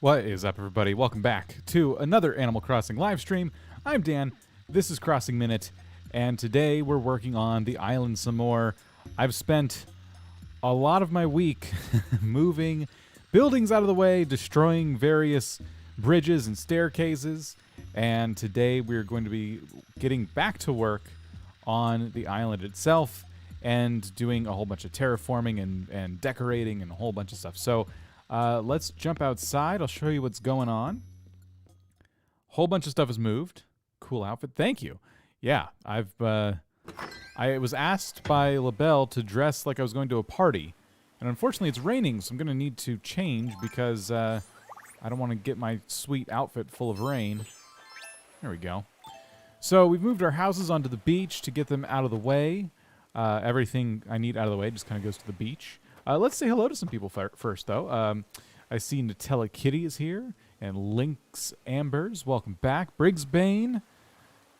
What is up, everybody? Welcome back to another Animal Crossing live stream. I'm Dan, this is Crossing Minute, and today we're working on the island some more. I've spent a lot of my week moving buildings out of the way, destroying various bridges and staircases, and today we're going to be getting back to work on the island itself and doing a whole bunch of terraforming and decorating and a whole bunch of stuff. So let's jump outside. I'll show you what's going on. Whole bunch of stuff is moved. Cool outfit. Thank you. Yeah, I was asked by LaBelle to dress like I was going to a party. And unfortunately, it's raining, so I'm going to need to change because I don't want to get my sweet outfit full of rain. There we go. So we've moved our houses onto the beach to get them out of the way. Everything I need out of the way just kind of goes to the beach. Let's say hello to some people first, though. I see Nutella Kitty is here, and Lynx Ambers, welcome back. Briggs Bane,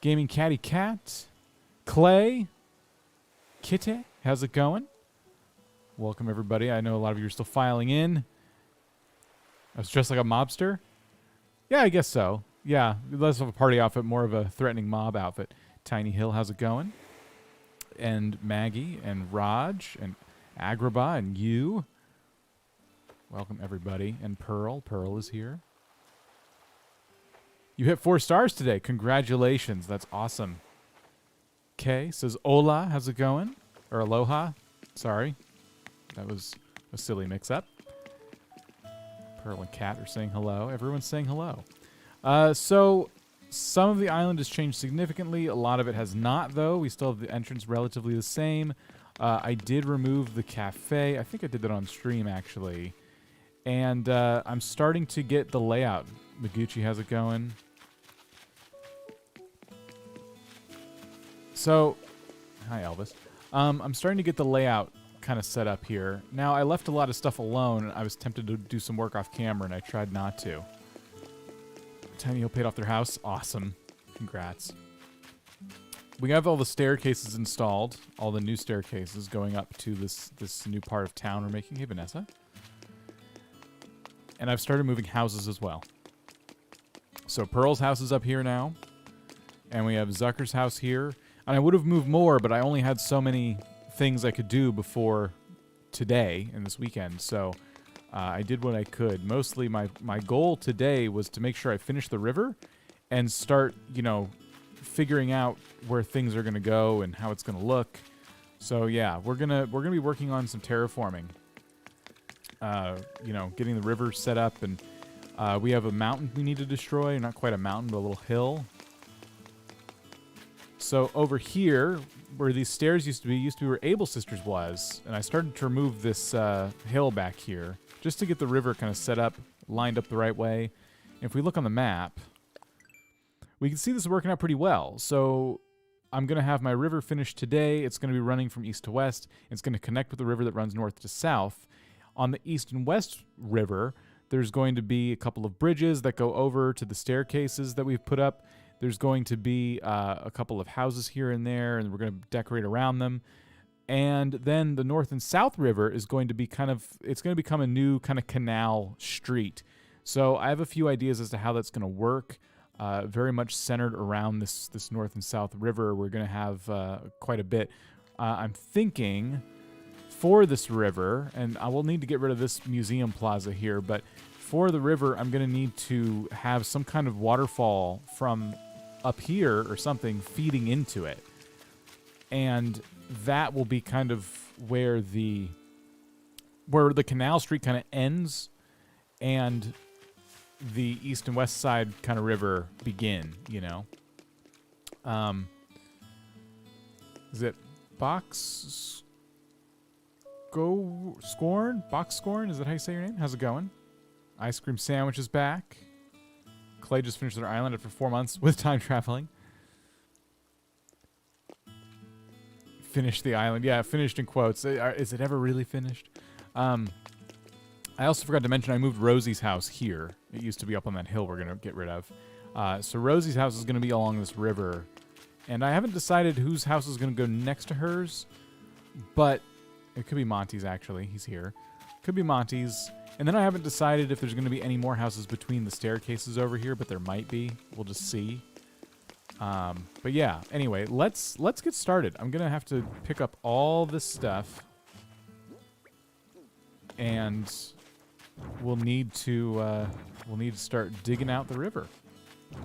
Gaming Catty Cat, Clay, Kitty, how's it going? Welcome, everybody. I know a lot of you are still filing in. I was dressed like a mobster? Yeah, I guess so. Yeah, less of a party outfit, more of a threatening mob outfit. Tiny Hill, how's it going? And Maggie, and Raj, and Agrabah, and you. Welcome, everybody. And Pearl. Pearl is here. You hit 4 stars today. Congratulations. That's awesome. Kay says, Hola, how's it going? Or Aloha. Sorry. That was a silly mix-up. Pearl and Kat are saying hello. Everyone's saying hello. So some of the island has changed significantly. A lot of it has not, though. We still have the entrance relatively the same. I did remove the cafe. I think I did that on stream, actually. And I'm starting to get the layout. Maguchi, how's it going? So, hi, Elvis. I'm starting to get the layout kind of set up here. Now, I left a lot of stuff alone. I was tempted to do some work off camera, and I tried not to. Tiny Hill paid off their house. Awesome. Congrats. We have all the staircases installed, all the new staircases going up to this new part of town we're making. Hey, Vanessa. And I've started moving houses as well. So Pearl's house is up here now, and we have Zucker's house here. And I would have moved more, but I only had so many things I could do before today and this weekend, so I did what I could. Mostly my goal today was to make sure I finish the river and start, figuring out where things are going to go and how it's going to look. So yeah, we're gonna be working on some terraforming. Getting the river set up, and we have a mountain we need to destroy. Not quite a mountain, but a little hill. So over here, where these stairs used to be where Able Sisters was, and I started to remove this hill back here just to get the river kind of set up, lined up the right way. And if we look on the map, we can see this is working out pretty well. So I'm going to have my river finished today. It's going to be running from east to west. It's going to connect with the river that runs north to south. On the east and west river, there's going to be a couple of bridges that go over to the staircases that we've put up. There's going to be a couple of houses here and there, and we're going to decorate around them. And then the north and south river is going to be it's going to become a new kind of canal street. So I have a few ideas as to how that's going to work. Very much centered around this north and south river. We're going to have quite a bit. I'm thinking for this river, and I will need to get rid of this museum plaza here, but for the river, I'm going to need to have some kind of waterfall from up here or something feeding into it. And that will be kind of where the canal street kind of ends and the east and west side kind of river begin, Is it Box Scorn? Is that how you say your name? How's it going? Ice Cream Sandwich is back. Clay just finished their island after 4 months with time traveling. Finished the island. Yeah, finished in quotes. Is it ever really finished? I also forgot to mention I moved Rosie's house here. It used to be up on that hill we're going to get rid of. So Rosie's house is going to be along this river. And I haven't decided whose house is going to go next to hers. But it could be Monty's, actually. He's here. Could be Monty's. And then I haven't decided if there's going to be any more houses between the staircases over here, but there might be. We'll just see. But yeah, anyway, let's get started. I'm going to have to pick up all this stuff. And we'll need to start digging out the river. The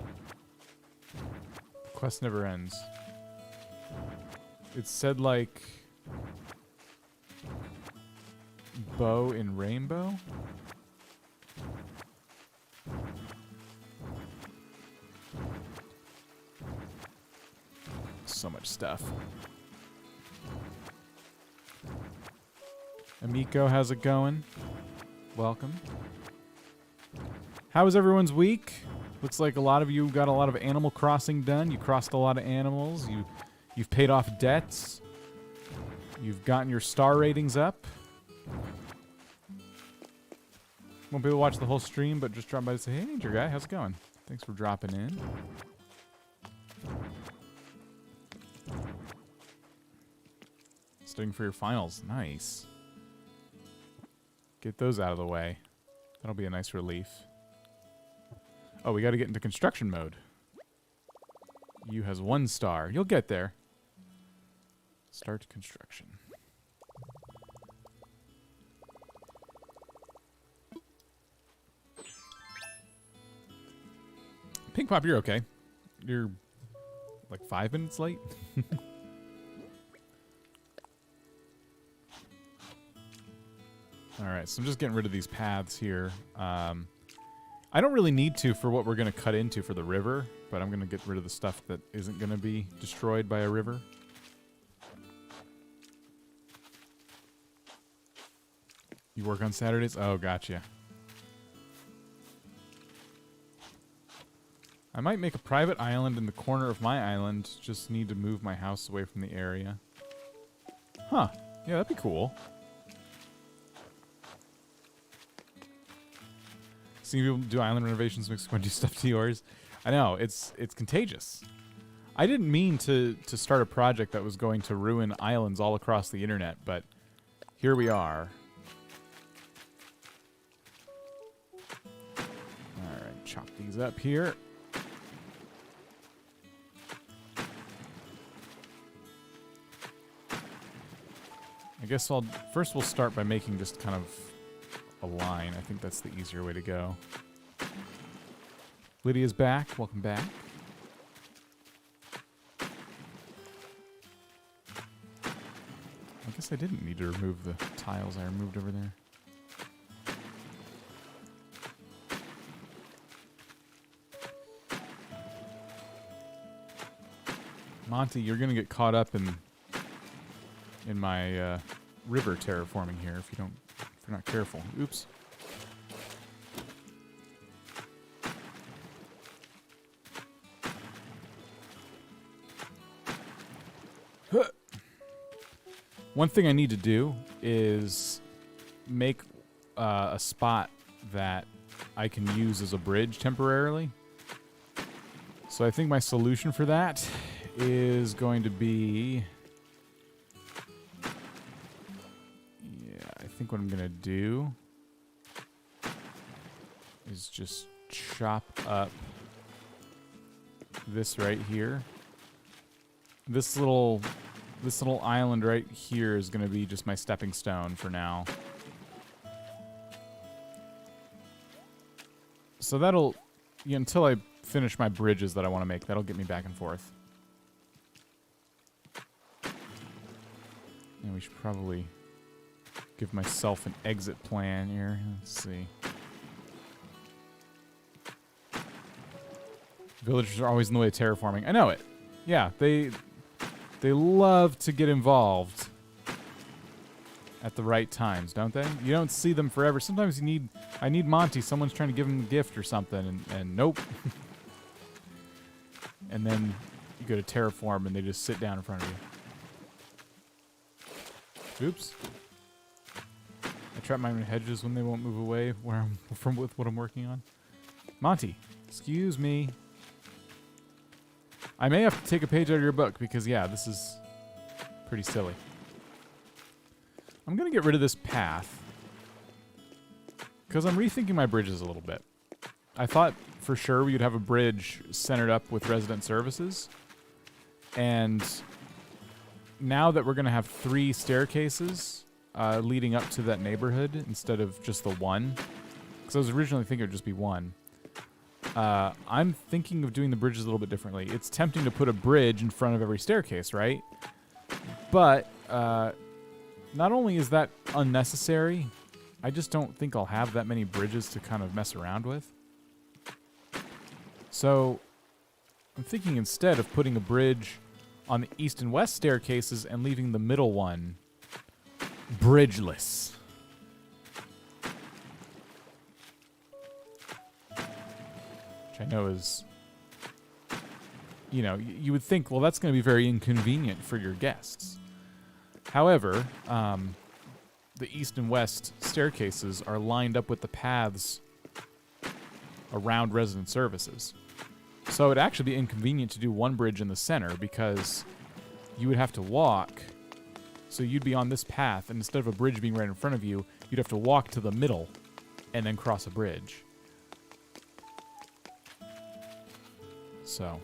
quest never ends. It said like bow in rainbow. So much stuff. Amiko, how's it going? Welcome. How was everyone's week? Looks like a lot of you got a lot of Animal Crossing done. You crossed a lot of animals. You've paid off debts. You've gotten your star ratings up. Won't be able to watch the whole stream, but just drop by to say, hey, Nature Guy, how's it going? Thanks for dropping in. Studying for your finals. Nice. Get those out of the way. That'll be a nice relief. Oh, we got to get into construction mode. You has 1 star. You'll get there. Start construction. Pink Pop, you're okay. You're like 5 minutes late. Alright, so I'm just getting rid of these paths here. I don't really need to for what we're going to cut into for the river, but I'm going to get rid of the stuff that isn't going to be destroyed by a river. You work on Saturdays? Oh, gotcha. I might make a private island in the corner of my island. Just need to move my house away from the area. Huh. Yeah, that'd be cool. Seeing people do island renovations makes me do stuff to yours. I know, it's contagious. I didn't mean to start a project that was going to ruin islands all across the internet, but here we are. Alright, chop these up here. I guess first we'll start by making just kind of a line. I think that's the easier way to go. Lydia's back. Welcome back. I guess I didn't need to remove the tiles I removed over there. Monty, you're gonna get caught up in my river terraforming here if you're not careful. Oops. One thing I need to do is make a spot that I can use as a bridge temporarily. So I think my solution for that is going to be... I think what I'm going to do is just chop up this right here. This little island right here is going to be just my stepping stone for now. So that'll, until I finish my bridges that I want to make, that'll get me back and forth. And we should probably give myself an exit plan here. Let's see. Villagers are always in the way of terraforming. I know it. Yeah, they love to get involved at the right times, don't they? You don't see them forever. Sometimes I need Monty. Someone's trying to give him a gift or something, and nope. And then you go to terraform, and they just sit down in front of you. Oops. I trap my hedges when they won't move away from with what I'm working on. Monty, excuse me. I may have to take a page out of your book because, yeah, this is pretty silly. I'm going to get rid of this path. Because I'm rethinking my bridges a little bit. I thought for sure we would have a bridge centered up with resident services. And now that we're going to have 3 staircases leading up to that neighborhood instead of just the one, because I was originally thinking it would just be one, I'm thinking of doing the bridges a little bit differently. It's tempting to put a bridge in front of every staircase, right? But not only is that unnecessary, I just don't think I'll have that many bridges to kind of mess around with. So I'm thinking instead of putting a bridge on the east and west staircases and leaving the middle one bridgeless. Which I know is, you know, you would think, well, that's going to be very inconvenient for your guests. However, the east and west staircases are lined up with the paths around resident services. So it'd actually be inconvenient to do one bridge in the center because you would have to walk. So you'd be on this path, and instead of a bridge being right in front of you, you'd have to walk to the middle and then cross a bridge. So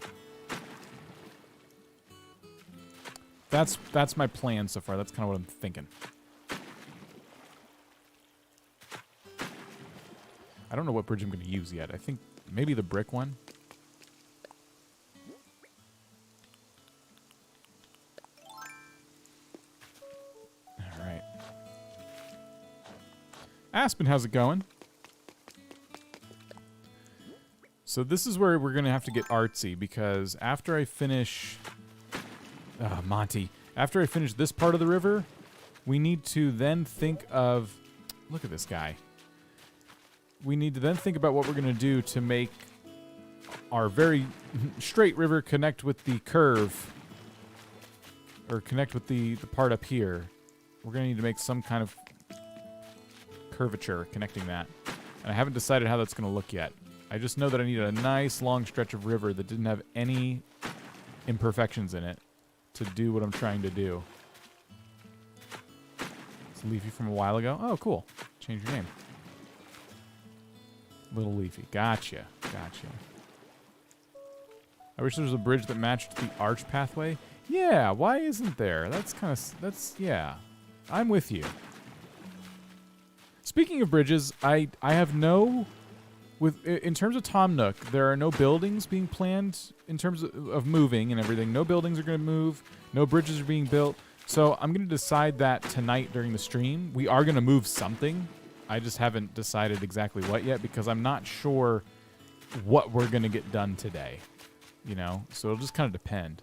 that's my plan so far. That's kind of what I'm thinking. I don't know what bridge I'm going to use yet. I think maybe the brick one. All right. Aspen, how's it going? So this is where we're going to have to get artsy, because after I finish... Monty. After I finish this part of the river, we need to then think of... Look at this guy. We need to then think about what we're going to do to make our very straight river connect with the curve, or connect with the part up here. We're going to need to make some kind of curvature connecting that. And I haven't decided how that's going to look yet. I just know that I need a nice long stretch of river that didn't have any imperfections in it to do what I'm trying to do. It's Leafy from a while ago. Oh, cool. Change your name. Little Leafy. Gotcha. Gotcha. I wish there was a bridge that matched the arch pathway. Yeah, why isn't there? That's kind of... yeah. I'm with you. Speaking of bridges, I have no... in terms of Tom Nook, there are no buildings being planned in terms of moving and everything. No buildings are going to move. No bridges are being built. So I'm going to decide that tonight during the stream. We are going to move something. I just haven't decided exactly what yet because I'm not sure what we're going to get done today. You know? So it'll just kind of depend.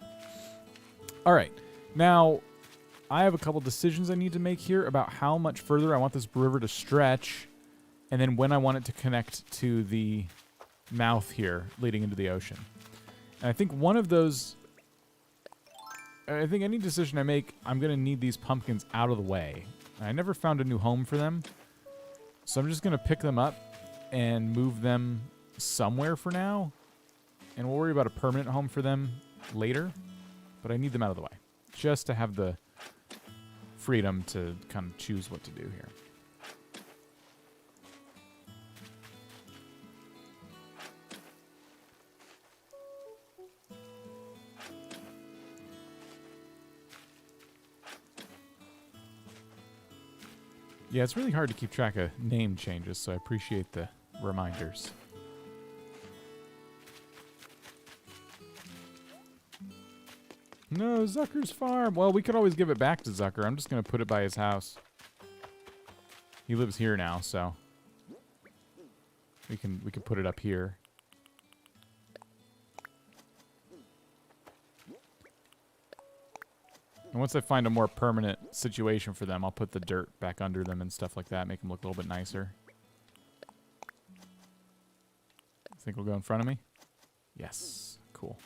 All right. Now, I have a couple decisions I need to make here about how much further I want this river to stretch, and then when I want it to connect to the mouth here leading into the ocean. And I think one of those... I think any decision I make, I'm going to need these pumpkins out of the way. I never found a new home for them, so I'm just going to pick them up and move them somewhere for now, and we'll worry about a permanent home for them later, but I need them out of the way, just to have the freedom to kind of choose what to do here. Yeah, it's really hard to keep track of name changes, so I appreciate the reminders. No, Zucker's farm. Well, we could always give it back to Zucker. I'm just going to put it by his house. He lives here now, so we can put it up here. And once I find a more permanent situation for them, I'll put the dirt back under them and stuff like that, make them look a little bit nicer. Think we'll go in front of me? Yes. Cool.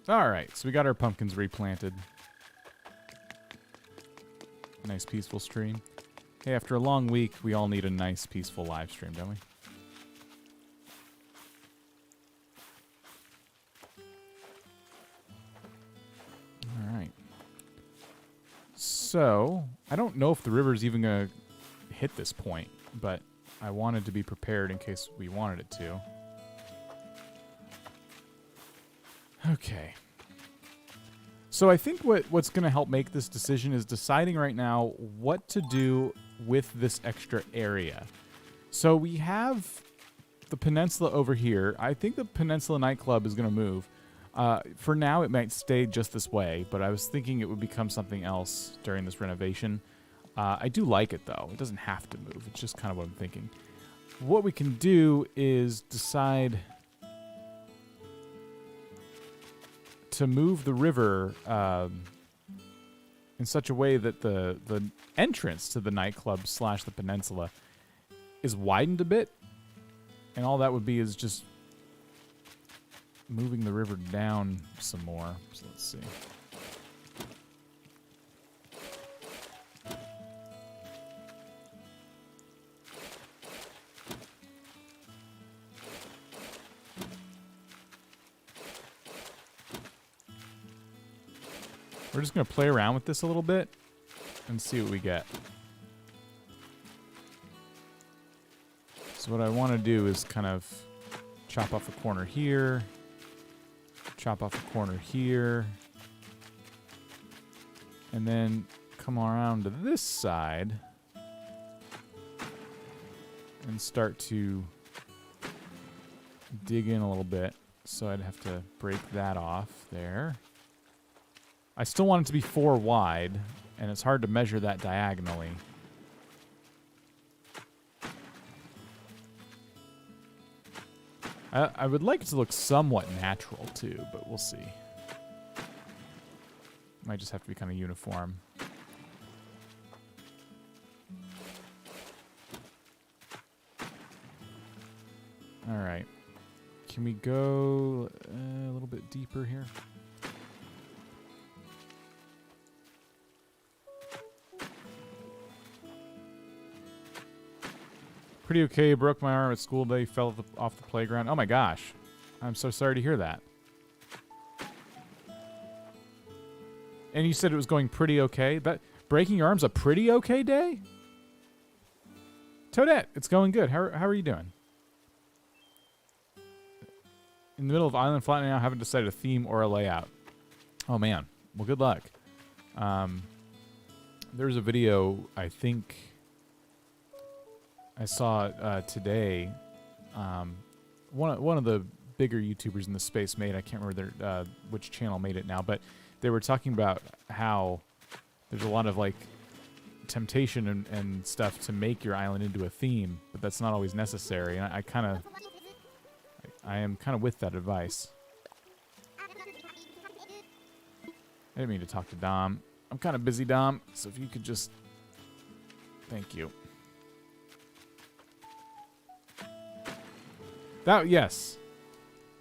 All right, so we got our pumpkins replanted. Nice peaceful stream. Hey, after a long week, we all need a nice, peaceful live stream, don't we? All right. So, I don't know if the river's even going to hit this point, but I wanted to be prepared in case we wanted it to. Okay. So I think what's going to help make this decision is deciding right now what to do with this extra area. So we have the peninsula over here. I think the Peninsula nightclub is going to move. For now, it might stay just this way, but I was thinking it would become something else during this renovation. I do like it, though. It doesn't have to move. It's just kind of what I'm thinking. What we can do is decide to move the river in such a way that the entrance to the nightclub / the peninsula is widened a bit. And all that would be is just moving the river down some more. So let's see. We're just going to play around with this a little bit and see what we get. So what I want to do is kind of chop off a corner here, chop off a corner here, and then come around to this side and start to dig in a little bit. So I'd have to break that off there. I still want it to be 4 wide, and it's hard to measure that diagonally. I would like it to look somewhat natural, too, but we'll see. Might just have to be kind of uniform. All right. Can we go a little bit deeper here? Pretty okay. Broke my arm at school today. Fell off the playground. Oh my gosh. I'm so sorry to hear that. And you said it was going pretty okay? That breaking your arm's a pretty okay day? Toadette, it's going good. How are you doing? In the middle of island flat now, haven't decided a theme or a layout. Oh man. Well, good luck. There's a video, I think I saw today. One of the bigger YouTubers in the space made. I can't remember which channel made it now, but they were talking about how there's a lot of like temptation and stuff to make your island into a theme, but that's not always necessary. And I am kind of with that advice. I didn't mean to talk to Dom. I'm kind of busy, Dom. So if you could just, thank you. That, yes.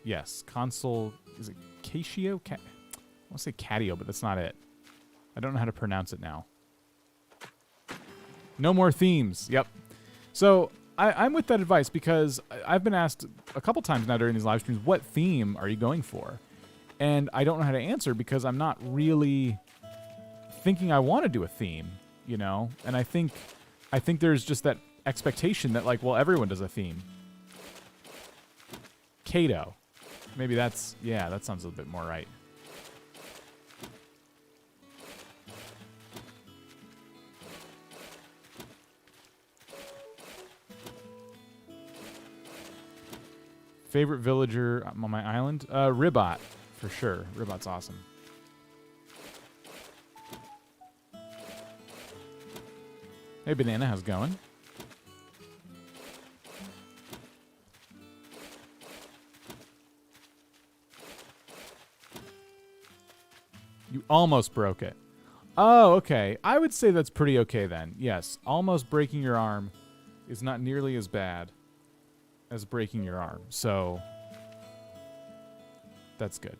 Yes. Console, is it Catio? I want to say Catio, but that's not it. I don't know how to pronounce it now. No more themes. Yep. So I'm with that advice because I've been asked a couple times now during these live streams, what theme are you going for? And I don't know how to answer because I'm not really thinking I want to do a theme, you know? And I think there's just that expectation that like, well, everyone does a theme. Kato. Maybe that's, yeah, that sounds a bit more right. Favorite villager on my island? Ribot, for sure. Ribot's awesome. Hey, Banana, how's it going? You almost broke it. Oh, okay. I would say that's pretty okay then. Yes, almost breaking your arm is not nearly as bad as breaking your arm. So that's good.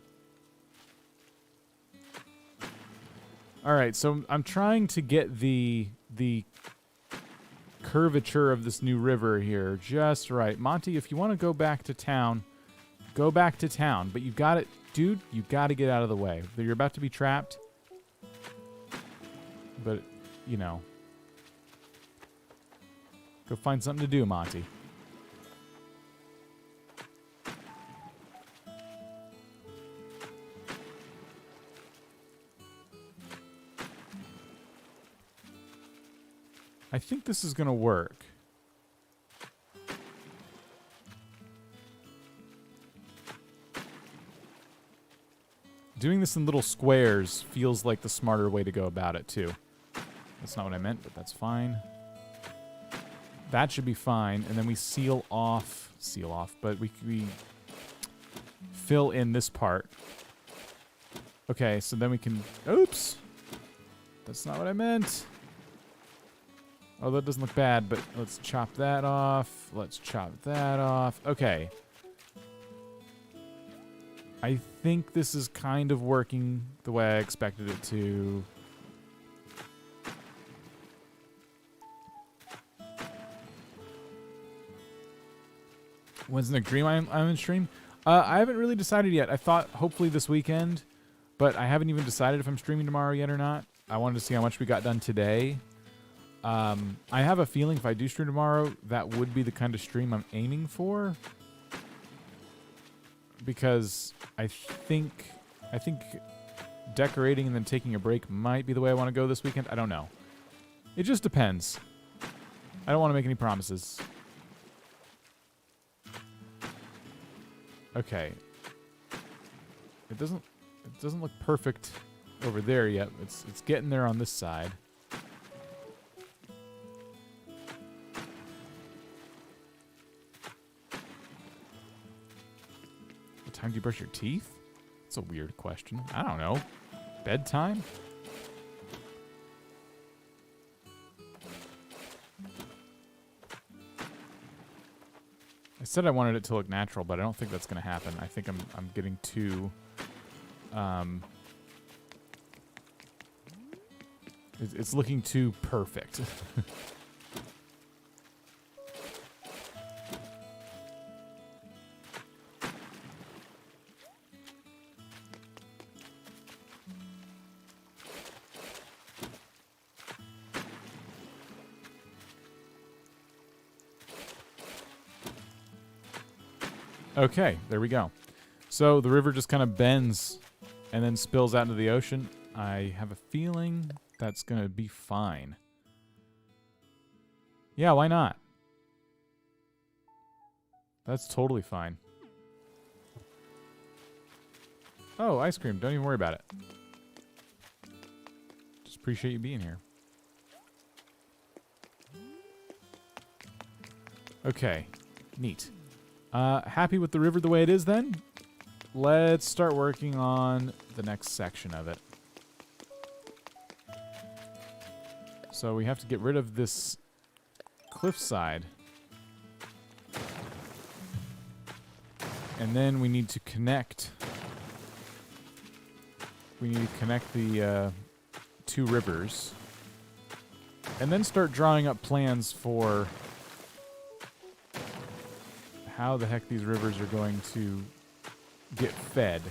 All right, so I'm trying to get the curvature of this new river here just right. Monty, if you want to go back to town, go back to town. But you got it, dude, you got to get out of the way. You're about to be trapped. But, you know, go find something to do, Monty. I think this is going to work. Doing this in little squares feels like the smarter way to go about it, too. That's not what I meant, but that's fine. That should be fine. And then we seal off, but we fill in this part. Okay, so then we can... Oops! That's not what I meant. Oh, that doesn't look bad, but let's chop that off. Let's chop that off. Okay. I think this is kind of working the way I expected it to. When's the next Dream Island stream? I haven't really decided yet. I thought hopefully this weekend, but I haven't even decided if I'm streaming tomorrow yet or not. I wanted to see how much we got done today. I have a feeling if I do stream tomorrow, that would be the kind of stream I'm aiming for. Because I think decorating and then taking a break might be the way I want to go this weekend. I don't know. It just depends. I don't want to make any promises. Okay. It doesn't look perfect over there yet. It's getting there on this side. Time do you brush your teeth? That's a weird question. I don't know. Bedtime? I said I wanted it to look natural, but I don't think that's going to happen. I think I'm getting too it's looking too perfect. Okay, there we go. So the river just kind of bends and then spills out into the ocean. I have a feeling that's going to be fine. Yeah, why not? That's totally fine. Oh, ice cream. Don't even worry about it. Just appreciate you being here. Okay, neat. Happy with the river the way it is then? Let's start working on the next section of it. So we have to get rid of this cliffside. And then we need to connect. We need to connect the two rivers. And then start drawing up plans for how the heck these rivers are going to get fed.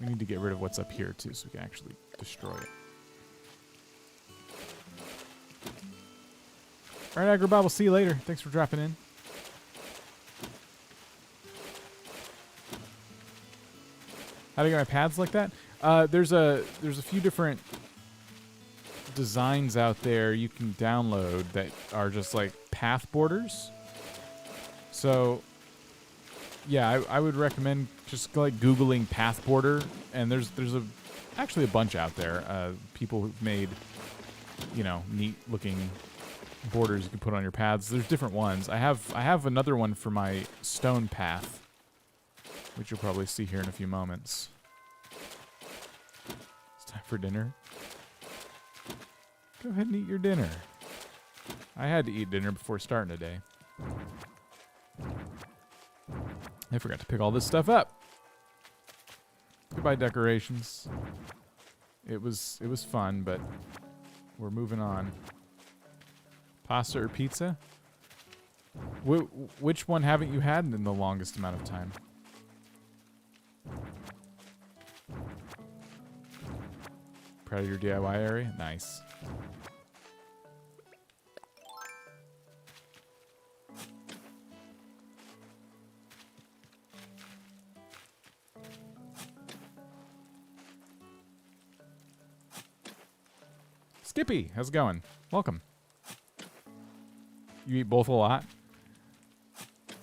We need to get rid of what's up here too so we can actually destroy it. Alright, AgroBob, we'll see you later. Thanks for dropping in. How do I get my paths like that? There's a few different designs out there you can download that are just like path borders. So yeah, I would recommend just like Googling path border, and there's actually a bunch out there. People who've made, you know, neat looking borders you can put on your paths. There's different ones. I have another one for my stone path, which you'll probably see here in a few moments. It's time for dinner. Go ahead and eat your dinner. I had to eat dinner before starting today. I forgot to pick all this stuff up. Goodbye, decorations. It was fun, but we're moving on. Pasta or pizza? Which one haven't you had in the longest amount of time? Proud of your DIY area? Nice. Skippy, how's it going? Welcome. You eat both a lot?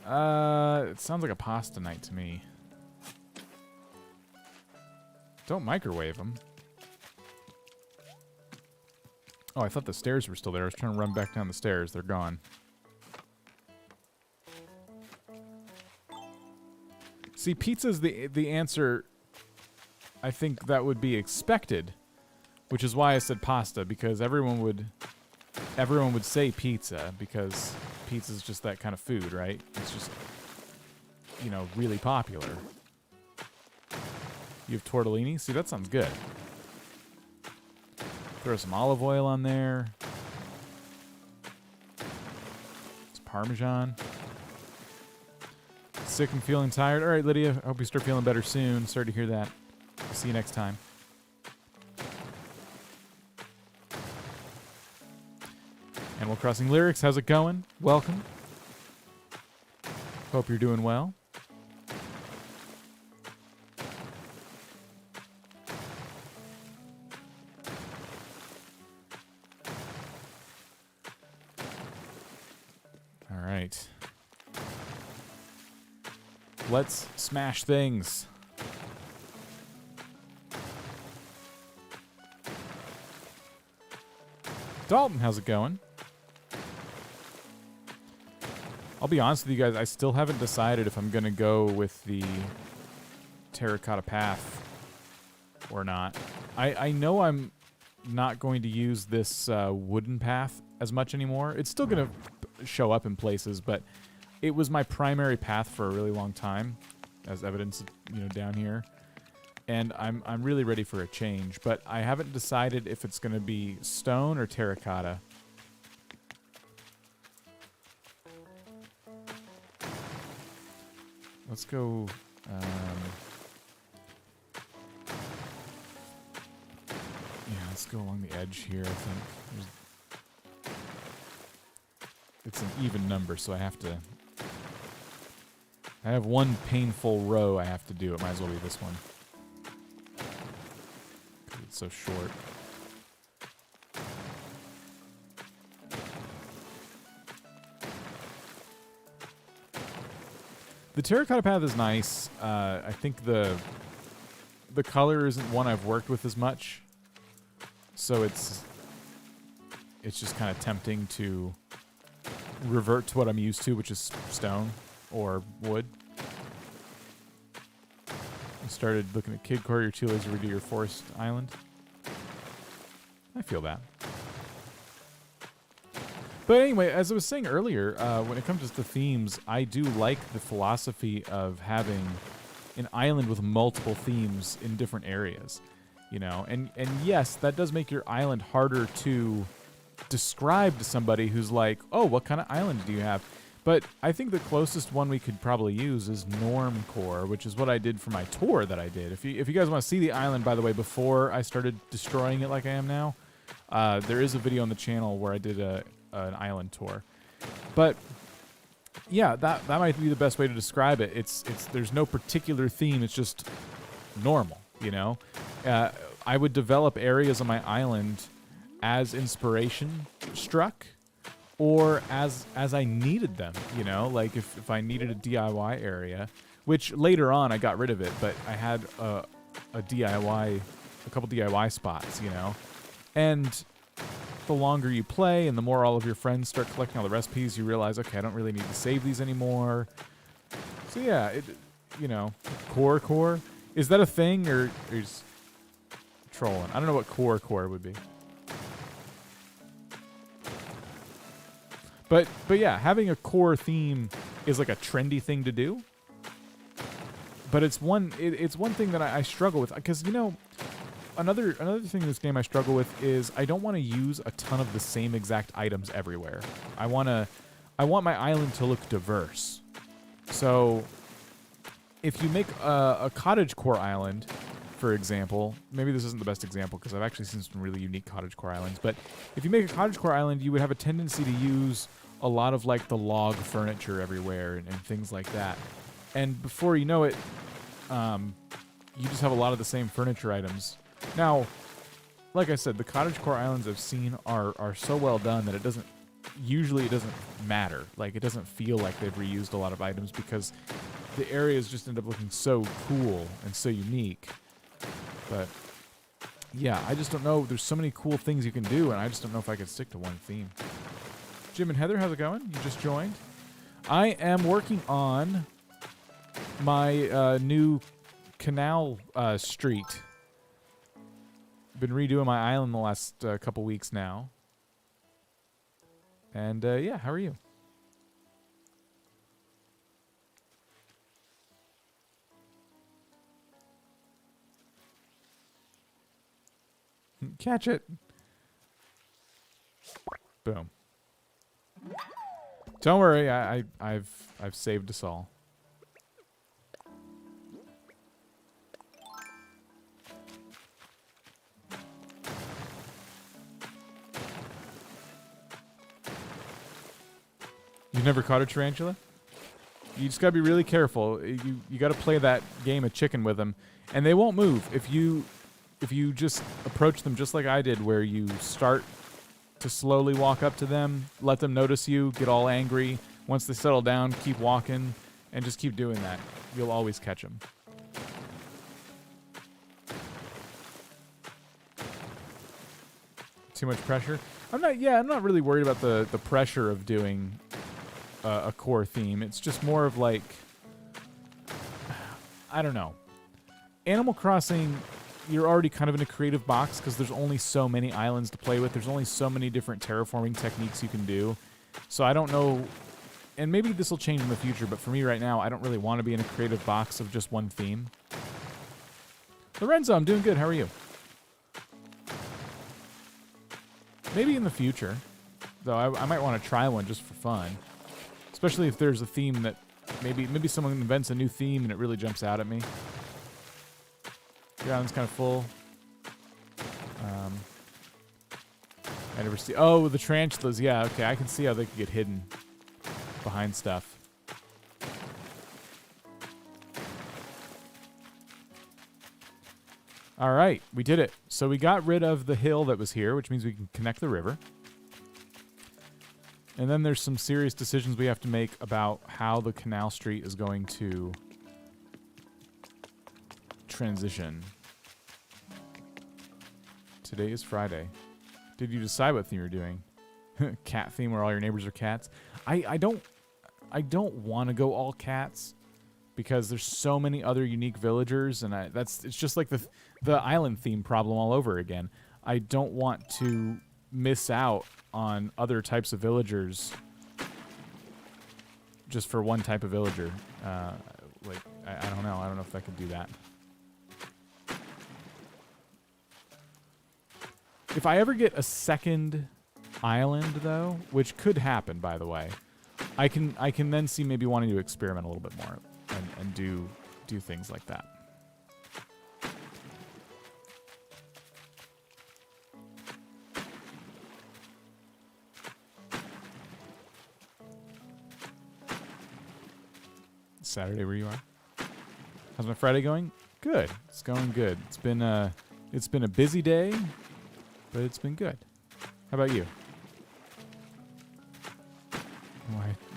It sounds like a pasta night to me. Don't microwave them. Oh, I thought the stairs were still there. I was trying to run back down the stairs. They're gone. See, pizza's the answer I think that would be expected, which is why I said pasta, because everyone would say pizza, because pizza's just that kind of food, right? It's just, you know, really popular. You have tortellini? See, that sounds good. Throw some olive oil on there. It's Parmesan. Sick and feeling tired. All right, Lydia. I hope you start feeling better soon. Sorry to hear that. I'll see you next time. Animal Crossing Lyrics, how's it going? Welcome. Hope you're doing well. All right. Let's smash things. Dalton, how's it going? I'll be honest with you guys, I still haven't decided if I'm going to go with the terracotta path or not. I know I'm not going to use this wooden path as much anymore. It's still going to show up in places, but it was my primary path for a really long time, as evidenced, you know, down here. And I'm really ready for a change, but I haven't decided if it's going to be stone or terracotta. Let's go. Yeah, let's go along the edge here. I think it's an even number, so I have to. I have one painful row I have to do. It might as well be this one. It's so short. The terracotta path is nice. I think the color isn't one I've worked with as much, so it's just kind of tempting to revert to what I'm used to, which is stone or wood. I started looking at Kid Core, your 2 laser redo your forest island. I feel that. But anyway, as I was saying earlier, when it comes to the themes, I do like the philosophy of having an island with multiple themes in different areas, you know. And yes, that does make your island harder to describe to somebody who's like, oh, what kind of island do you have? But I think the closest one we could probably use is Normcore, which is what I did for my tour that I did. If you guys want to see the island, by the way, before I started destroying it like I am now, there is a video on the channel where I did an island tour. But yeah, that might be the best way to describe it. It's there's no particular theme. It's just normal, you know. I would develop areas on my island as inspiration struck, or as I needed them, you know. Like if I needed a DIY area, which later on I got rid of it, but I had a couple DIY spots, you know. And the longer you play and the more all of your friends start collecting all the recipes, you realize, okay, I don't really need to save these anymore. So yeah, you know, core. Is that a thing, or you're just trolling? I don't know what core would be. But yeah, having a core theme is like a trendy thing to do. But it's one thing that I struggle with, because, you know, another thing in this game I struggle with is I don't want to use a ton of the same exact items everywhere. I want my island to look diverse. So if you make a cottagecore island, for example, maybe this isn't the best example because I've actually seen some really unique cottagecore islands, but if you make a cottagecore island, you would have a tendency to use a lot of like the log furniture everywhere and things like that. And before you know it, you just have a lot of the same furniture items. Now, like I said, the cottagecore islands I've seen are so well done that it doesn't matter. Like, it doesn't feel like they've reused a lot of items because the areas just end up looking so cool and so unique. But yeah, I just don't know. There's so many cool things you can do, and I just don't know if I could stick to one theme. Jim and Heather, how's it going? You just joined. I am working on my new canal street. Been redoing my island the last couple weeks now. And yeah, how are you? Catch it. Boom. Don't worry, I've saved us all. You've never caught a tarantula? You just gotta be really careful. You gotta play that game of chicken with them, and they won't move if you just approach them just like I did, where you start to slowly walk up to them, let them notice you, get all angry. Once they settle down, keep walking, and just keep doing that. You'll always catch them. Too much pressure? I'm not really worried about the pressure of doing a core theme. It's just more of like, I don't know. Animal Crossing, you're already kind of in a creative box because there's only so many islands to play with. There's only so many different terraforming techniques you can do. So I don't know, and maybe this will change in the future, but for me right now, I don't really want to be in a creative box of just one theme. Lorenzo, I'm doing good. How are you? Maybe in the future, though I might want to try one just for fun. Especially if there's a theme that maybe someone invents a new theme and it really jumps out at me. The island's kind of full. I never see. Oh, the tarantulas. Yeah, okay. I can see how they could get hidden behind stuff. All right, we did it. So we got rid of the hill that was here, which means we can connect the river. And then there's some serious decisions we have to make about how the canal street is going to transition. Today is Friday. Did you decide what theme you're doing? Cat theme where all your neighbors are cats? I don't want to go all cats because there's so many other unique villagers, and it's just like the island theme problem all over again. I don't want to miss out on other types of villagers just for one type of villager. Like, I don't know. I don't know if I could do that. If I ever get a second island, though, which could happen, by the way, I can then see maybe wanting to experiment a little bit more and do things like that. Saturday where you are? How's my Friday going? Good. It's going good. It's been a busy day, but it's been good. How about you?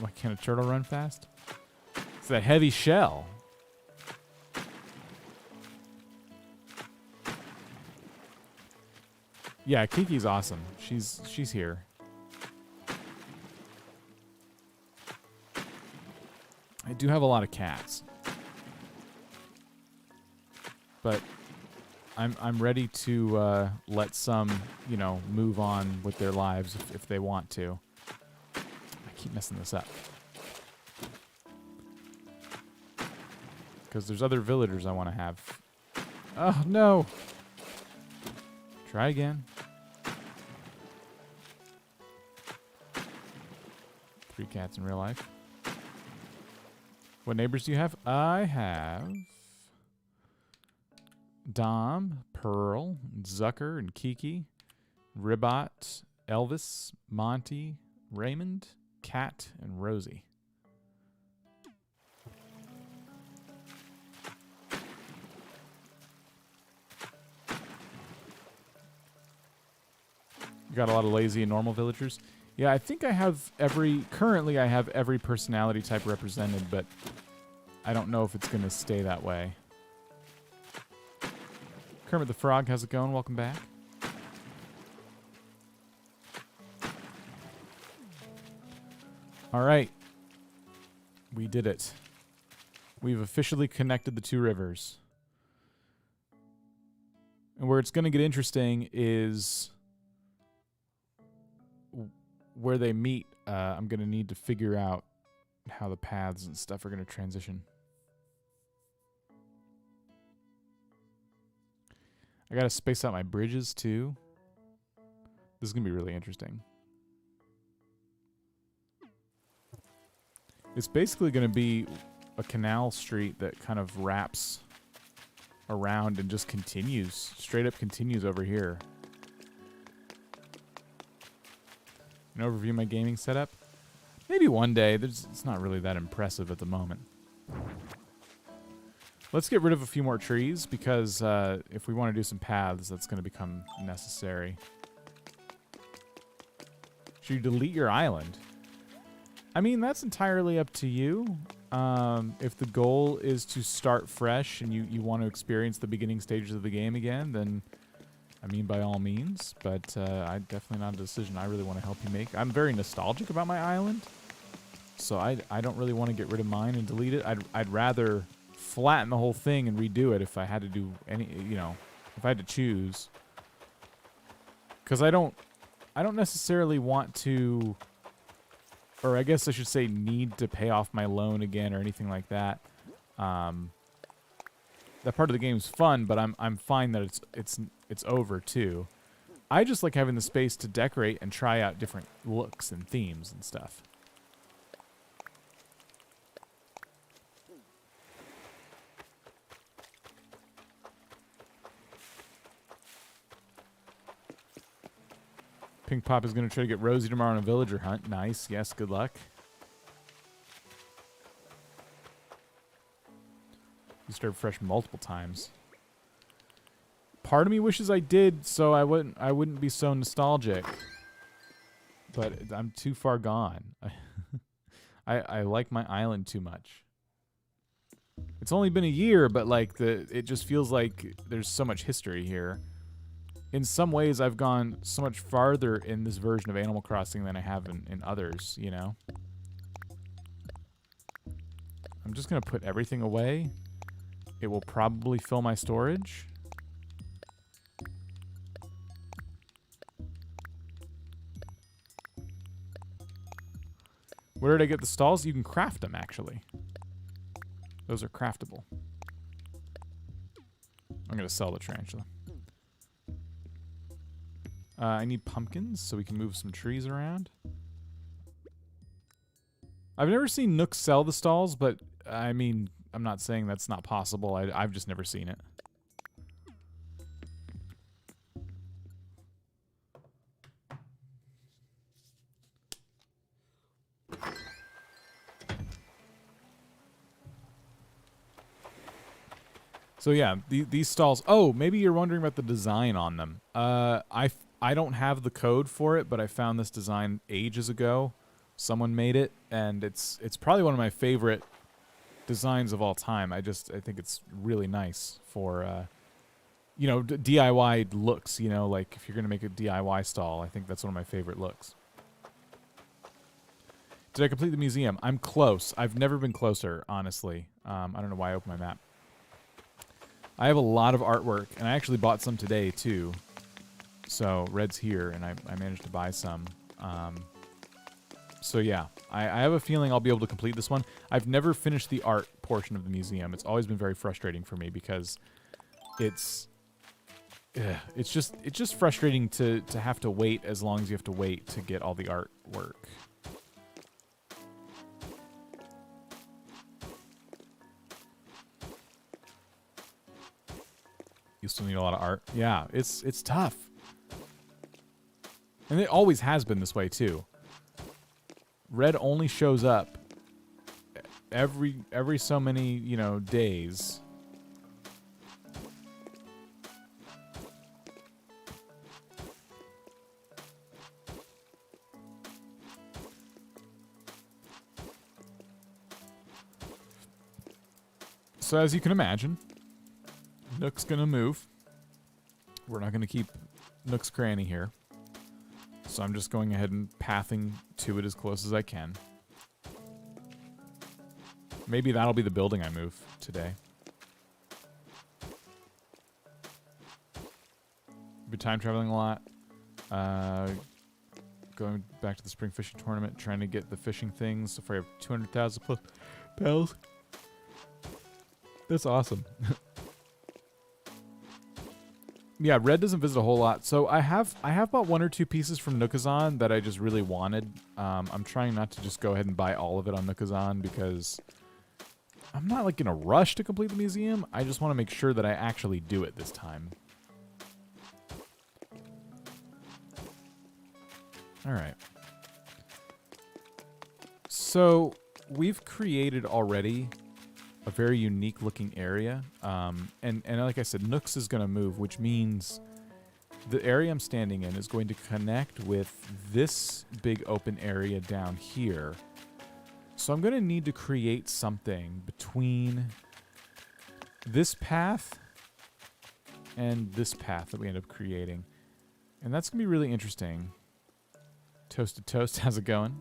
Why can't a turtle run fast? It's that heavy shell. Yeah, Kiki's awesome. She's here. I do have a lot of cats, but I'm ready to let some, move on with their lives if they want to. I keep messing this up because there's other villagers I want to have. Oh no! Try again. 3 cats in real life. What neighbors do you have? I have Dom, Pearl, Zucker, and Kiki, Ribot, Elvis, Monty, Raymond, Cat, and Rosie. You got a lot of lazy and normal villagers. Yeah, I think I have currently I have every personality type represented, but I don't know if it's going to stay that way. Kermit the Frog, how's it going? Welcome back. All right. We did it. We've officially connected the 2 rivers. And where it's going to get interesting is where they meet. I'm going to need to figure out how the paths and stuff are going to transition. I got to space out my bridges too. This is going to be really interesting. It's basically going to be a canal street that kind of wraps around and just continues, straight up continues over here. An overview of my gaming setup? Maybe one day. It's not really that impressive at the moment. Let's get rid of a few more trees because if we want to do some paths, that's going to become necessary. Should you delete your island? I mean, that's entirely up to you. If the goal is to start fresh and you want to experience the beginning stages of the game again, then I mean, by all means, but I definitely not a decision I really want to help you make. I'm very nostalgic about my island, so I don't really want to get rid of mine and delete it. I'd rather flatten the whole thing and redo it if I had to do any, if I had to choose. Because I don't necessarily want to, or I guess I should say need to pay off my loan again or anything like that. That part of the game's fun, but I'm fine that it's over too. I just like having the space to decorate and try out different looks and themes and stuff. Pink Pop is going to try to get Rosie tomorrow on a villager hunt. Nice. Yes, good luck. You started fresh multiple times. Part of me wishes I did, so I wouldn't be so nostalgic. But I'm too far gone. I like my island too much. It's only been a year, but like it just feels like there's so much history here. In some ways, I've gone so much farther in this version of Animal Crossing than I have in others, you know? I'm just going to put everything away. It will probably fill my storage. Where did I get the stalls? You can craft them, actually. Those are craftable. I'm going to sell the tarantula. I need pumpkins so we can move some trees around. I've never seen Nook sell the stalls, but I mean, I'm not saying that's not possible. I've just never seen it. So yeah, these stalls. Oh, maybe you're wondering about the design on them. I don't have the code for it, but I found this design ages ago. Someone made it, and it's probably one of my favorite designs of all time. I think it's really nice for you know, DIY looks. You know, like if you're gonna make a DIY stall, I think that's one of my favorite looks. Did I complete the museum? I'm close. I've never been closer, honestly. I don't know why I opened my map. I have a lot of artwork, and I actually bought some today, too. So, Red's here, and I managed to buy some. So, yeah. I have a feeling I'll be able to complete this one. I've never finished the art portion of the museum. It's always been very frustrating for me, because it's it's just frustrating to have to wait as long as you have to wait to get all the artwork. You still need a lot of art. Yeah, it's tough. And it always has been this way too. Red only shows up every so many, you know, days. So as you can imagine, Nook's gonna move. We're not gonna keep Nook's cranny here. So I'm just going ahead and pathing to it as close as I can. Maybe that'll be the building I move today. Been time traveling a lot. Going back to the spring fishing tournament, trying to get the fishing things. So far I have 200,000 plus bells. That's awesome. Yeah, Red doesn't visit a whole lot. So I have bought 1 or 2 pieces from Nookazon that I just really wanted. I'm trying not to just go ahead and buy all of it on Nookazon because I'm not like in a rush to complete the museum. I just want to make sure that I actually do it this time. All right. So we've created already a very unique looking area. And like I said, Nooks is going to move, which means the area I'm standing in is going to connect with this big open area down here. So I'm going to need to create something between this path and this path that we end up creating. And that's going to be really interesting. Toasted Toast, how's it going?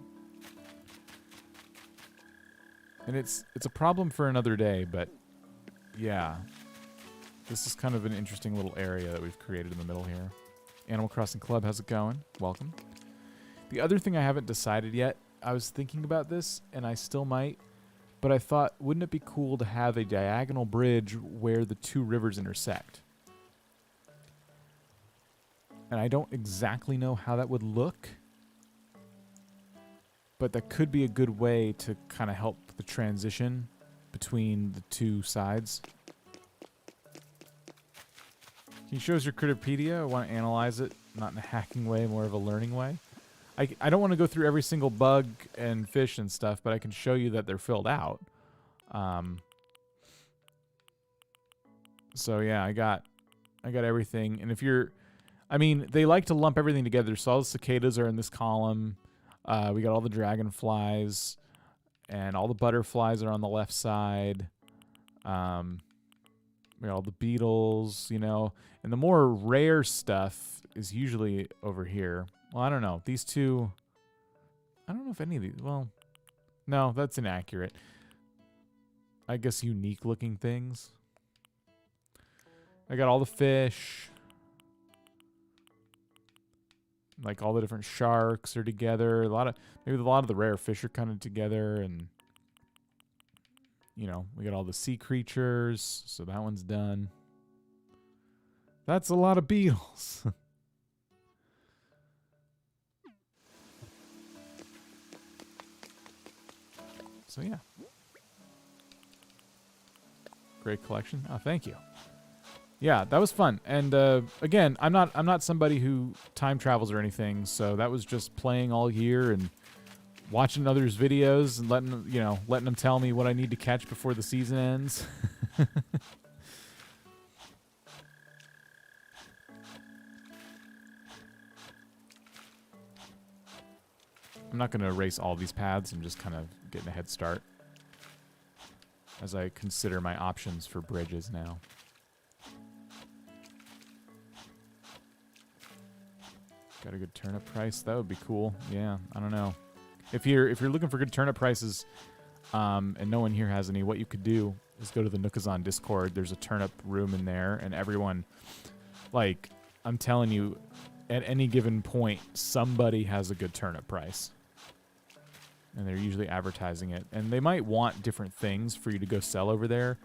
And it's a problem for another day, but yeah. This is kind of an interesting little area that we've created in the middle here. Animal Crossing Club, how's it going? Welcome. The other thing I haven't decided yet, I was thinking about this, and I still might, but I thought, wouldn't it be cool to have a diagonal bridge where the 2 rivers intersect? And I don't exactly know how that would look, but that could be a good way to kind of help the transition between the 2 sides. Can you show us your Critterpedia? I want to analyze it, not in a hacking way, more of a learning way. I don't want to go through every single bug and fish and stuff, but I can show you that they're filled out. So yeah, I got everything. And if you're, I mean, they like to lump everything together. So all the cicadas are in this column. We got all the dragonflies, and all the butterflies are on the left side. We got all the beetles, you know, and the more rare stuff is usually over here. Well, I don't know. These 2, I don't know if any of these, well, no, that's inaccurate. I guess unique looking things. I got all the fish. Like all the different sharks are together. Maybe a lot of the rare fish are kind of together, and you know, we got all the sea creatures, so that one's done. That's a lot of beetles. So yeah. Great collection. Oh, thank you. Yeah, that was fun. And again, I'm not somebody who time travels or anything, so that was just playing all year and watching others' videos and letting them tell me what I need to catch before the season ends. I'm not going to erase all these paths. I'm just kind of getting a head start as I consider my options for bridges now. Got a good turnip price? That would be cool. Yeah, I don't know. If you're looking for good turnip prices, and no one here has any, what you could do is go to the Nookazon Discord. There's a turnip room in there, and everyone, like, I'm telling you, at any given point, somebody has a good turnip price. And they're usually advertising it. And they might want different things for you to go sell over there.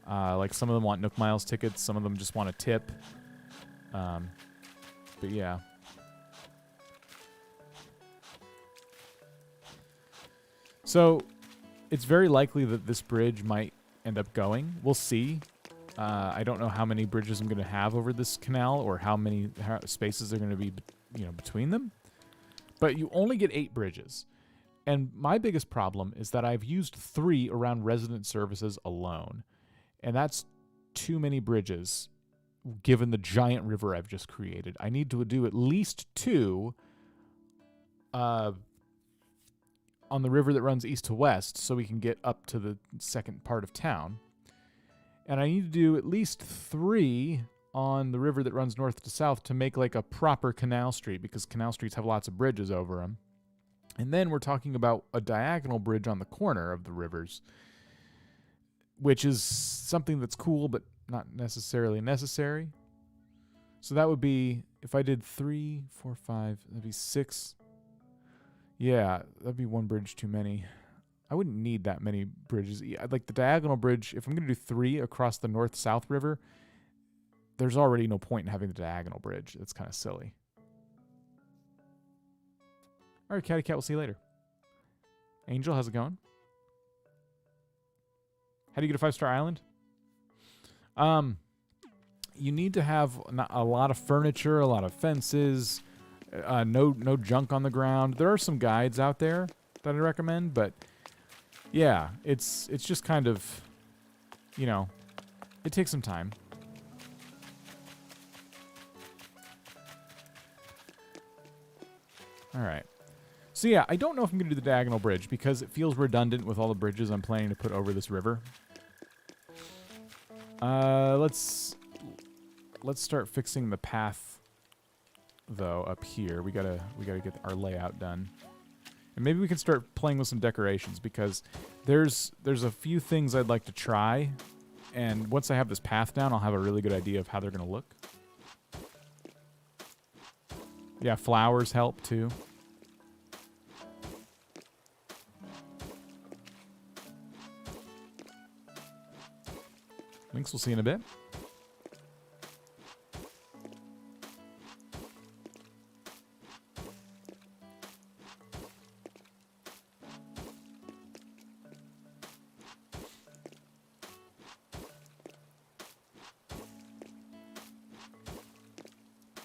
Like some of them want Nook Miles tickets. Some of them just want a tip. But yeah. So it's very likely that this bridge might end up going. We'll see. I don't know how many bridges I'm going to have over this canal or how many spaces are going to be, between them. But you only get 8 bridges. And my biggest problem is that I've used 3 around resident services alone. And that's too many bridges given the giant river I've just created. I need to do at least 2 on the river that runs east to west so we can get up to the second part of town. And I need to do at least 3 on the river that runs north to south to make like a proper canal street, because canal streets have lots of bridges over them. And then we're talking about a diagonal bridge on the corner of the rivers, which is something that's cool but not necessarily necessary. So that would be, if I did 3, 4, 5, that'd be 6. Yeah, that'd be 1 bridge too many. I wouldn't need that many bridges. Like the diagonal bridge, if I'm going to do 3 across the north-south river, there's already no point in having the diagonal bridge. It's kind of silly. All right, Catty Cat, we'll see you later. Angel, how's it going? How do you get a 5-star island? You need to have a lot of furniture, a lot of fences, no junk on the ground. There are some guides out there that I recommend, but yeah, it's just kind of, it takes some time. All right. So yeah, I don't know if I'm going to do the diagonal bridge because it feels redundant with all the bridges I'm planning to put over this river. Let's start fixing the path though up here. We gotta get our layout done. And maybe we can start playing with some decorations because there's a few things I'd like to try, and once I have this path down, I'll have a really good idea of how they're gonna look. Yeah, flowers help too. Links we'll see in a bit.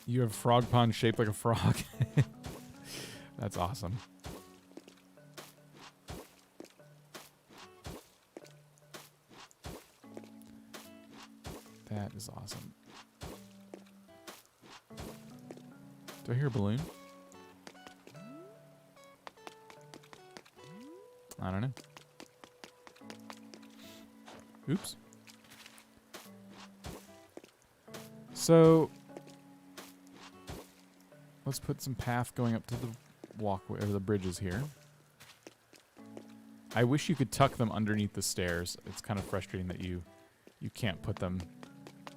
You have a frog pond shaped like a frog. That's awesome. That is awesome. Do I hear a balloon? I don't know. Oops. So let's put some path going up to the walkway or the bridges here. I wish you could tuck them underneath the stairs. It's kind of frustrating that you can't put them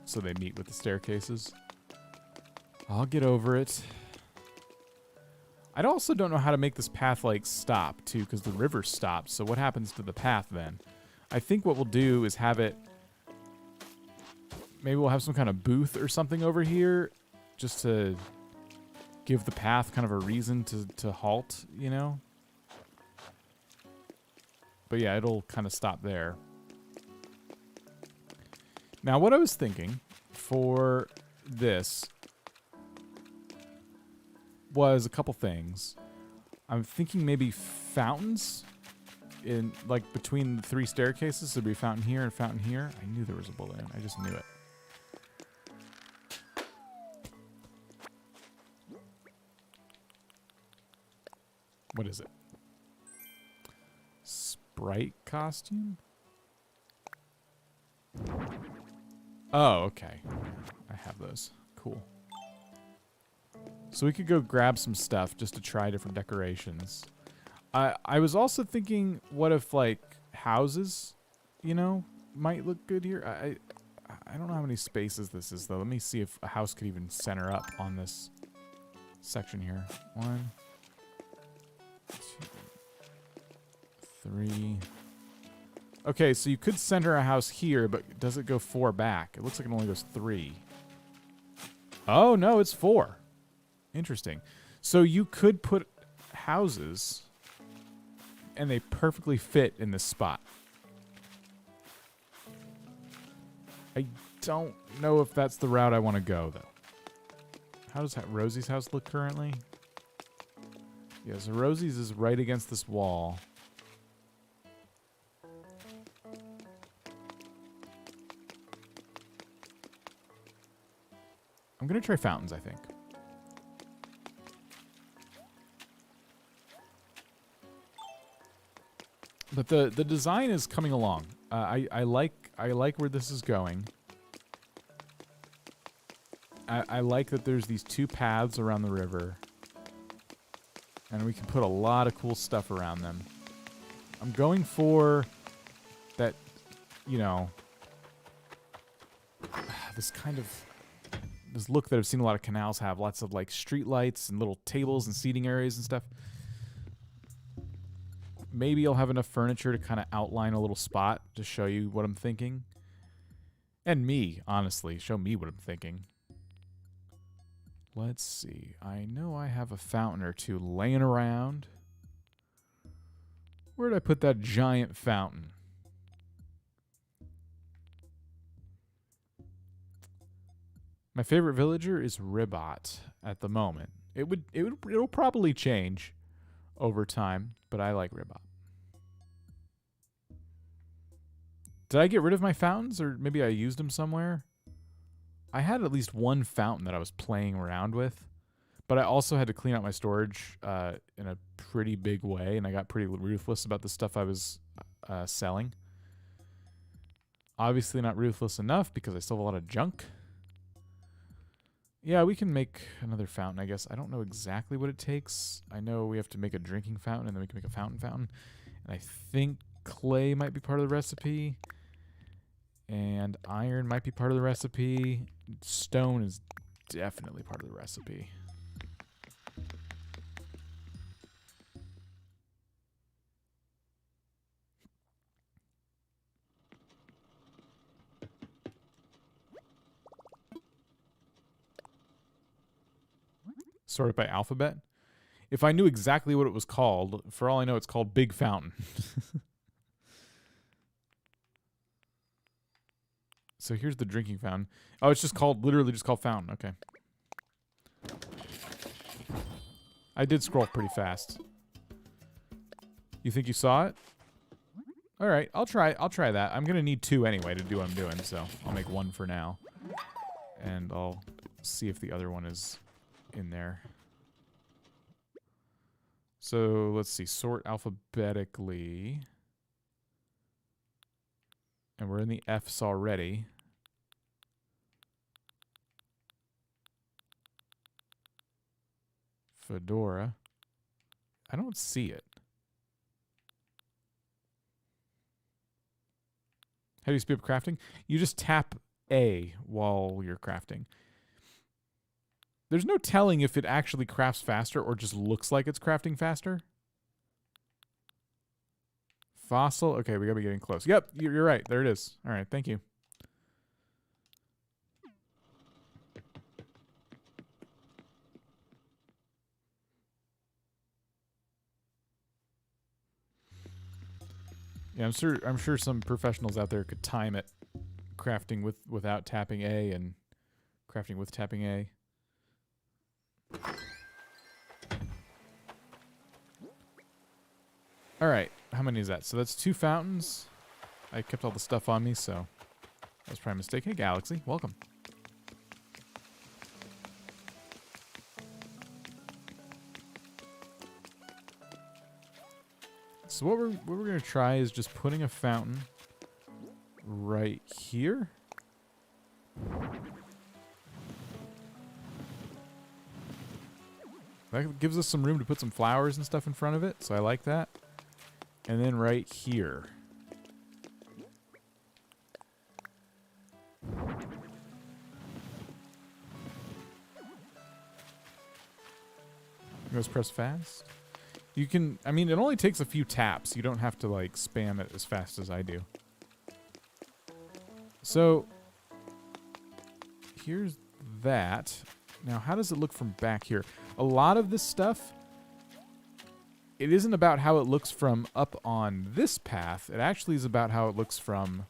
so they meet with the staircases. I'll get over it. I also don't know how to make this path like stop too, because the river stops. So what happens to the path then? I think what we'll do is have it. Maybe we'll have some kind of booth or something over here, just to give the path kind of a reason to halt, you know? But yeah, it'll kind of stop there. Now, what I was thinking for this was a couple things. I'm thinking maybe fountains in, like, between the 3 staircases. There'd be a fountain here and a fountain here. I knew there was a balloon. I just knew it. What is it? Sprite costume? Oh, okay. I have those. Cool. So we could go grab some stuff just to try different decorations. I was also thinking, what if, like, houses, you know, might look good here? I don't know how many spaces this is, though. Let me see if a house could even center up on this section here. 1, 2, 3. Okay, so you could center a house here, but does it go 4 back? It looks like it only goes 3. Oh, no, it's 4. Interesting. So you could put houses, and they perfectly fit in this spot. I don't know if that's the route I want to go, though. How does Rosie's house look currently? Yeah, so Rosie's is right against this wall. I'm going to try fountains, I think. But the design is coming along. I like where this is going. I like that there's these 2 paths around the river. And we can put a lot of cool stuff around them. I'm going for that, you know, this kind of, this look that I've seen a lot of canals have. Lots of like street lights and little tables and seating areas and stuff. Maybe I'll have enough furniture to kind of outline a little spot to show you what I'm thinking. And me, honestly, show me what I'm thinking. Let's see. I know I have a fountain or 2 laying around. Where did I put that giant fountain? My favorite villager is Ribot at the moment. It'll probably change over time, but I like Ribot. Did I get rid of my fountains, or maybe I used them somewhere? I had at least 1 fountain that I was playing around with, but I also had to clean out my storage in a pretty big way, and I got pretty ruthless about the stuff I was selling. Obviously not ruthless enough because I still have a lot of junk. Yeah, we can make another fountain, I guess. I don't know exactly what it takes. I know we have to make a drinking fountain, and then we can make a fountain. And I think clay might be part of the recipe. And iron might be part of the recipe. Stone is definitely part of the recipe. Sorted by alphabet. If I knew exactly what it was called, for all I know, it's called Big Fountain. So here's the drinking fountain. Oh, it's just called, literally just called fountain. Okay. I did scroll pretty fast. You think you saw it? All right, I'll try that. I'm going to need 2 anyway to do what I'm doing, so I'll make 1 for now. And I'll see if the other one is in there. So let's see, sort alphabetically. And we're in the F's already. Fedora. I don't see it. How do you speed up crafting? You just tap A while you're crafting. There's no telling if it actually crafts faster or just looks like it's crafting faster. Fossil. Okay, we gotta be getting close. Yep, you're right. There it is. All right, thank you. Yeah, I'm sure some professionals out there could time it, crafting without tapping A and crafting with tapping A. All right, how many is that? So that's 2 fountains. I kept all the stuff on me, so that was probably a mistake. Hey, Galaxy, welcome. So what we're gonna try is just putting a fountain right here. That gives us some room to put some flowers and stuff in front of it, so I like that. And then right here. Goes press fast. You can, I mean, it only takes a few taps. You don't have to, like, spam it as fast as I do. So, here's that. Now, how does it look from back here? A lot of this stuff, it isn't about how it looks from up on this path. It actually is about how it looks from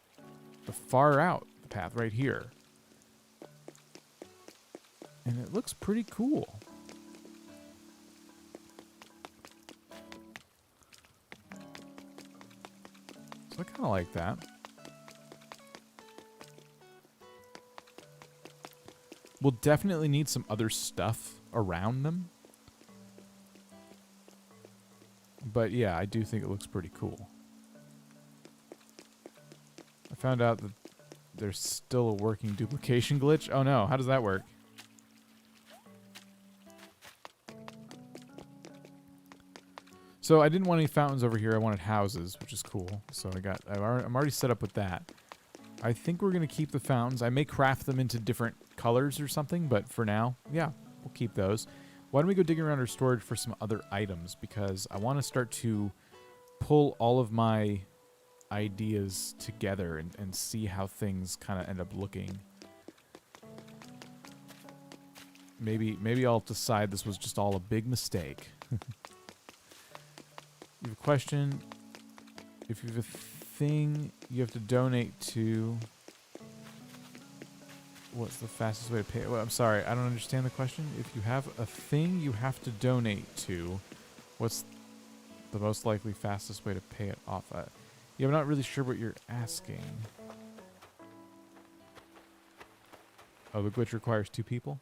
the far out path right here. And it looks pretty cool. So I kind of like that. We'll definitely need some other stuff around them. But yeah, I do think it looks pretty cool. I found out that there's still a working duplication glitch. Oh no, how does that work? So I didn't want any fountains over here. I wanted houses, which is cool. So I'm already set up with that. I think we're going to keep the fountains. I may craft them into different colors or something, but for now, yeah, we'll keep those. Why don't we go digging around our storage for some other items? Because I want to start to pull all of my ideas together and see how things kind of end up looking. Maybe I'll decide this was just all a big mistake. You have a question. If you have a thing you have to donate to, what's the fastest way to pay? Well, I'm sorry, I don't understand the question. If you have a thing you have to donate to, what's the most likely fastest way to pay it off at? Yeah, I'm not really sure what you're asking. Oh, the glitch requires 2 people?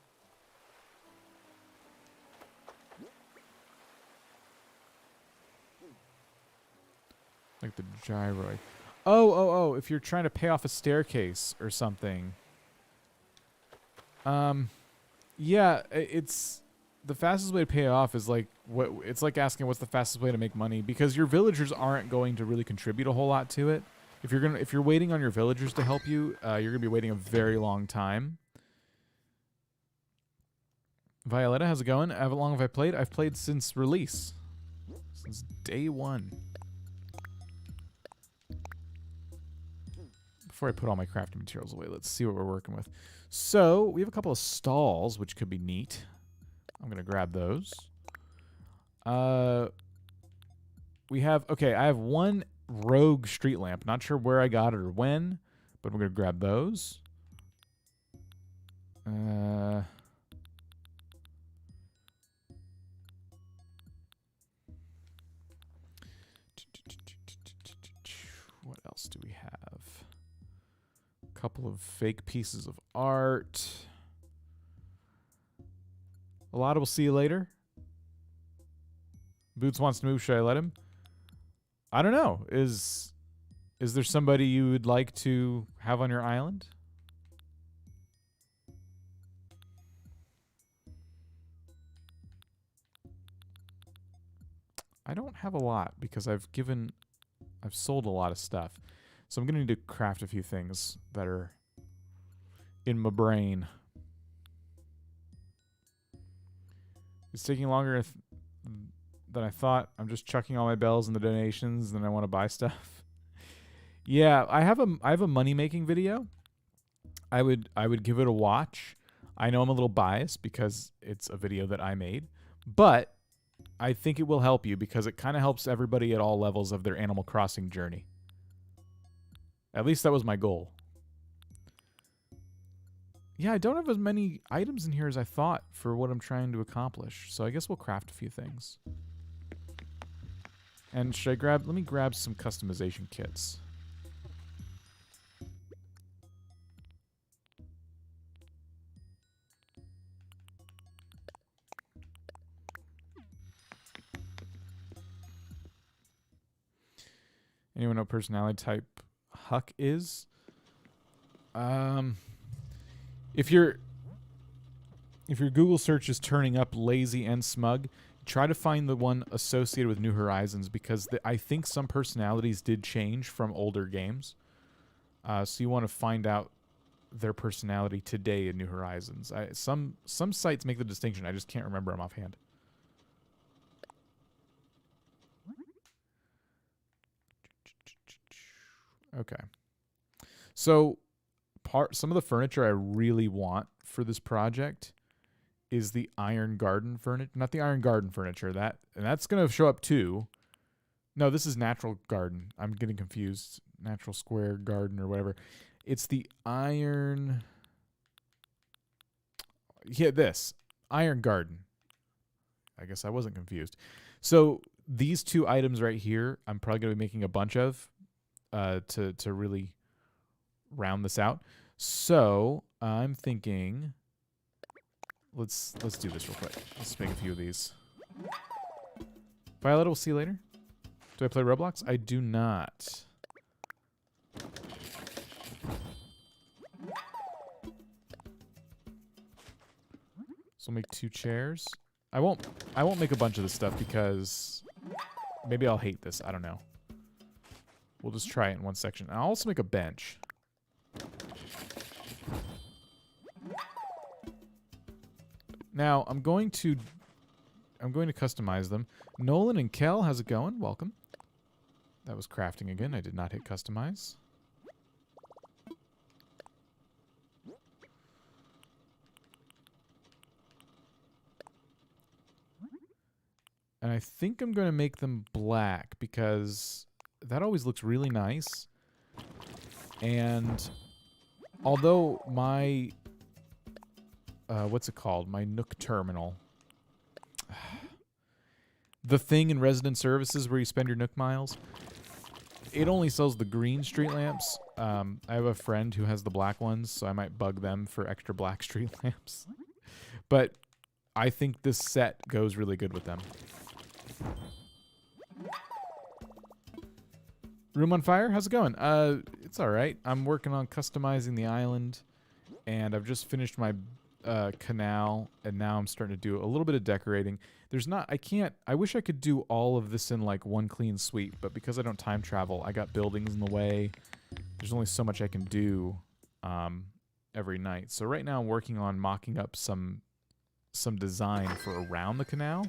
Like the gyroid. Oh, if you're trying to pay off a staircase or something. Yeah, it's the fastest way to pay it off is like it's like asking what's the fastest way to make money, because your villagers aren't going to really contribute a whole lot to it. If you're waiting on your villagers to help you, you're going to be waiting a very long time. Violetta, how's it going? How long have I played? I've played since release. Since day 1. Before I put all my crafting materials away, let's see what we're working with. So, we have a couple of stalls, which could be neat. I'm going to grab those. We have, okay, I have one rogue street lamp. Not sure where I got it or when, but I'm going to grab those. What else do we have? Couple of fake pieces of art. A lot of we'll see you later. Boots wants to move. Should I let him? I don't know. Is there somebody you would like to have on your island? I don't have a lot because I've sold a lot of stuff. So I'm going to need to craft a few things that are in my brain. It's taking longer than I thought. I'm just chucking all my bells in the donations, and then I want to buy stuff. Yeah, I have a money-making video. I would give it a watch. I know I'm a little biased because it's a video that I made, but I think it will help you because it kind of helps everybody at all levels of their Animal Crossing journey. At least that was my goal. Yeah, I don't have as many items in here as I thought for what I'm trying to accomplish. So I guess we'll craft a few things. And let me grab some customization kits. Anyone know personality type Huck is? If your Google search is turning up lazy and smug, try to find the one associated with New Horizons, because I think some personalities did change from older games. So you want to find out their personality today in New Horizons. Some sites make the distinction. I just can't remember them offhand. Okay. So some of the furniture I really want for this project is the Iron Garden furniture. Not the Iron Garden furniture. That's going to show up too. No, this is Natural Garden. I'm getting confused. Natural Square Garden or whatever. It's the Iron... Yeah, this. Iron Garden. I guess I wasn't confused. So these two items right here, I'm probably going to be making a bunch of to really round this out. So I'm thinking... Let's do this real quick. Let's make a few of these. Violet, we'll see you later. Do I play Roblox? I do not. So we'll make 2 chairs. I won't make a bunch of this stuff because maybe I'll hate this. I don't know. We'll just try it in one section. I'll also make a bench. Now, I'm going to customize them. Nolan and Kel, how's it going? Welcome. That was crafting again. I did not hit customize. And I think I'm going to make them black because that always looks really nice. And although my... what's it called? My Nook terminal. The thing in resident services where you spend your Nook miles. It only sells the green street lamps. I have a friend who has the black ones, so I might bug them for extra black street lamps. But I think this set goes really good with them. Room on Fire, how's it going? It's alright. I'm working on customizing the island, and I've just finished my canal, and now I'm starting to do a little bit of decorating. I wish I could do all of this in like one clean sweep, but because I don't time travel, I got buildings in the way. There's only so much I can do every night. So right now I'm working on mocking up some design for around the canal.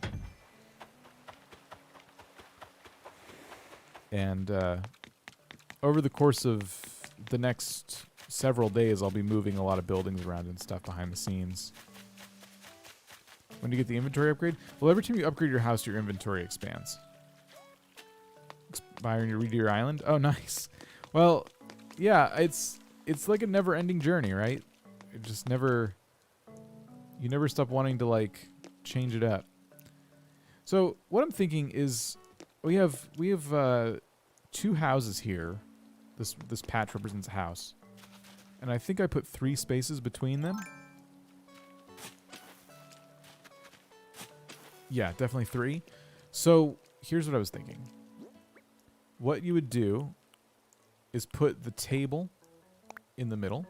And over the course of the next several days, I'll be moving a lot of buildings around and stuff behind the scenes. When do you get the inventory upgrade? Well, every time you upgrade your house, your inventory expands. Expire your redo your island? Oh, nice. Well, yeah, it's like a never-ending journey, right? It just never... You never stop wanting to, like, change it up. So, what I'm thinking is... We have 2 houses here. This patch represents a house. And I think I put 3 spaces between them. Yeah, definitely 3. So here's what I was thinking. What you would do is put the table in the middle.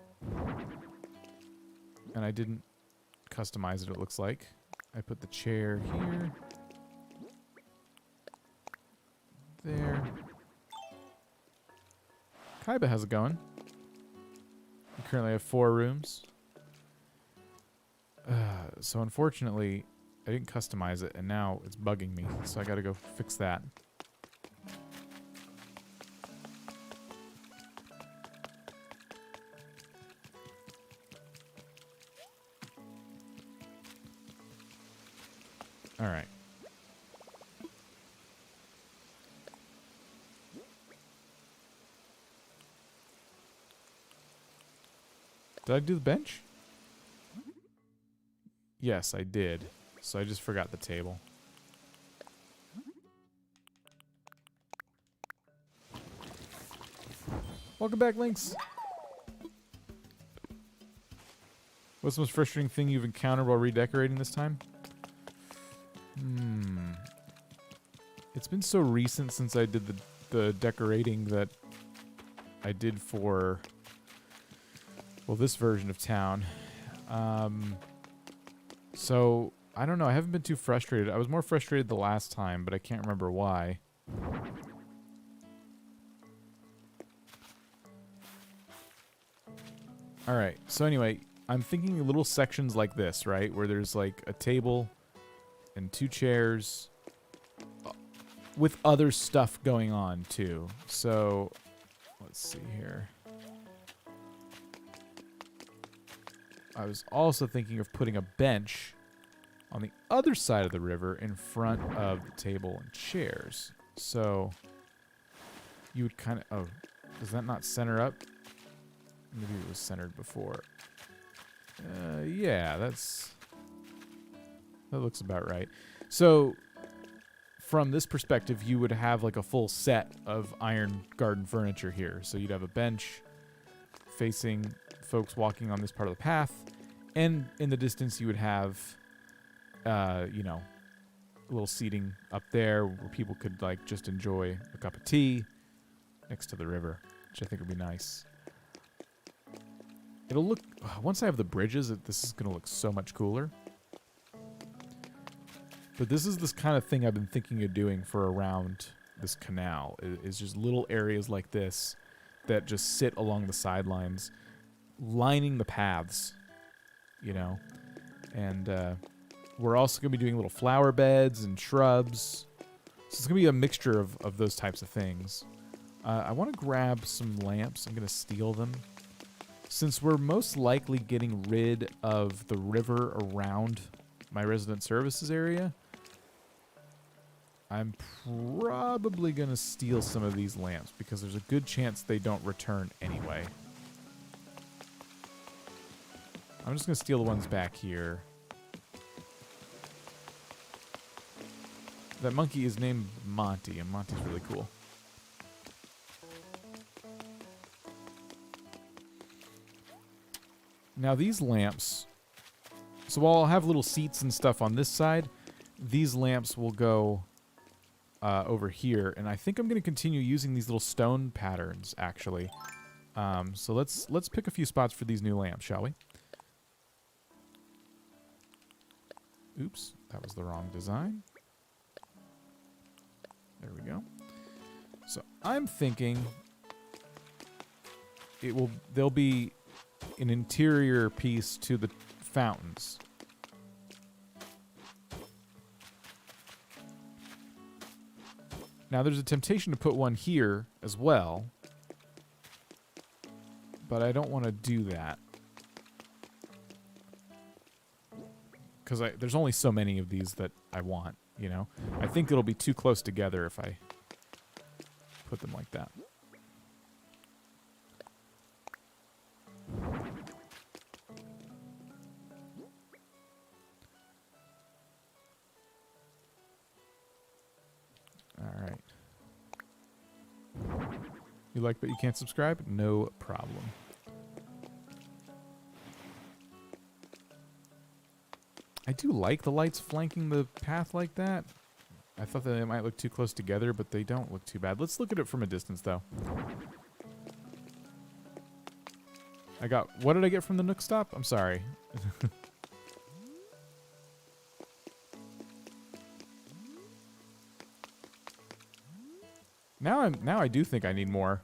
And I didn't customize it looks like. I put the chair here. There. Kaiba, how's it going? We currently have 4 rooms. So unfortunately, I didn't customize it, and now it's bugging me. So I gotta go fix that. All right. Did I do the bench? Yes, I did. So I just forgot the table. Welcome back, Lynx. What's the most frustrating thing you've encountered while redecorating this time? It's been so recent since I did the decorating that I did for... Well, this version of town. So, I don't know. I haven't been too frustrated. I was more frustrated the last time, but I can't remember why. Alright, so anyway, I'm thinking little sections like this, right? Where there's like a table and 2 chairs with other stuff going on too. So, let's see here. I was also thinking of putting a bench on the other side of the river in front of the table and chairs. So you would kind of... Oh, does that not center up? Maybe it was centered before. Yeah, that looks about right. So from this perspective, you would have like a full set of iron garden furniture here. So you'd have a bench facing folks walking on this part of the path, and in the distance you would have, you know, a little seating up there where people could like just enjoy a cup of tea next to the river, which I think would be nice. It'll look, once I have the bridges, this is going to look so much cooler. But this is this kind of thing I've been thinking of doing for around this canal, is just little areas like this that just sit along the sidelines, lining the paths, you know. And we're also going to be doing little flower beds and shrubs. So it's going to be a mixture of those types of things. I want to grab some lamps. I'm going to steal them. Since we're most likely getting rid of the river around my resident services area, I'm probably going to steal some of these lamps because there's a good chance they don't return anyway. I'm just going to steal the ones back here. That monkey is named Monty, and Monty's really cool. Now these lamps, so while I'll have little seats and stuff on this side, these lamps will go over here, and I think I'm going to continue using these little stone patterns, actually. So let's pick a few spots for these new lamps, shall we? Oops, that was the wrong design. There we go. So I'm thinking there'll be an interior piece to the fountains. Now there's a temptation to put one here as well, but I don't want to do that because there's only so many of these that I want, you know. I think it'll be too close together if I put them like that. Alright. You like but you can't subscribe? No problem. I do like the lights flanking the path like that. I thought that they might look too close together, but they don't look too bad. Let's look at it from a distance, though. What did I get from the Nook Stop? I'm sorry. Now I do think I need more.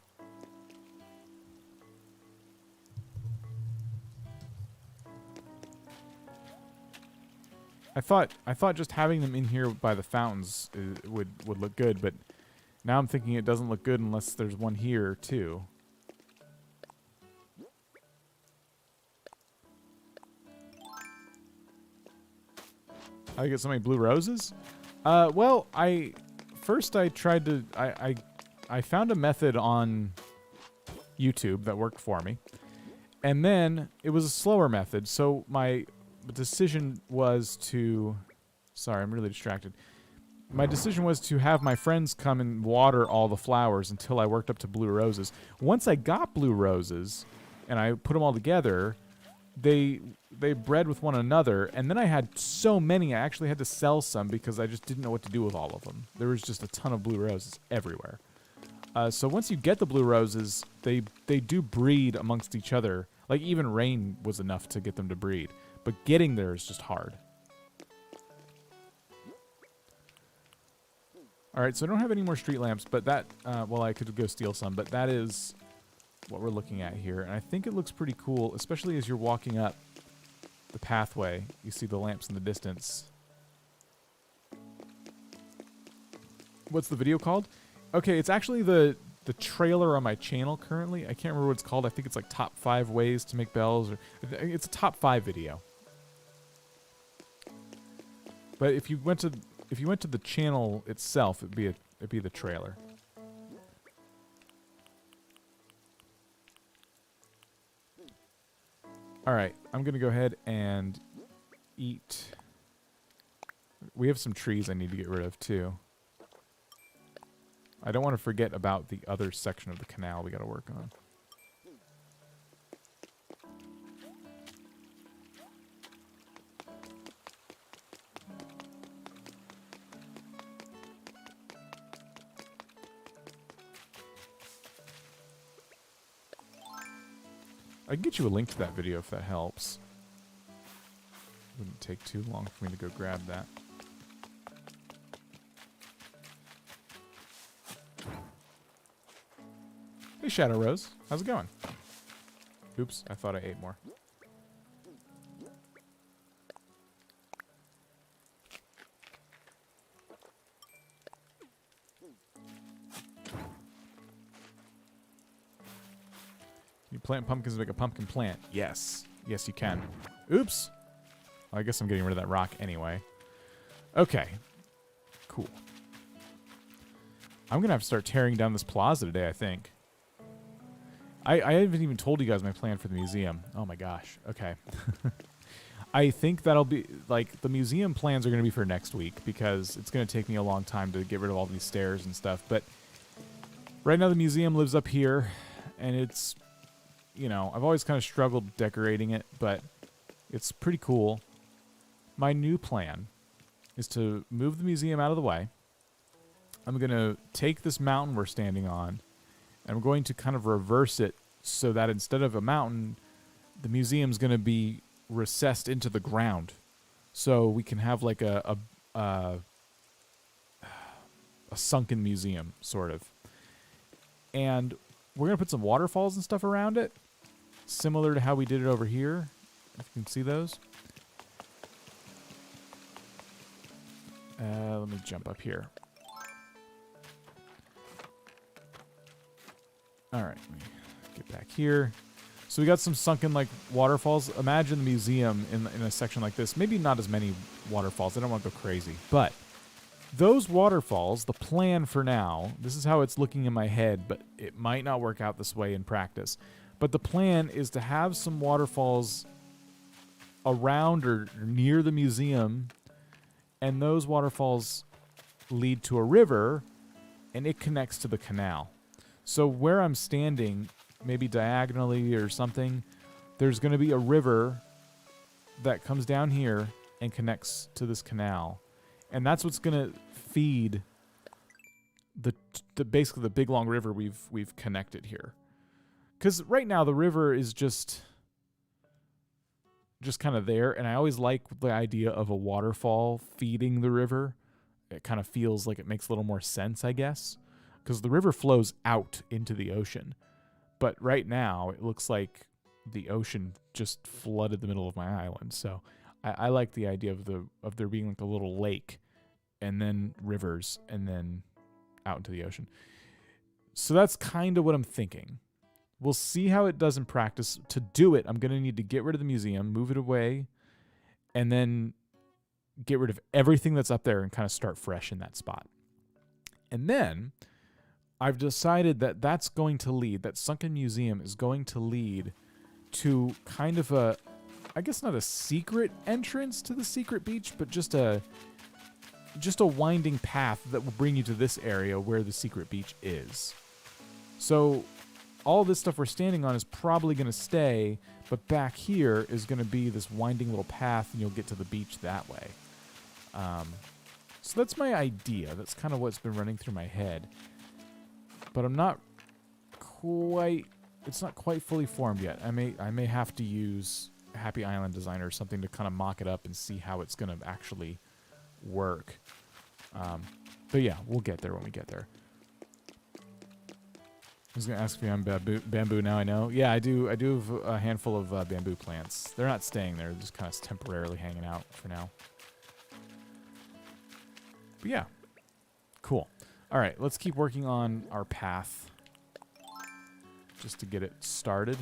I thought just having them in here by the fountains would look good, but now I'm thinking it doesn't look good unless there's one here too. How do you get so many blue roses? Well, I tried to I found a method on YouTube that worked for me, and then it was a slower method. So my decision was to... Sorry, I'm really distracted. My decision was to have my friends come and water all the flowers until I worked up to blue roses. Once I got blue roses, and I put them all together, they bred with one another, and then I had so many I actually had to sell some because I just didn't know what to do with all of them. There was just a ton of blue roses everywhere. So once you get the blue roses, they do breed amongst each other. Like, even rain was enough to get them to breed. But getting there is just hard. Alright, so I don't have any more street lamps, but that... well, I could go steal some, but that is what we're looking at here. And I think it looks pretty cool, especially as you're walking up the pathway. You see the lamps in the distance. What's the video called? Okay, it's actually the trailer on my channel currently. I can't remember what it's called. I think it's like top 5 ways to make bells. Or it's a top 5 video. But if you went to the channel itself, it'd be the trailer. All right, I'm gonna go ahead and eat. We have some trees I need to get rid of too. I don't want to forget about the other section of the canal we got to work on. I can get you a link to that video if that helps. Wouldn't take too long for me to go grab that. Hey Shadow Rose, how's it going? Oops, I thought I ate more. Can you plant pumpkins to make a pumpkin plant? Yes. Yes, you can. Oops. Well, I guess I'm getting rid of that rock anyway. Okay. Cool. I'm going to have to start tearing down this plaza today, I think. I haven't even told you guys my plan for the museum. Oh my gosh. Okay. I think that'll be, like, the museum plans are going to be for next week because it's going to take me a long time to get rid of all these stairs and stuff. But right now the museum lives up here, and it's, you know, I've always kind of struggled decorating it, but it's pretty cool. My new plan is to move the museum out of the way. I'm going to take this mountain we're standing on, and I'm going to kind of reverse it so that instead of a mountain, the museum's going to be recessed into the ground. So we can have like a sunken museum, sort of. And we're going to put some waterfalls and stuff around it, similar to how we did it over here. If you can see those. Let me jump up here. All right, let me get back here. So we got some sunken like waterfalls. Imagine the museum in a section like this. Maybe not as many waterfalls. I don't want to go crazy. But those waterfalls, the plan for now, this is how it's looking in my head, but it might not work out this way in practice. But the plan is to have some waterfalls around or near the museum, and those waterfalls lead to a river, and it connects to the canal. So where I'm standing, maybe diagonally or something, there's going to be a river that comes down here and connects to this canal. And that's what's going to feed the basically the big long river we've connected here. Cuz right now the river is just kind of there, and I always like the idea of a waterfall feeding the river. It kind of feels like it makes a little more sense, I guess. Because the river flows out into the ocean. But right now, it looks like the ocean just flooded the middle of my island. So I like the idea of there being like a little lake, and then rivers, and then out into the ocean. So that's kind of what I'm thinking. We'll see how it does in practice. To do it, I'm going to need to get rid of the museum, move it away, and then get rid of everything that's up there and kind of start fresh in that spot. And then I've decided that that's going to lead, that sunken museum is going to lead to kind of a, I guess not a secret entrance to the secret beach, but just a winding path that will bring you to this area where the secret beach is. So all this stuff we're standing on is probably going to stay, but back here is going to be this winding little path, and you'll get to the beach that way. So that's my idea. That's kind of what's been running through my head. But I'm not quite, it's not quite fully formed yet. I may have to use Happy Island Designer or something to kind of mock it up and see how it's going to actually work. But yeah, we'll get there when we get there. I was going to ask if you have bamboo now I know. Yeah, I do have a handful of bamboo plants. They're not staying there, they're just kind of temporarily hanging out for now. But yeah, cool. All right, let's keep working on our path just to get it started.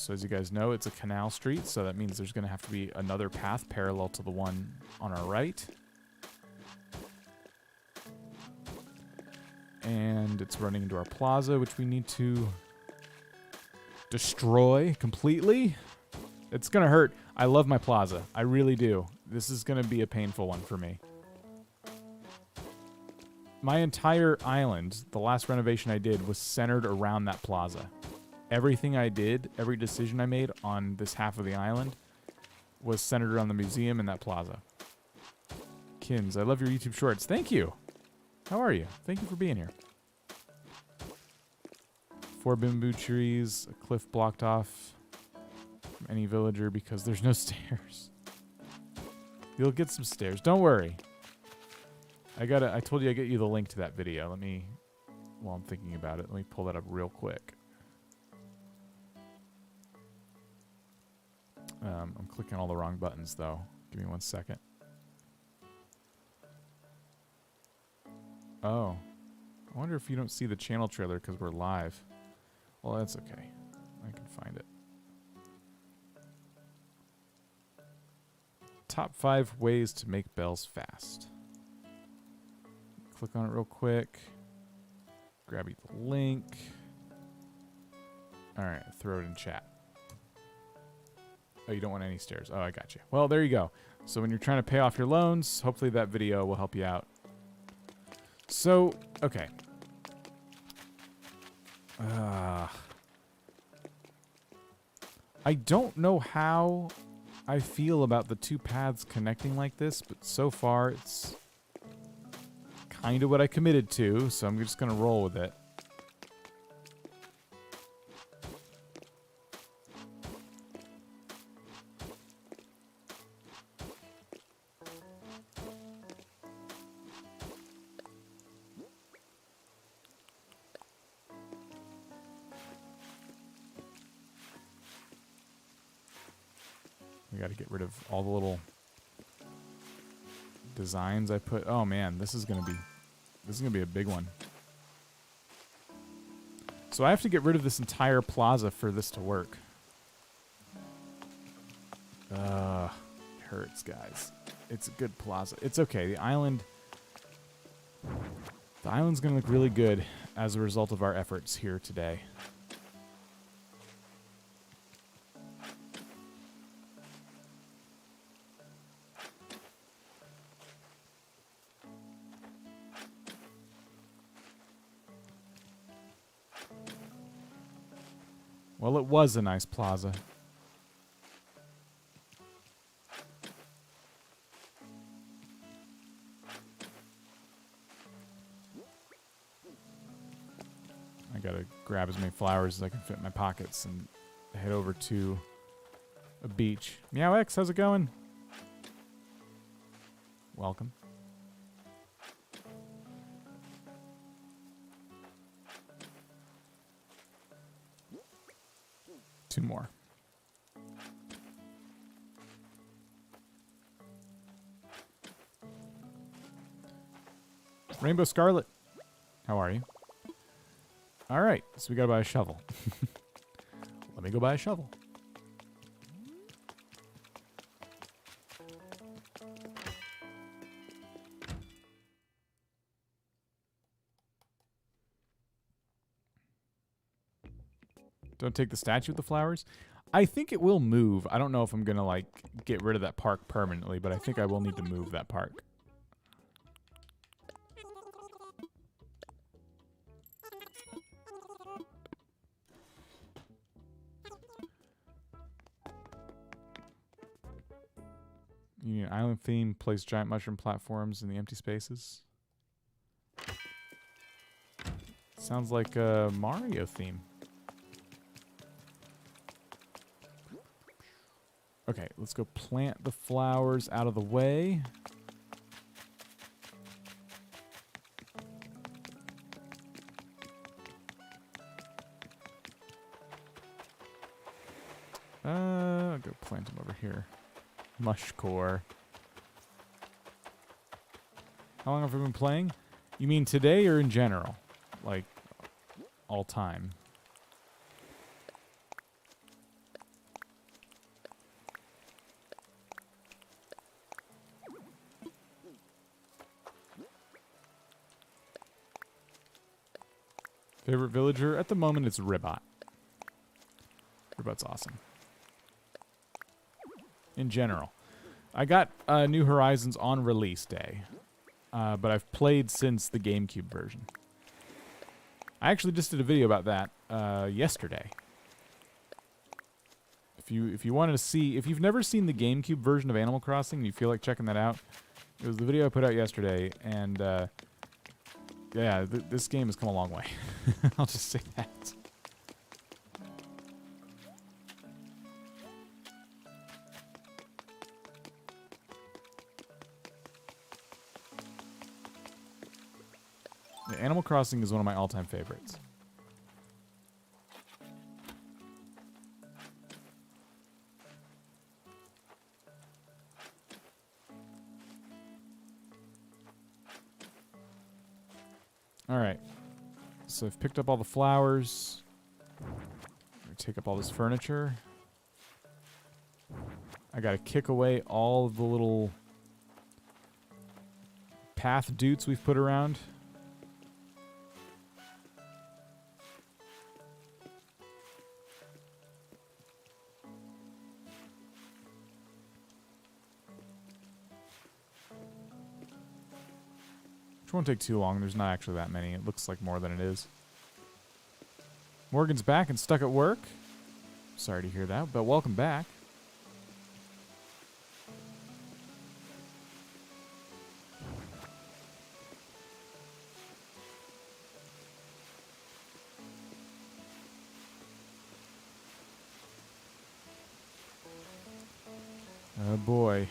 So as you guys know, it's a canal street, so that means there's going to have to be another path parallel to the one on our right. And it's running into our plaza, which we need to destroy completely. It's going to hurt. I love my plaza. I really do. This is going to be a painful one for me. My entire island, the last renovation I did, was centered around that plaza. Everything I did, every decision I made on this half of the island was centered around the museum and that plaza. Kins, I love your YouTube shorts. Thank you. How are you? Thank you for being here. 4 bamboo trees, a cliff blocked off from any villager because there's no stairs. You'll get some stairs. Don't worry. I told you I'd get you the link to that video. While I'm thinking about it, let me pull that up real quick. I'm clicking all the wrong buttons, though. Give me 1 second. Oh. I wonder if you don't see the channel trailer because we're live. Well, that's okay. I can find it. Top 5 ways to make bells fast. Click on it real quick. Grab you the link. Alright, throw it in chat. Oh, you don't want any stairs. Oh, I got you. Well, there you go. So when you're trying to pay off your loans, hopefully that video will help you out. So, okay. I don't know how I feel about the 2 paths connecting like this, but so far it's kind of what I committed to, so I'm just going to roll with it. We got to get rid of all the little designs I put. Oh man, this is gonna be a big one. So I have to get rid of this entire plaza for this to work. It hurts, guys. It's a good plaza. It's okay. The island's gonna look really good as a result of our efforts here today. Well, it was a nice plaza. I gotta grab as many flowers as I can fit in my pockets and head over to a beach. Meow X, how's it going? Welcome. Two more. Rainbow Scarlet, how are you? All right, so we gotta buy a shovel. Let me go buy a shovel. Don't take the statue with the flowers. I think it will move. I don't know if I'm gonna like get rid of that park permanently, but I think I will need to move that park. You need an island theme, place giant mushroom platforms in the empty spaces. Sounds like a Mario theme. Okay, let's go plant the flowers out of the way. I'll go plant them over here. Mushcore. How long have we been playing? You mean today or in general? Like, all time? Favorite villager? At the moment, it's Ribbot. Ribbot's awesome. In general. I got New Horizons on release day. But I've played since the GameCube version. I actually just did a video about that yesterday. If you wanted to see, if you've never seen the GameCube version of Animal Crossing and you feel like checking that out, it was the video I put out yesterday, and yeah, this game has come a long way. I'll just say that. Animal Crossing is one of my all-time favorites. Alright, so I've picked up all the flowers. I'm gonna take up all this furniture. I gotta kick away all of the little path doots we've put around. Which won't take too long. There's not actually that many. It looks like more than it is. Morgan's back and stuck at work. Sorry to hear that, but welcome back. Oh boy.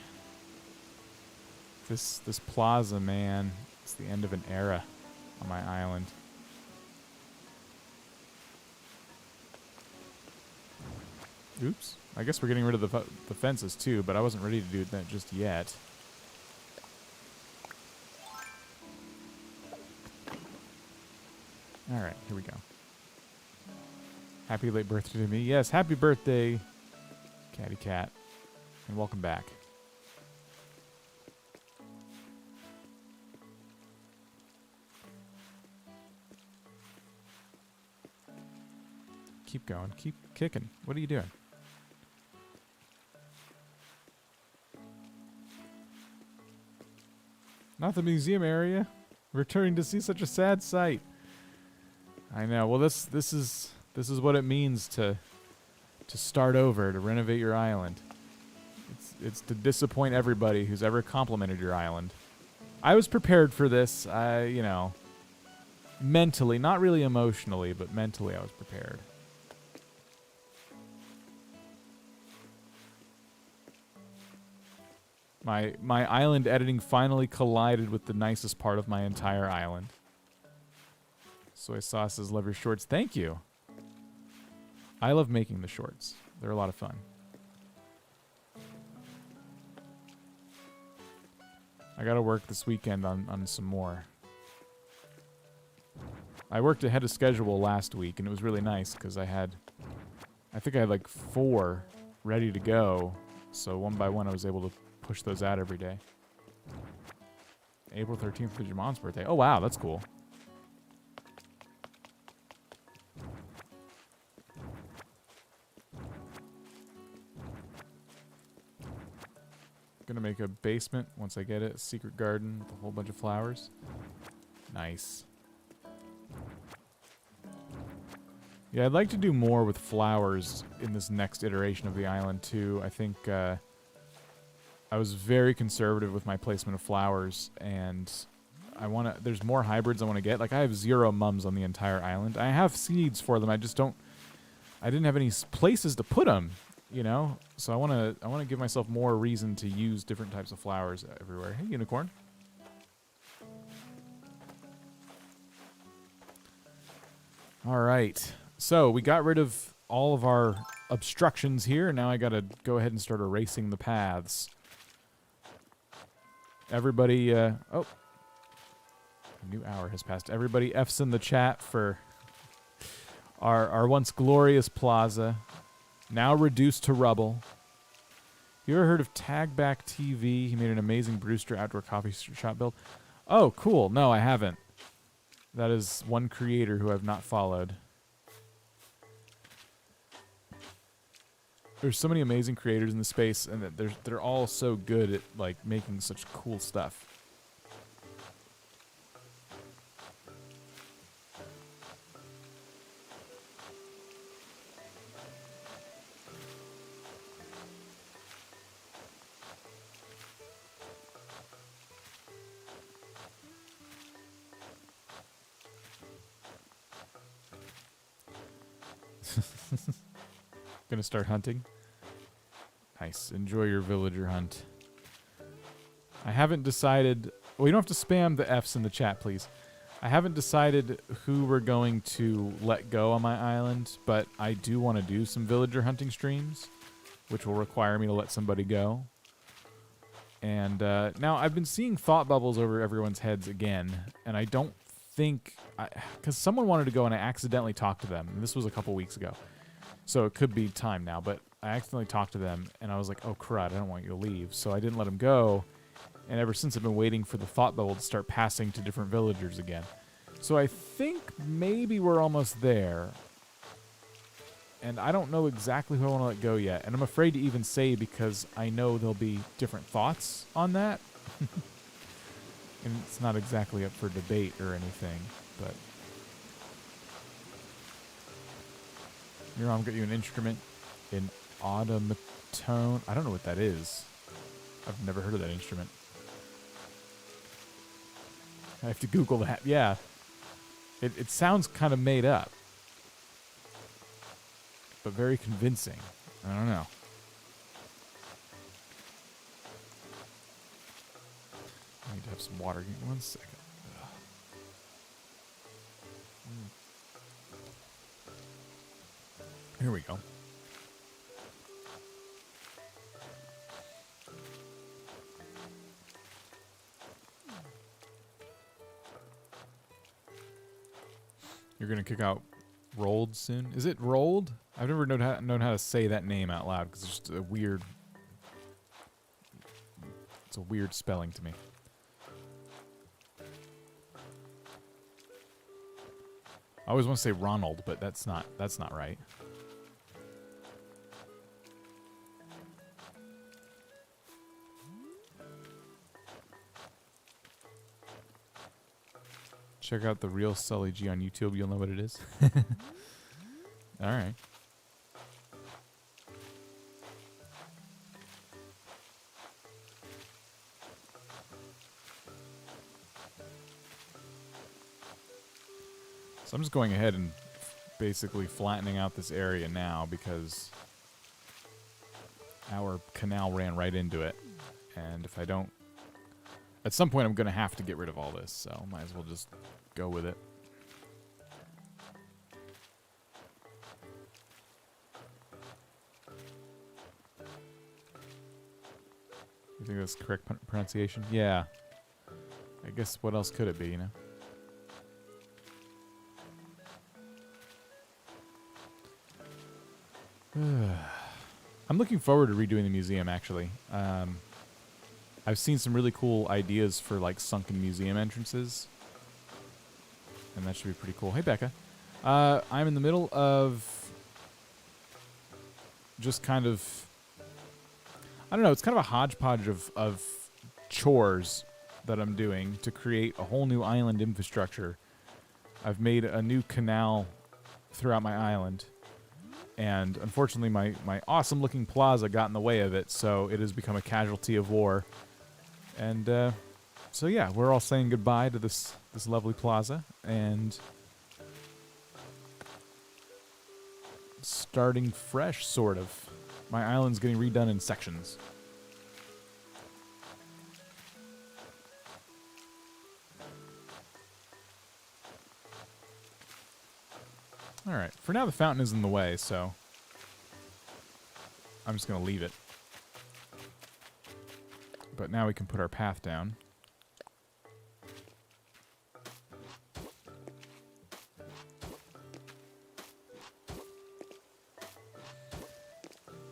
This plaza, man. It's the end of an era on my island. Oops. I guess we're getting rid of the fences too, but I wasn't ready to do that just yet. Alright, here we go. Happy late birthday to me. Yes, happy birthday, Catty Cat. And welcome back. Keep going. Keep kicking. What are you doing? Not the museum area. Returning to see such a sad sight. I know. Well, this is what it means to start over, to renovate your island. It's to disappoint everybody who's ever complimented your island. I was prepared for this. You know, mentally, not really emotionally, but mentally I was prepared. My island editing finally collided with the nicest part of my entire island. Soy Sauce says, love your shorts. Thank you. I love making the shorts. They're a lot of fun. I gotta work this weekend on some more. I worked ahead of schedule last week, and it was really nice because I think I had like 4 ready to go. So one by one I was able to push those out every day. April 13th is your mom's birthday. Oh wow, that's cool. Gonna make a basement once I get it. A secret garden with a whole bunch of flowers. Nice. Yeah, I'd like to do more with flowers in this next iteration of the island too. I think I was very conservative with my placement of flowers, and there's more hybrids I want to get. Like, I have 0 mums on the entire island. I have seeds for them. I didn't have any places to put them, you know? So I want to give myself more reason to use different types of flowers everywhere. Hey, unicorn. All right. So we got rid of all of our obstructions here. Now I got to go ahead and start erasing the paths. Everybody, oh, a new hour has passed. Everybody F's in the chat for our once glorious plaza, now reduced to rubble. You ever heard of Tagback TV? He made an amazing Brewster outdoor coffee shop build. Oh, cool. No, I haven't. That is one creator who I've not followed. There's so many amazing creators in the space, and that they're all so good at like making such cool stuff. Gonna start hunting. Nice. Enjoy your villager hunt. I haven't decided... Well, you don't have to spam the Fs in the chat, please. I haven't decided who we're going to let go on my island, but I do want to do some villager hunting streams, which will require me to let somebody go. And now I've been seeing thought bubbles over everyone's heads again, and I don't think... Because someone wanted to go and I accidentally talked to them, and this was a couple weeks ago. So it could be time now, but I accidentally talked to them, and I was like, oh, crud, I don't want you to leave. So I didn't let them go, and ever since I've been waiting for the thought bubble to start passing to different villagers again. So I think maybe we're almost there, and I don't know exactly who I want to let go yet, and I'm afraid to even say because I know there'll be different thoughts on that, and it's not exactly up for debate or anything, but... Your mom got you an instrument in automatone. I don't know what that is. I've never heard of that instrument. I have to Google that. Yeah. It sounds kind of made up. But very convincing. I don't know. I need to have some water. Give me 1 second. Here we go. You're going to kick out Rolled soon? Is it Rolled? I've never known how to say that name out loud because it's just a weird... It's a weird spelling to me. I always want to say Ronald, but that's not right. Check out the real Sully G on YouTube. You'll know what it is. All right. So I'm just going ahead and basically flattening out this area now because our canal ran right into it. And if I don't... At some point I'm going to have to get rid of all this, so might as well just go with it. You think that's correct pronunciation? Yeah. I guess what else could it be, you know? I'm looking forward to redoing the museum, actually. I've seen some really cool ideas for, like, sunken museum entrances. And that should be pretty cool. Hey, Becca. I'm in the middle of just kind of... I don't know, it's kind of a hodgepodge of chores that I'm doing to create a whole new island infrastructure. I've made a new canal throughout my island. And unfortunately, my awesome-looking plaza got in the way of it, so it has become a casualty of war. And so yeah, we're all saying goodbye to this lovely plaza, and starting fresh, sort of. My island's getting redone in sections. Alright, for now the fountain is in the way, so I'm just going to leave it. But now we can put our path down.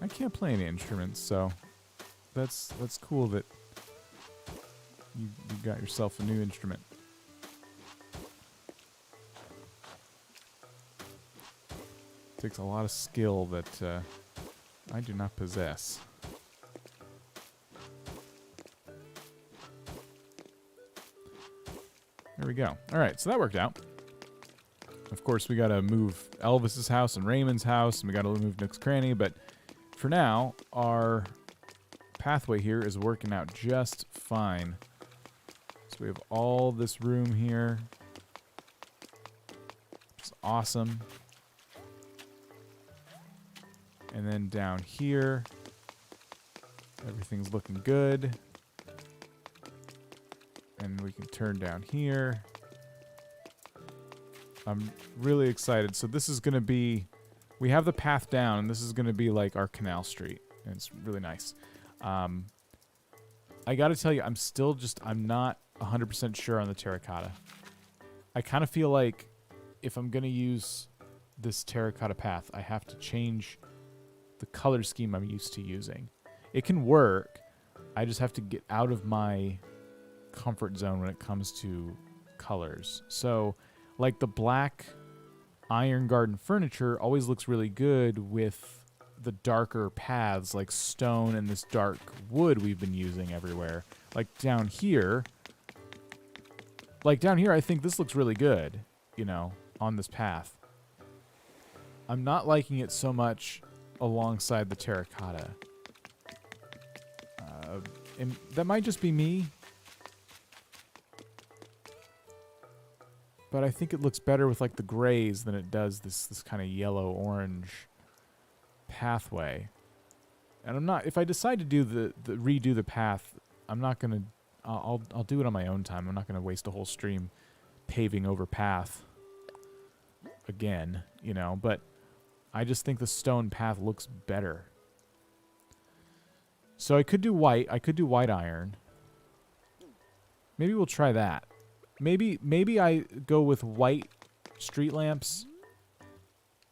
I can't play any instruments, so that's cool that you got yourself a new instrument. Takes a lot of skill that I do not possess. There we go. All right, so that worked out. Of course, we got to move Elvis's house and Raymond's house, and we got to move Nook's Cranny, but for now, our pathway here is working out just fine. So we have all this room here. It's awesome. And then down here, everything's looking good. And we can turn down here. I'm really excited. So this is going to be, we have the path down, and this is going to be like our canal street. And it's really nice. I got to tell you, I'm not 100% sure on the terracotta. I kind of feel like if I'm going to use this terracotta path, I have to change the color scheme I'm used to using. It can work. I just have to get out of my comfort zone when it comes to colors. So, like the black Iron Garden furniture always looks really good with the darker paths like stone and this dark wood we've been using everywhere. Like down here, I think this looks really good, you know, on this path. I'm not liking it so much alongside the terracotta. And that might just be me. But I think it looks better with like the grays than it does this kind of yellow-orange pathway. And I'm not, if I decide to do redo the path, I'm not gonna, I'll do it on my own time. I'm not gonna waste a whole stream paving over path again, you know, but I just think the stone path looks better. So I could do white iron. Maybe we'll try that. Maybe I go with white street lamps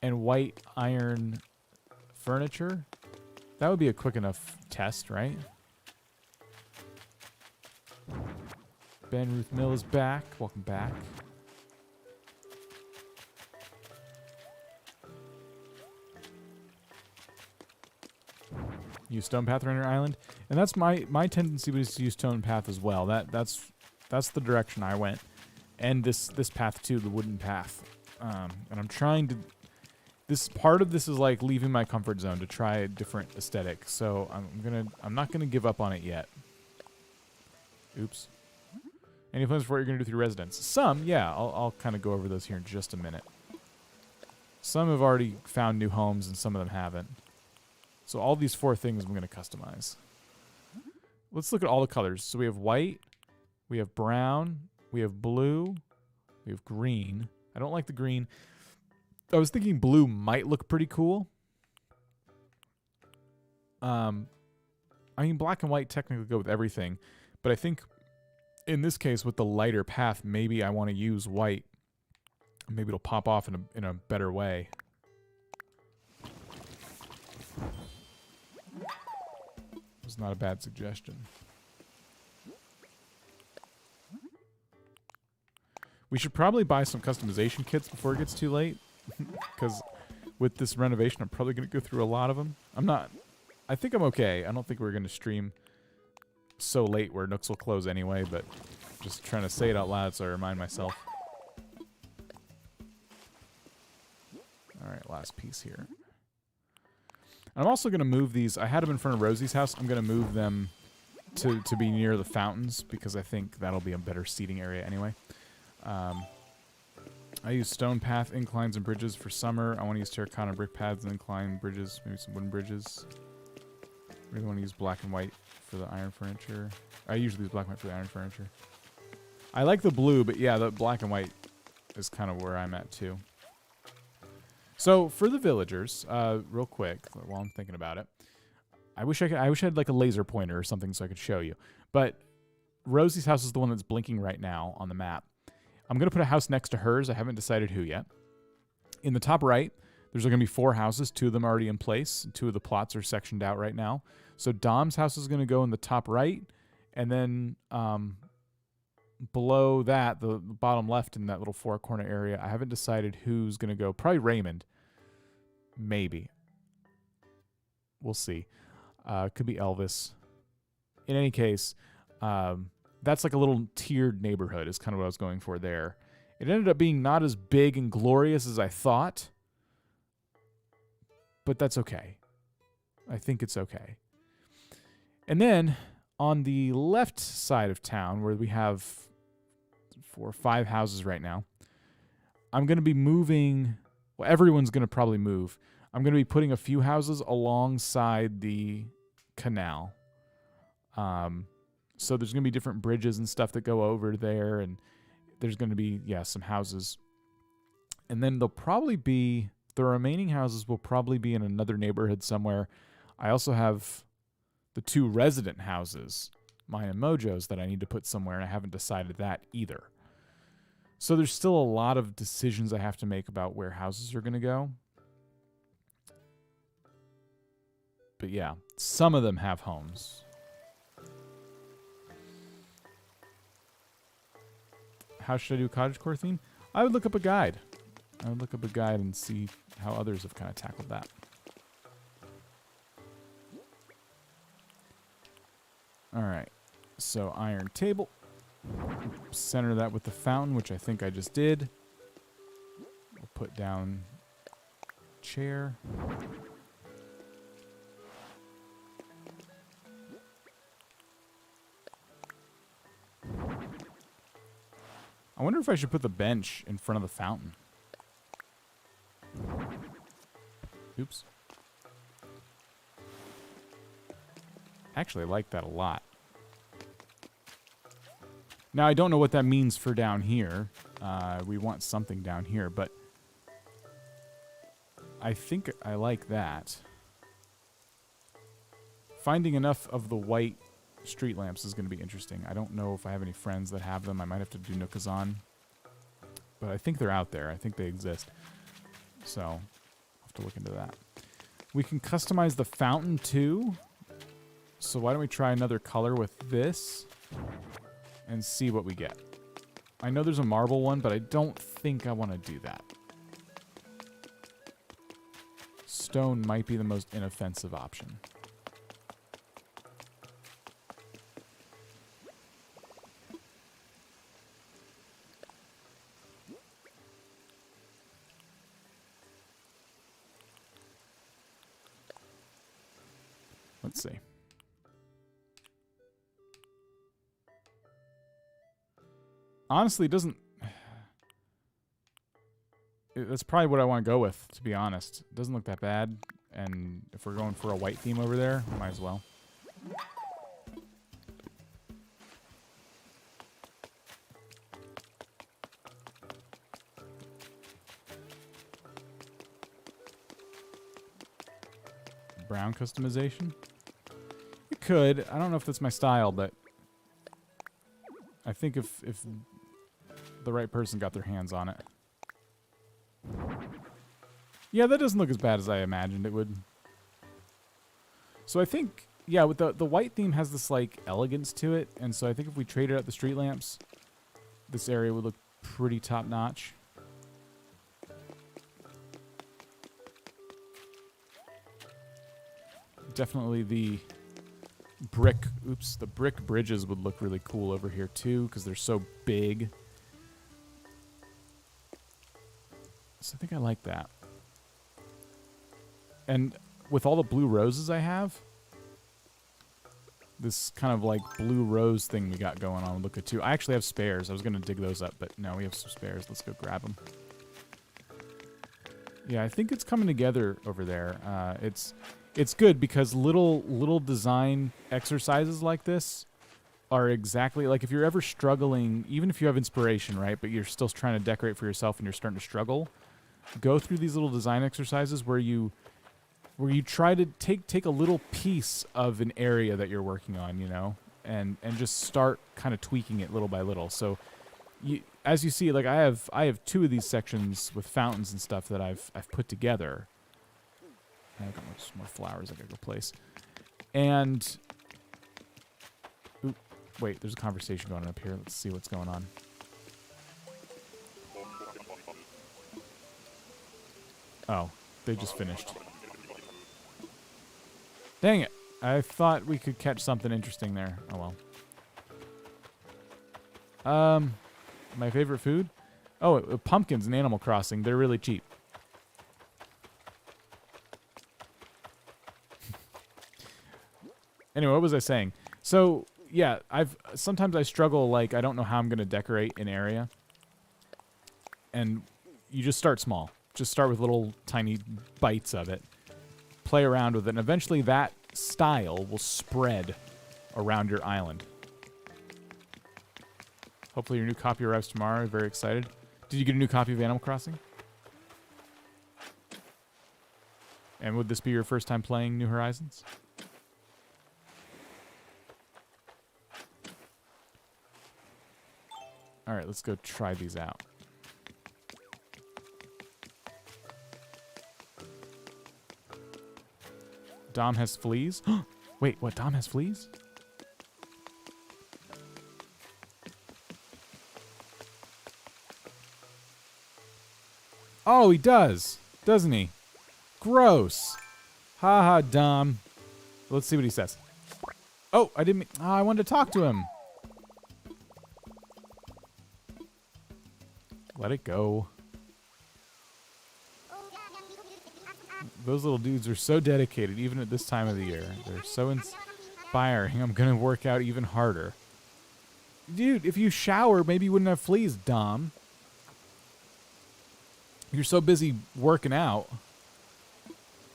and white iron furniture. That would be a quick enough test, right? Ben Ruth Mill is back. Welcome back. Use stone path around your island, and that's my tendency was to use stone path as well. That's the direction I went, and this path too, the wooden path. And I'm trying to. This part of this is like leaving my comfort zone to try a different aesthetic. So I'm not gonna give up on it yet. Oops. Any plans for what you're gonna do with your residents? Some, yeah. I'll kind of go over those here in just a minute. Some have already found new homes, and some of them haven't. So all these 4 things I'm gonna customize. Let's look at all the colors. So we have white. We have brown, we have blue, we have green. I don't like the green. I was thinking blue might look pretty cool. I mean, black and white technically go with everything, but I think in this case with the lighter path, maybe I want to use white. Maybe it'll pop off in a better way. It's not a bad suggestion. We should probably buy some customization kits before it gets too late, because with this renovation, I'm probably going to go through a lot of them. I think I'm okay. I don't think we're going to stream so late where Nooks will close anyway, but just trying to say it out loud so I remind myself. All right, last piece here. I'm also going to move these. I had them in front of Rosie's house. I'm going to move them to be near the fountains because I think that'll be a better seating area anyway. I use stone path, inclines, and bridges for summer. I want to use terracotta brick paths and incline bridges, maybe some wooden bridges. I really want to use black and white for the iron furniture. I usually use black and white for the iron furniture. I like the blue, but yeah, the black and white is kind of where I'm at too. So for the villagers, real quick, while I'm thinking about it, I wish I had like a laser pointer or something so I could show you. But Rosie's house is the one that's blinking right now on the map. I'm going to put a house next to hers. I haven't decided who yet. In the top right, there's going to be 4 houses. 2 of them are already in place. 2 of the plots are sectioned out right now. So Dom's house is going to go in the top right. And then below that, the bottom left in that little 4-corner area, I haven't decided who's going to go. Probably Raymond. Maybe. We'll see. Could be Elvis. In any case, that's like a little tiered neighborhood is kind of what I was going for there. It ended up being not as big and glorious as I thought, but that's okay. I think it's okay. And then on the left side of town, where we have 4 or 5 houses right now, I'm going to be moving. Well, everyone's going to probably move. I'm going to be putting a few houses alongside the canal. So there's going to be different bridges and stuff that go over there, and there's going to be, some houses. And then there'll probably be, the remaining houses will probably be in another neighborhood somewhere. I also have the 2 resident houses, mine and Mojo's, that I need to put somewhere, and I haven't decided that either. So there's still a lot of decisions I have to make about where houses are going to go. But yeah, some of them have homes. How should I do a cottagecore theme? I would look up a guide. I would look up a guide and see how others have kind of tackled that. All right, so iron table. Center that with the fountain, which I think I just did. We'll put down chair. I wonder if I should put the bench in front of the fountain. Oops. Actually, I like that a lot. Now, I don't know what that means for down here. We want something down here, but I think I like that. Finding enough of the white street lamps is going to be interesting. I don't know if I have any friends that have them. I might have to do Nookazon. But I think they're out there. I think they exist. So, I'll have to look into that. We can customize the fountain too. So why don't we try another color with this and see what we get. I know there's a marble one, but I don't think I want to do that. Stone might be the most inoffensive option. Let's see. Honestly, it doesn't... That's probably what I want to go with, to be honest. It doesn't look that bad. And if we're going for a white theme over there, might as well. Brown customization? You could. I don't know if that's my style, but I think if the right person got their hands on it. Yeah, that doesn't look as bad as I imagined it would. So I think, yeah, with the white theme has this like elegance to it, and so I think if we traded out the street lamps, this area would look pretty top notch. Definitely the brick bridges would look really cool over here too, because they're so big. So I think I like that. And with all the blue roses I have, this kind of like blue rose thing we got going on would look good too. I actually have spares. I was going to dig those up, but no, we have some spares. Let's go grab them. Yeah, I think it's coming together over there. It's good because little design exercises like this are exactly like if you're ever struggling, even if you have inspiration, right, but you're still trying to decorate for yourself and you're starting to struggle, go through these little design exercises where you try to take a little piece of an area that you're working on, you know, and just start kind of tweaking it little by little. So as you see, like I have 2 of these sections with fountains and stuff that I've put together. I've got some more flowers I gotta go place. And wait, there's a conversation going on up here. Let's see what's going on. Oh, they just finished. Dang it. I thought we could catch something interesting there. Oh, well. My favorite food? Oh, pumpkins in Animal Crossing. They're really cheap. Anyway, what was I saying? So, yeah, sometimes I struggle, like, I don't know how I'm going to decorate an area. And you just start small. Just start with little tiny bites of it. Play around with it, and eventually that style will spread around your island. Hopefully your new copy arrives tomorrow. Very excited. Did you get a new copy of Animal Crossing? And would this be your first time playing New Horizons? All right, let's go try these out. Dom has fleas? Wait, what? Dom has fleas? Oh, he does. Doesn't he? Gross. Haha, Dom. Let's see what he says. Oh, I didn't mean... Oh, I wanted to talk to him. Let it go. Those little dudes are so dedicated, even at this time of the year. They're so inspiring. I'm going to work out even harder. Dude, if you shower, maybe you wouldn't have fleas, Dom. You're so busy working out,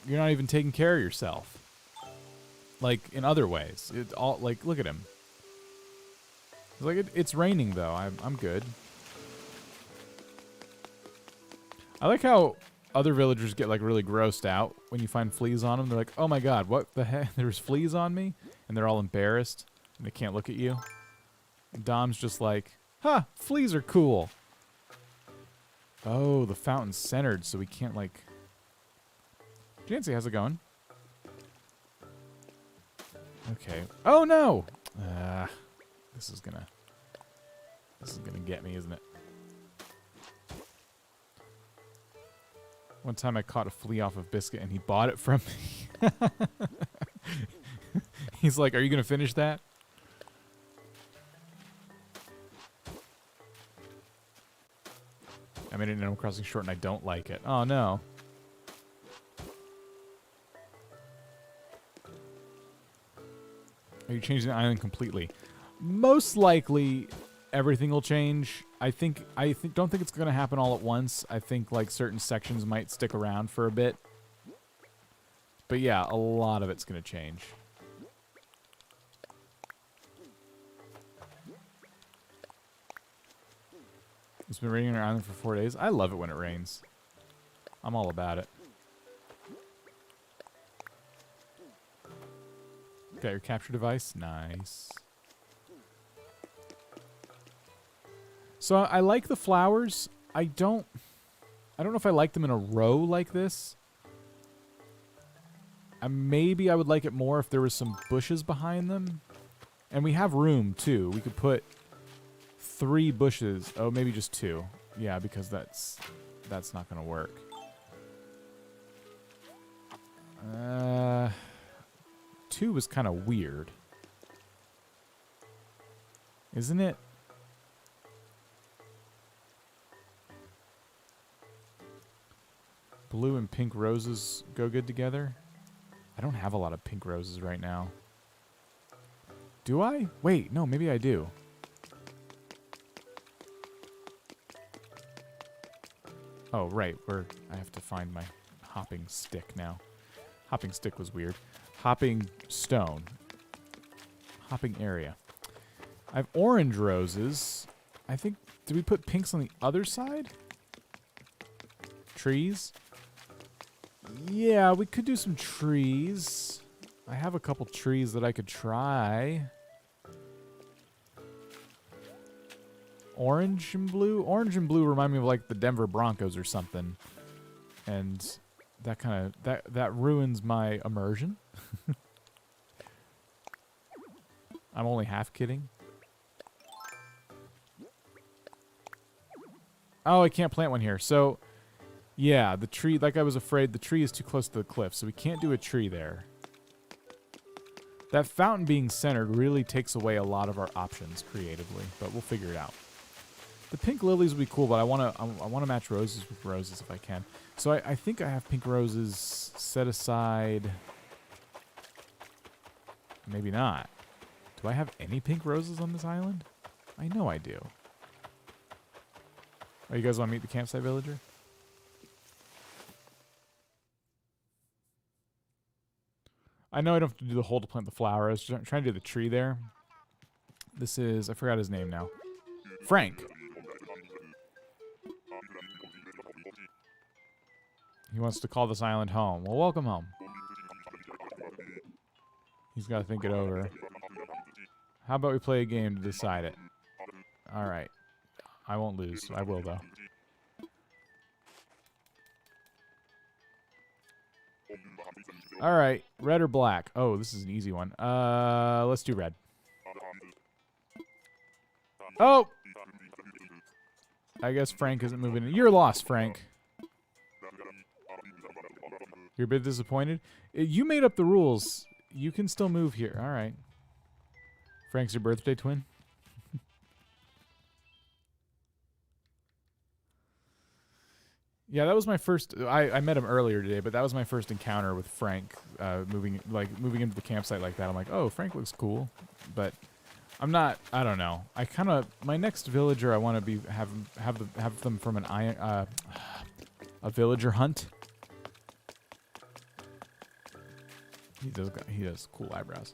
you're not even taking care of yourself. Like, in other ways. Like, look at him. It's like, it's raining, though. I'm good. I like how other villagers get, like, really grossed out when you find fleas on them. They're like, oh my god, what the heck? There's fleas on me? And they're all embarrassed, and they can't look at you. And Dom's just like, huh, fleas are cool. Oh, the fountain's centered, so we can't, like... Jancy, how's it going? Okay. Oh, no! This is gonna get me, isn't it? One time I caught a flea off of Biscuit, and he bought it from me. He's like, are you gonna finish that? I made an Animal Crossing short and I don't like it. Oh, no. Are you changing the island completely? Most likely, everything will change. I don't think it's going to happen all at once. I think, like, certain sections might stick around for a bit. But yeah, a lot of it's going to change. It's been raining on our island for 4 days. I love it when it rains. I'm all about it. Got your capture device? Nice. So I like the flowers. I don't know if I like them in a row like this. Maybe I would like it more if there was some bushes behind them. And we have room, too. We could put 3 bushes. Oh, maybe just 2. Yeah, because that's not going to work. 2 was kind of weird. Isn't it? Blue and pink roses go good together? I don't have a lot of pink roses right now. Do I? Wait, no, maybe I do. Oh, right. I have to find my hopping stick now. Hopping stick was weird. Hopping stone. Hopping area. I have orange roses. I think... Did we put pinks on the other side? Trees? Yeah, we could do some trees. I have a couple trees that I could try. Orange and blue? Orange and blue remind me of like the Denver Broncos or something. And that kind of... That ruins my immersion. I'm only half kidding. Oh, I can't plant one here. So... Yeah, the tree, like I was afraid, the tree is too close to the cliff, so we can't do a tree there. That fountain being centered really takes away a lot of our options creatively, but we'll figure it out. The pink lilies would be cool, but I wanna match roses with roses if I can. So I think I have pink roses set aside. Maybe not. Do I have any pink roses on this island? I know I do. Oh, you guys want to meet the campsite villager? I know I don't have to do the hole to plant the flower. I was trying to do the tree there. This is... I forgot his name now. Frank. He wants to call this island home. Well, welcome home. He's got to think it over. How about we play a game to decide it? Alright. I won't lose. I will, though. Alright. Red or black? Oh, this is an easy one. Let's do red. Oh! I guess Frank isn't moving in. You're lost, Frank. You're a bit disappointed? You made up the rules. You can still move here. Alright. Frank's your birthday twin? Yeah, that was my first... I met him earlier today, but that was my first encounter with Frank, moving into the campsite like that. I'm like, oh, Frank looks cool, but I'm not... I don't know. I kind of... My next villager, I want to be have them from a villager hunt. He has cool eyebrows.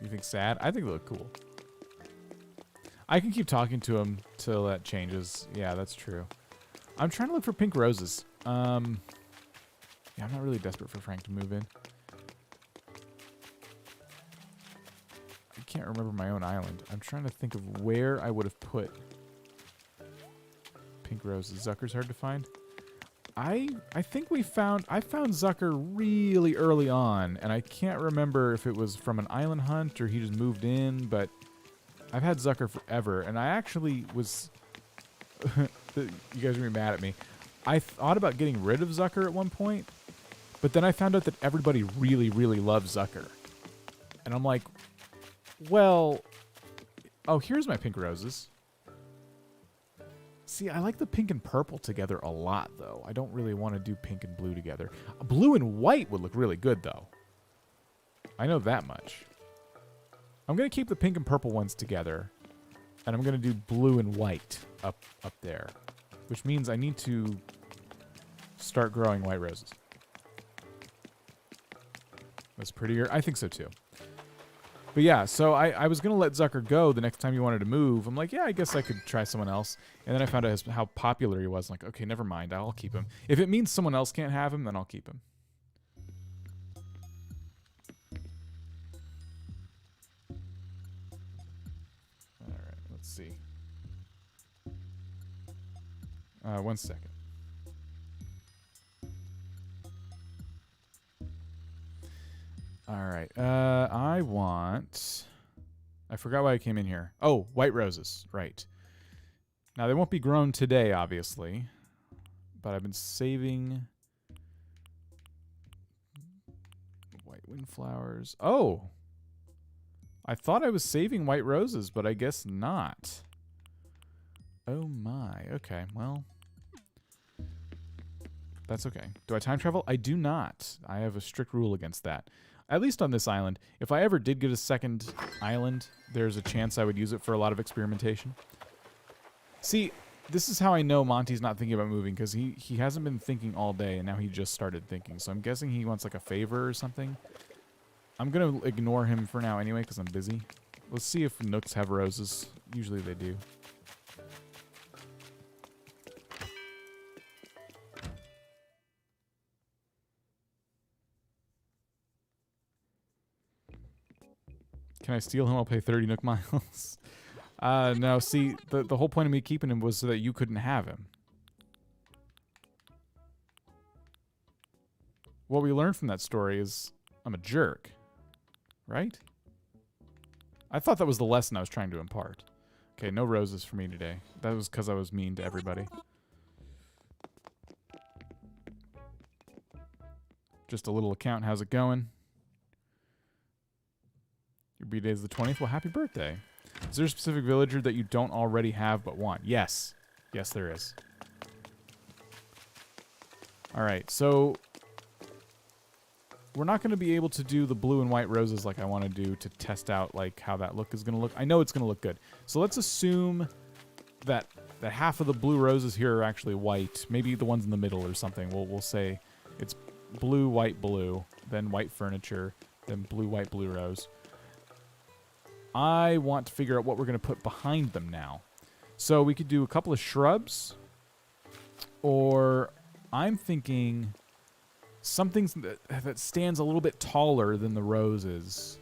You think sad? I think they look cool. I can keep talking to him till that changes. Yeah, that's true. I'm trying to look for pink roses. Yeah, I'm not really desperate for Frank to move in. I can't remember my own island. I'm trying to think of where I would have put pink roses. Zucker's hard to find. I think I found Zucker really early on, and I can't remember if it was from an island hunt or he just moved in, but I've had Zucker forever, and I actually was... you guys are going to be mad at me. I thought about getting rid of Zucker at one point, but then I found out that everybody really, really loves Zucker. And I'm like, well... Oh, here's my pink roses. See, I like the pink and purple together a lot, though. I don't really want to do pink and blue together. Blue and white would look really good, though. I know that much. I'm going to keep the pink and purple ones together, and I'm going to do blue and white up there, which means I need to start growing white roses. That's prettier. I think so, too. But yeah, so I was going to let Zucker go the next time he wanted to move. I'm like, yeah, I guess I could try someone else. And then I found out how popular he was. I'm like, okay, never mind. I'll keep him. If it means someone else can't have him, then I'll keep him. All right, let's see. 1 second. All right. I forgot why I came in here. Oh, white roses. Right. Now, they won't be grown today, obviously. But I've been saving white windflowers. Oh! I thought I was saving white roses, but I guess not. Oh my. Okay, well. That's okay. Do I time travel? I do not. I have a strict rule against that. At least on this island. If I ever did get a second island, there's a chance I would use it for a lot of experimentation. See, this is how I know Monty's not thinking about moving, because he hasn't been thinking all day, and now he just started thinking. So I'm guessing he wants like a favor or something. I'm going to ignore him for now anyway, because I'm busy. Let's see if Nooks have roses. Usually they do. Can I steal him? I'll pay 30 Nook miles. No, see, the whole point of me keeping him was so that you couldn't have him. What we learned from that story is I'm a jerk. Right? I thought that was the lesson I was trying to impart. Okay, no roses for me today. That was because I was mean to everybody. Just a little account. How's it going? Your B-Day is the 20th. Well, happy birthday. Is there a specific villager that you don't already have but want? Yes. Yes, there is. All right, so we're not going to be able to do the blue and white roses like I want to do to test out like how that look is going to look. I know it's going to look good. So let's assume that half of the blue roses here are actually white. Maybe the ones in the middle or something. We'll say it's blue, white, blue, then white furniture, then blue, white, blue rose. I want to figure out what we're going to put behind them now. So we could do a couple of shrubs, or I'm thinking something that stands a little bit taller than the roses.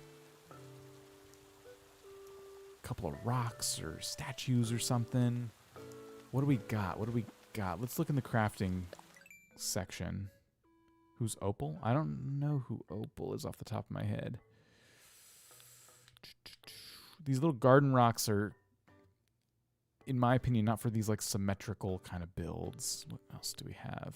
A couple of rocks or statues or something. What do we got? What do we got? Let's look in the crafting section. Who's Opal? I don't know who Opal is off the top of my head. These little garden rocks are, in my opinion, not for these like symmetrical kind of builds. What else do we have?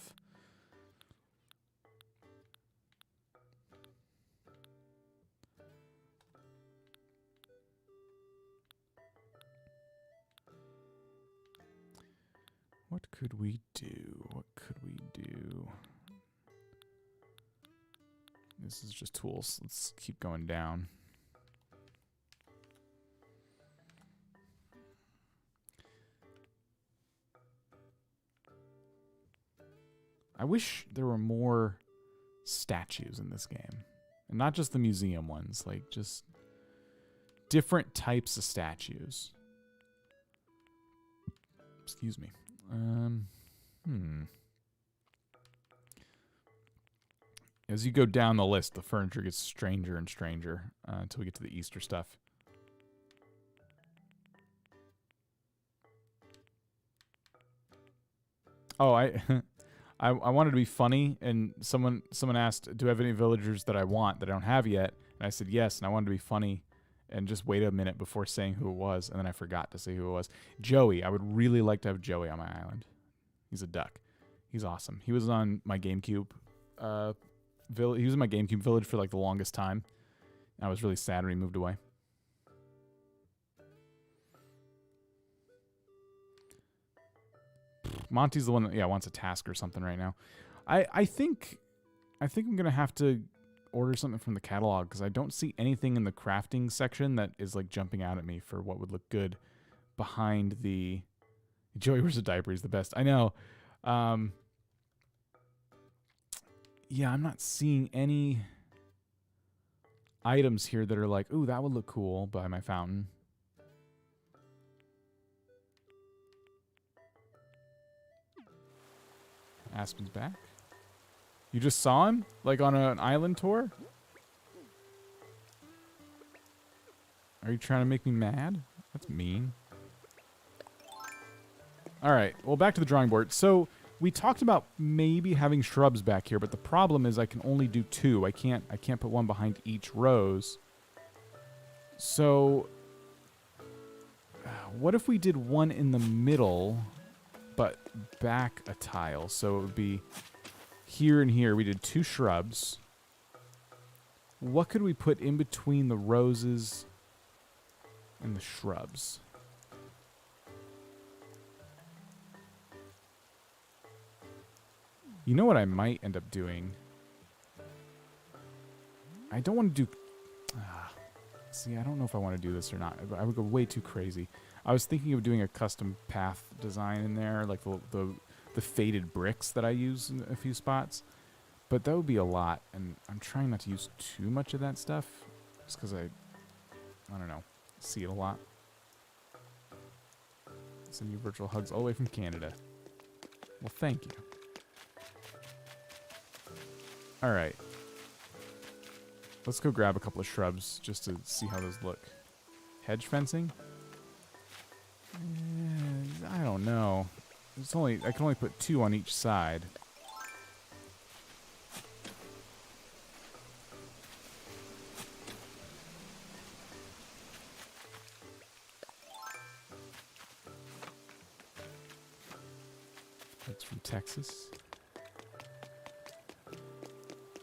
What could we do? What could we do? This is just tools. Let's keep going down. I wish there were more statues in this game. And not just the museum ones, like just different types of statues. Excuse me. As you go down the list, the furniture gets stranger and stranger until we get to the Easter stuff. Oh, I wanted to be funny, and someone asked, do I have any villagers that I want that I don't have yet? And I said yes, and I wanted to be funny and just wait a minute before saying who it was, and then I forgot to say who it was. Joey. I would really like to have Joey on my island. He's a duck. He's awesome. He was on my GameCube village. He was in my GameCube village for like the longest time. I was really sad when he moved away. Monty's the one that wants a task or something right now. I think I'm gonna have to order something from the catalog because I don't see anything in the crafting section that is like jumping out at me for what would look good behind the Joey wears a diaper. He's the best. I know. Yeah, I'm not seeing any items here that are like, ooh, that would look cool by my fountain. Aspen's back. You just saw him? Like on an island tour? Are you trying to make me mad? That's mean. Alright, well back to the drawing board. So we talked about maybe having shrubs back here, but the problem is I can only do two. I can't put one behind each rose. So what if we did one in the middle but back a tile? So it would be here and here. We did two shrubs. What could we put in between the roses and the shrubs? You know what I might end up doing? I don't want to do... see, I don't know if I want to do this or not. I would go way too crazy. I was thinking of doing a custom path design in there, like the faded bricks that I use in a few spots. But that would be a lot, and I'm trying not to use too much of that stuff, just because I don't know, see it a lot. Send you virtual hugs all the way from Canada. Well, thank you. All right. Let's go grab a couple of shrubs just to see how those look. Hedge fencing? I don't know. I can only put two on each side. That's from Texas.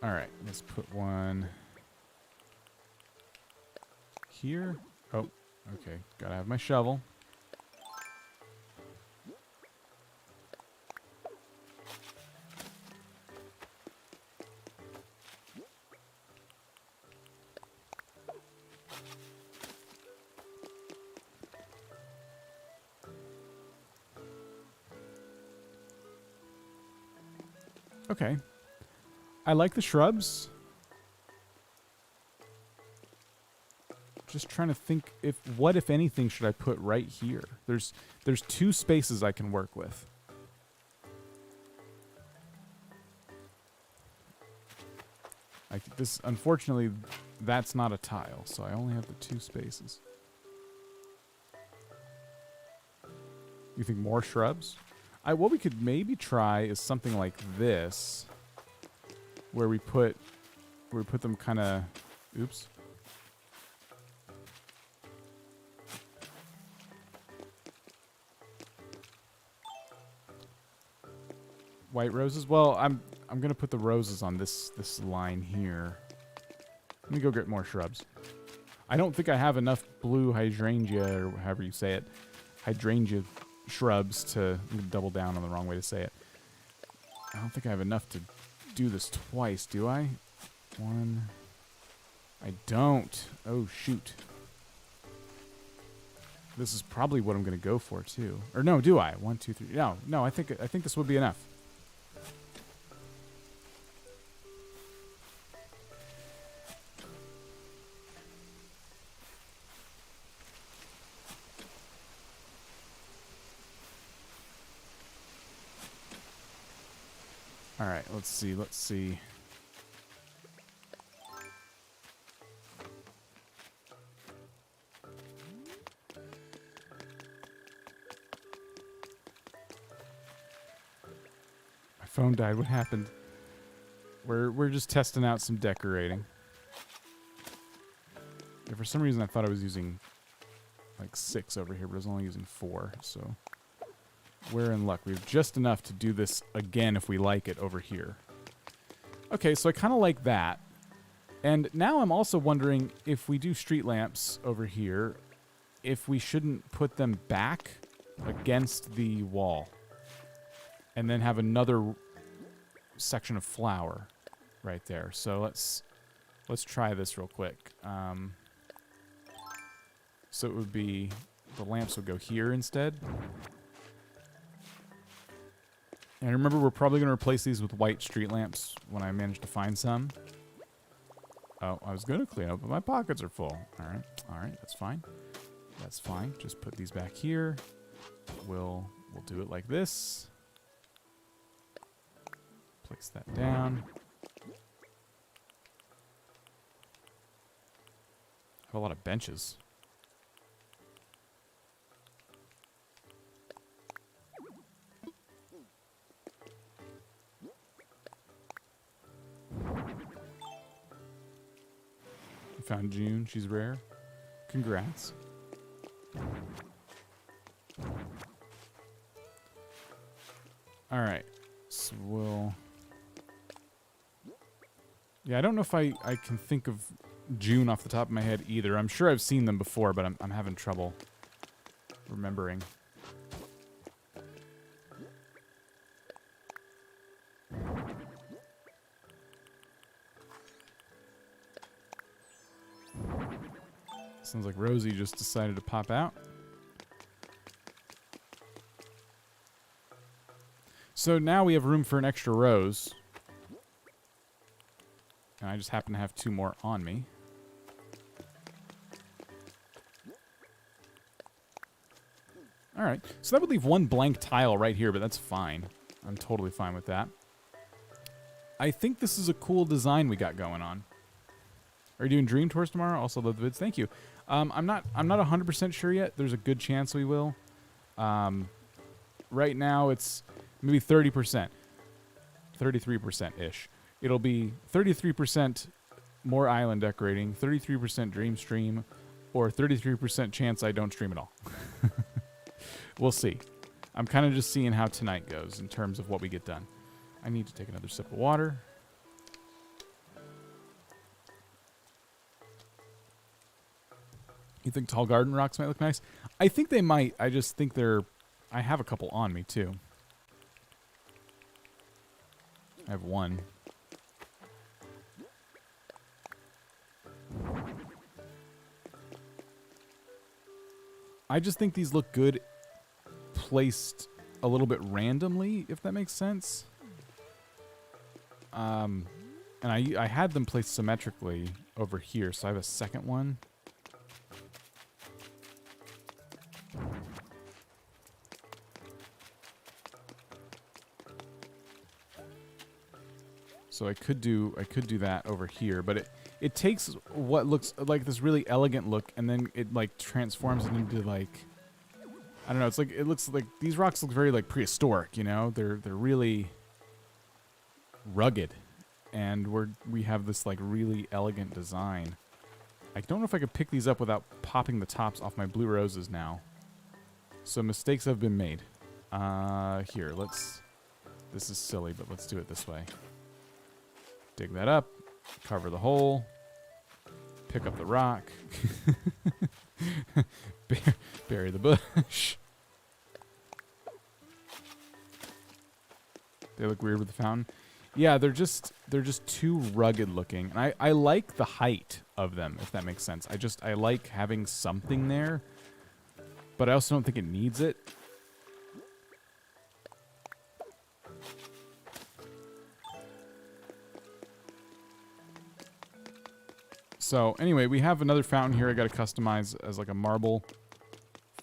All right, let's put one here. Oh, okay. Gotta have my shovel. Okay. I like the shrubs. Just trying to think what if anything should I put right here? There's 2 spaces I can work with. This unfortunately that's not a tile, so I only have the 2 spaces. You think more shrubs? What we could maybe try is something like this, where we put them kind of, oops. White roses. Well, I'm gonna put the roses on this line here. Let me go get more shrubs. I don't think I have enough blue hydrangea, or however you say it, hydrangea shrubs to double down on the wrong way to say it. I don't think I have enough to do this twice, do I? 1. I don't. Oh, shoot. This is probably what I'm going to go for, too. Or no, do I? 1, 2, 3. No, I think this would be enough. All right, let's see. My phone died. What happened? We're just testing out some decorating. Yeah, for some reason I thought I was using like 6 over here, but I was only using 4, so we're in luck. We have just enough to do this again if we like it over here. Okay, so I kind of like that. And now I'm also wondering if we do street lamps over here, if we shouldn't put them back against the wall and then have another section of flower right there. So let's try this real quick. So it would be, the lamps would go here instead. And remember, we're probably going to replace these with white street lamps when I manage to find some. Oh, I was going to clean up, but my pockets are full. All right, that's fine. That's fine. Just put these back here. We'll do it like this. Place that down. Have a lot of benches. Found June. She's rare. Congrats. All right. So we'll... Yeah, I don't know if I can think of June off the top of my head either. I'm sure I've seen them before, but I'm having trouble remembering. Sounds like Rosie just decided to pop out. So now we have room for an extra rose. And I just happen to have 2 more on me. Alright, so that would leave 1 blank tile right here, but that's fine. I'm totally fine with that. I think this is a cool design we got going on. Are you doing Dream Tours tomorrow? Also love the vids. Thank you. I'm not 100% sure yet. There's a good chance we will. Right now it's maybe 30%. 33%-ish. It'll be 33% more island decorating, 33% dream stream, or 33% chance I don't stream at all. We'll see. I'm kind of just seeing how tonight goes in terms of what we get done. I need to take another sip of water. You think tall garden rocks might look nice? I think they might. I just think they're... I have a couple on me, too. I have one. I just think these look good placed a little bit randomly, if that makes sense. And I had them placed symmetrically over here, so I have a second one. So I could do that over here, but it takes what looks like this really elegant look, and then it like transforms it into like, I don't know. It's like it looks like these rocks look very like prehistoric. You know, they're really rugged, and we have this like really elegant design. I don't know if I could pick these up without popping the tops off my blue roses now. So mistakes have been made. Here, this is silly, but let's do it this way. Dig that up, cover the hole, pick up the rock, bury the bush. They look weird with the fountain. Yeah, they're just too rugged looking. And I like the height of them, if that makes sense. I like having something there, but I also don't think it needs it. So anyway, we have another fountain here I got to customize as like a marble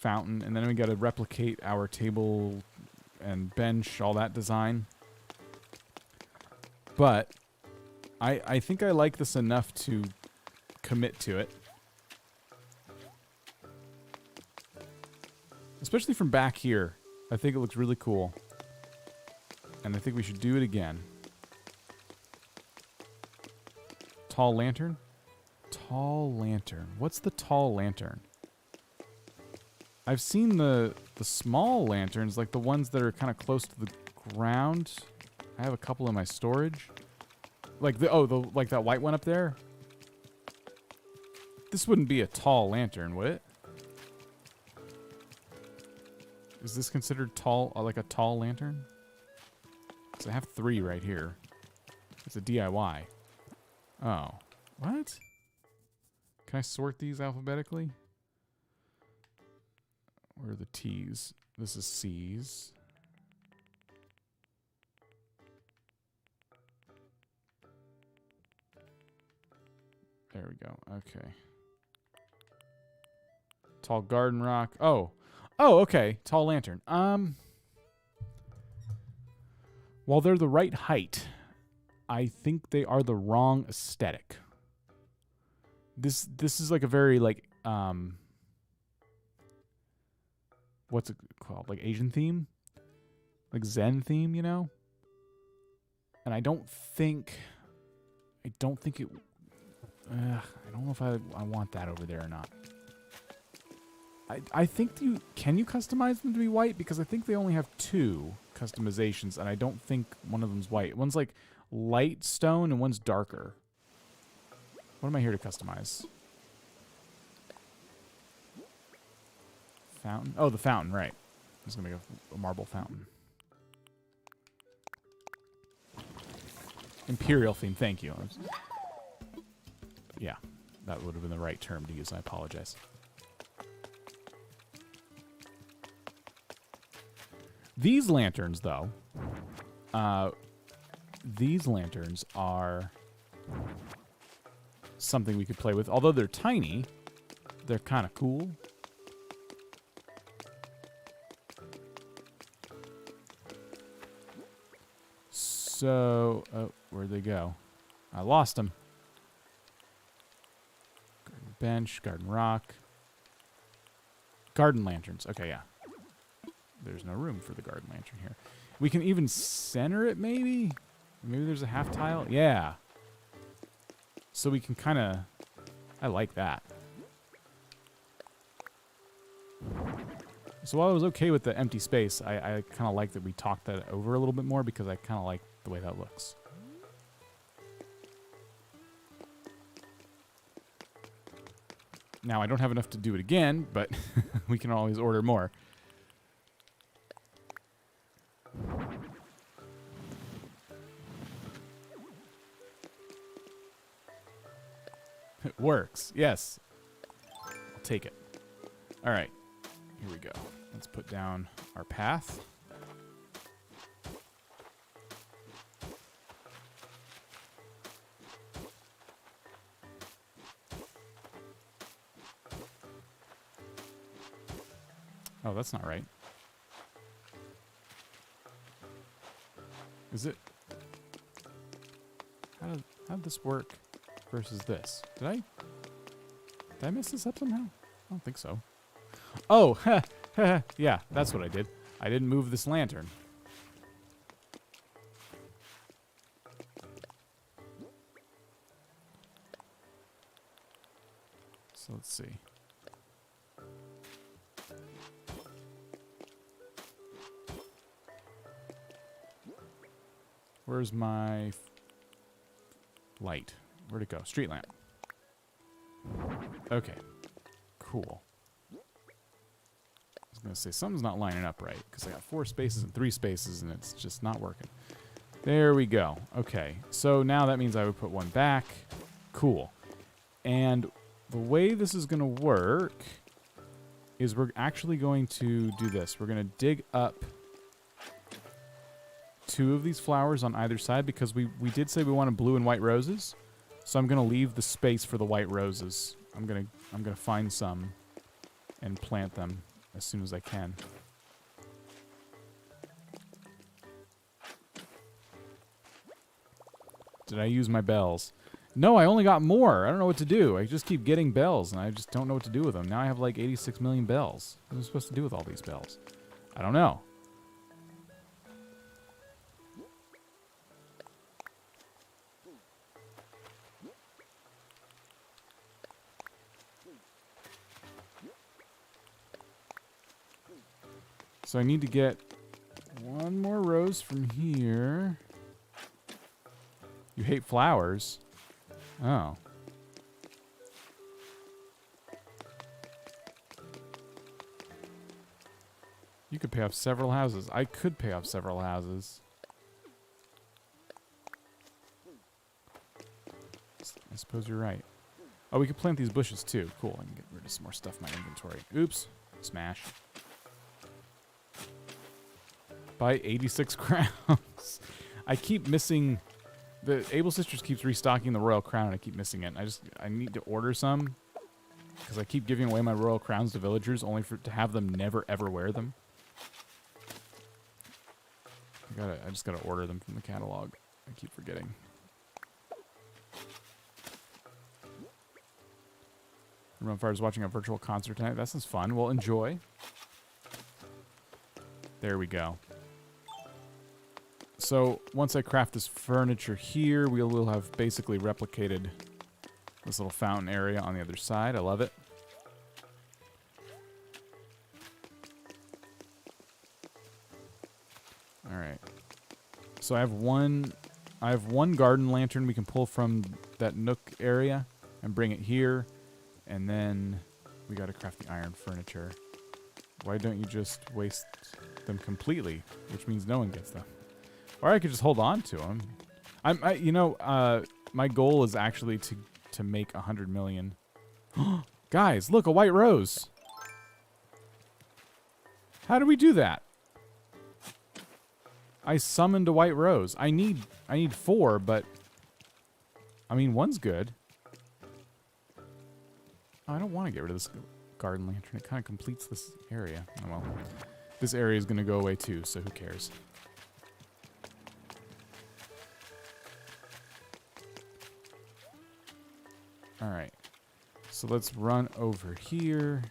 fountain, and then we got to replicate our table and bench, all that design. But I think I like this enough to commit to it. Especially from back here. I think it looks really cool. And I think we should do it again. Tall lantern? Tall lantern. What's the tall lantern? I've seen the small lanterns, like the ones that are kind of close to the ground. I have a couple in my storage. Like like that white one up there. This wouldn't be a tall lantern, would it? Is this considered tall, like a tall lantern? Because I have 3 right here. It's a DIY. Oh. What? Can I sort these alphabetically? Where are the T's? This is C's. There we go. Okay. Tall garden rock. Oh. Oh, okay. Tall lantern. While they're the right height, I think they are the wrong aesthetic. This is like a very like what's it called? Like Asian theme? Like Zen theme, you know? And I don't think it I don't know if I want that over there or not. I think can you customize them to be white? Because I think they only have 2 customizations, and I don't think one of them's white. One's like light stone and one's darker. What am I here to customize? Fountain? Oh, the fountain, right. I'm just going to make a marble fountain. Imperial theme, thank you. Yeah, that would have been the right term to use. I apologize. These lanterns, though, these lanterns are something we could play with. Although they're tiny, they're kind of cool. So, oh, where'd they go? I lost them. Garden bench, garden rock. Garden lanterns. Okay, yeah. There's no room for the garden lantern here. We can even center it, maybe? Maybe there's a half tile? Yeah. So we can kind of... I like that. So while I was okay with the empty space, I kind of like that we talked that over a little bit more because I kind of like the way that looks. Now, I don't have enough to do it again, but we can always order more. It works. Yes. I'll take it. All right. Here we go. Let's put down our path. Oh, that's not right. Is it? How'd this work versus this? Did I mess this up somehow? I don't think so. Oh, yeah, that's what I did. I didn't move this lantern. So let's see. Where's my light? Where'd it go? Street lamp. Okay. Cool. I was going to say, something's not lining up right, because I got 4 spaces and 3 spaces, and it's just not working. There we go. Okay. So now that means I would put one back. Cool. And the way this is going to work is we're actually going to do this. We're going to dig up 2 of these flowers on either side, because we did say we wanted blue and white roses. So I'm going to leave the space for the white roses. I'm going to find some and plant them as soon as I can. Did I use my bells? No, I only got more. I don't know what to do. I just keep getting bells, and I just don't know what to do with them. Now I have like 86 million bells. What am I supposed to do with all these bells? I don't know. So I need to get one more rose from here. You hate flowers? Oh. You could pay off several houses. I could pay off several houses. I suppose you're right. Oh, we could plant these bushes too. Cool. I can get rid of some more stuff in my inventory. Oops. Smash. Buy 86 crowns. I keep missing... The Able Sisters keeps restocking the Royal Crown, and I keep missing it. I need to order some, because I keep giving away my Royal Crowns to villagers, only to have them never, ever wear them. I just gotta order them from the catalog. I keep forgetting. Runfire's watching a virtual concert tonight. That sounds fun. Well, enjoy. There we go. So once I craft this furniture here, we will have basically replicated this little fountain area on the other side. I love it. All right. So I have one garden lantern we can pull from that nook area and bring it here, and then we got to craft the iron furniture. Why don't you just waste them completely, which means no one gets them? Or I could just hold on to them. My goal is actually to make 100 million. Guys, look, a white rose. How do we do that? I summoned a white rose. I need 4, but I mean, one's good. Oh, I don't want to get rid of this garden lantern. It kind of completes this area. Oh, well, this area is going to go away too, so who cares? All right, so let's run over here.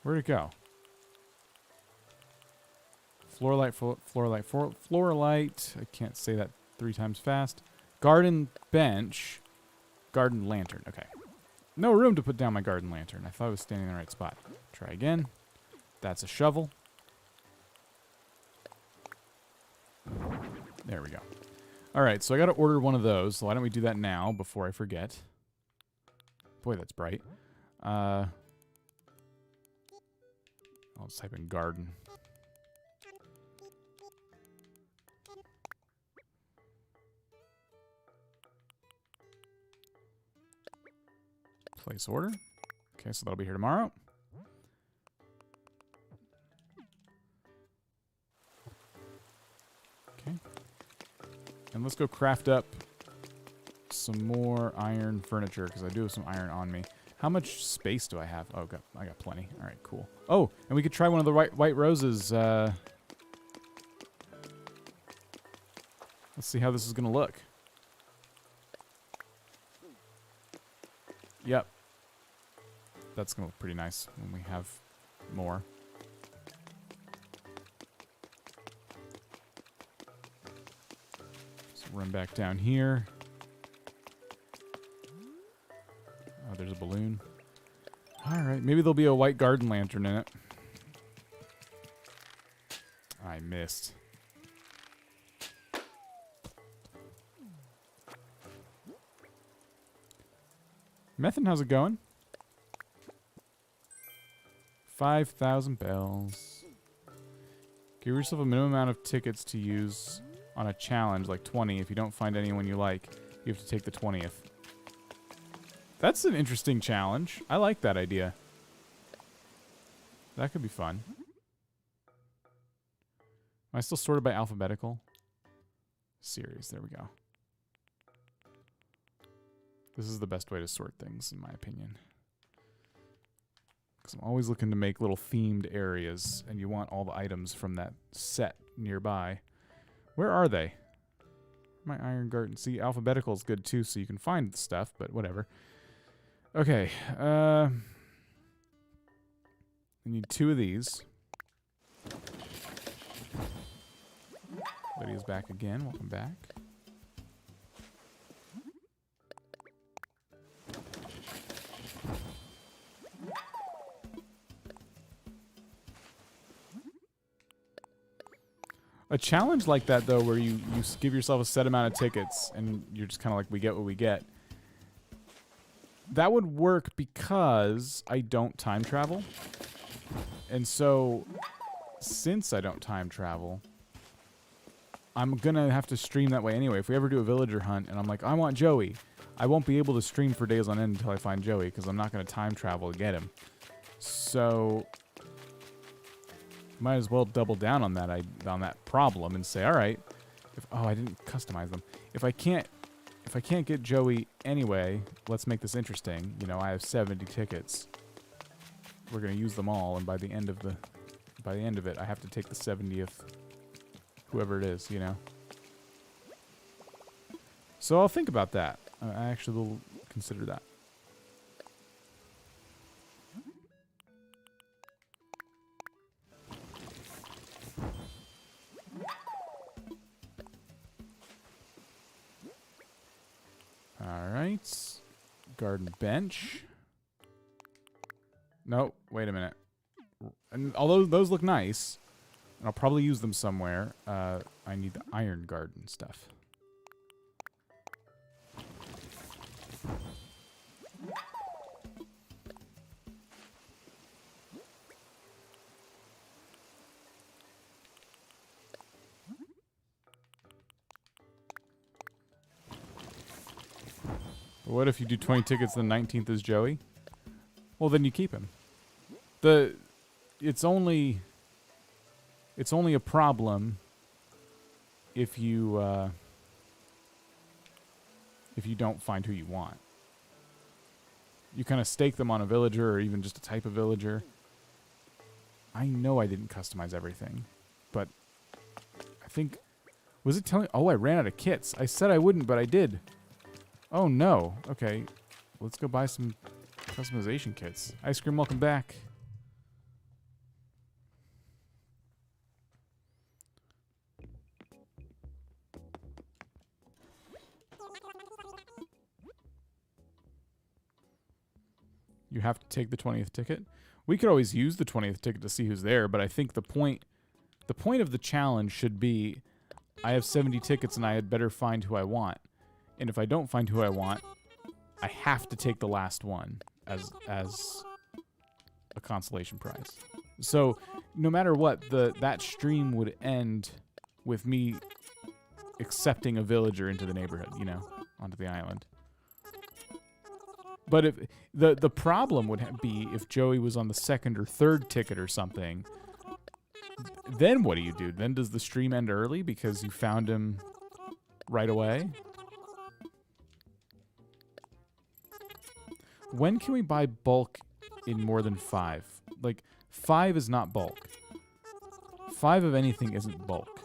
Where'd it go? Floorlight. I can't say that 3 times fast. Garden bench. Garden lantern. Okay. No room to put down my garden lantern. I thought I was standing in the right spot. Try again. That's a shovel. There we go. All right, so I got to order one of those. So why don't we do that now before I forget? Boy, that's bright. I'll just type in garden. Place order. Okay, so that'll be here tomorrow. Okay. And let's go craft up some more iron furniture, because I do have some iron on me. How much space do I have? Oh, I got plenty. All right, cool. Oh, and we could try one of the white roses. Let's see how this is going to look. Yep. That's going to look pretty nice when we have more. So run back down here. Oh, there's a balloon. All right, maybe there'll be a white garden lantern in it. I missed. Methan, how's it going? 5,000 bells. Give yourself a minimum amount of tickets to use on a challenge, like 20. If you don't find anyone you like, you have to take the 20th. That's an interesting challenge. I like that idea. That could be fun. Am I still sorted by alphabetical? Series, there we go. This is the best way to sort things, in my opinion. Because I'm always looking to make little themed areas, and you want all the items from that set nearby. Where are they? My iron garden. See, alphabetical is good too, so you can find the stuff, but whatever. Okay. I need 2 of these. Lydia's back again. Welcome back. A challenge like that, though, where you give yourself a set amount of tickets and you're just kind of like, we get what we get. That would work because I don't time travel. And so, since I don't time travel, I'm going to have to stream that way anyway. If we ever do a villager hunt and I'm like, I want Joey, I won't be able to stream for days on end until I find Joey because I'm not going to time travel to get him. So might as well double down on that problem and say, all right, I didn't customize them. If I can't get Joey anyway, let's make this interesting. You know, I have 70 tickets. We're gonna use them all, and by the end of it, I have to take the 70th, whoever it is, you know. So I'll think about that. I actually will consider that. Alright. Garden bench. No, wait a minute. And although those look nice, and I'll probably use them somewhere, I need the iron garden stuff. What if you do 20 tickets, the 19th is Joey? Well, then you keep him. It's only a problem if you don't find who you want. You kind of stake them on a villager or even just a type of villager. I know I didn't customize everything, but I think, was it telling? Oh, I ran out of kits. I said I wouldn't, but I did. Oh no. Okay, let's go buy some customization kits. Ice Cream, welcome back. You have to take the 20th ticket. We could always use the 20th ticket to see who's there, but I think the point of the challenge should be I have 70 tickets and I had better find who I want. And if I don't find who I want, I have to take the last one as a consolation prize. So no matter what, that stream would end with me accepting a villager into the neighborhood, you know, onto the island. But if the problem would be if Joey was on the second or third ticket or something, then what do? Then does the stream end early because you found him right away? When can we buy bulk in more than 5? Like, 5 is not bulk. 5 of anything isn't bulk.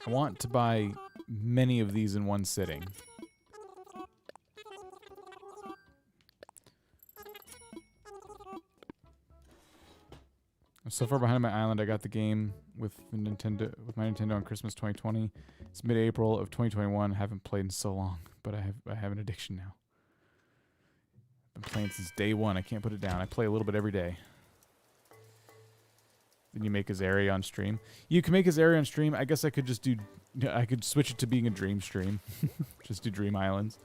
I want to buy many of these in one sitting. I'm so far behind my island. I got the game with my Nintendo on Christmas 2020. It's mid-April of 2021. I haven't played in so long, but I have an addiction now. I've been playing since day one. I can't put it down. I play a little bit every day. Then you make his area on stream. You can make his area on stream. I guess I could just do... I could switch it to being a dream stream. Just do Dream Islands.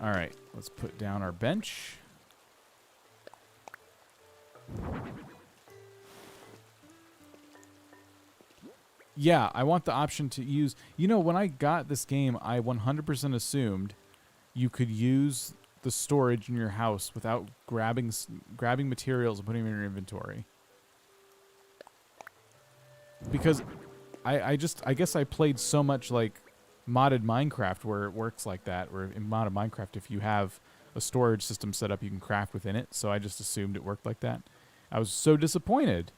All right, let's put down our bench. Yeah, I want the option to use... You know, when I got this game, I 100% assumed you could use the storage in your house without grabbing materials and putting them in your inventory. Because I guess I played so much like modded Minecraft where it works like that, where in modded Minecraft if you have a storage system set up you can craft within it, so I just assumed it worked like that. I was so disappointed.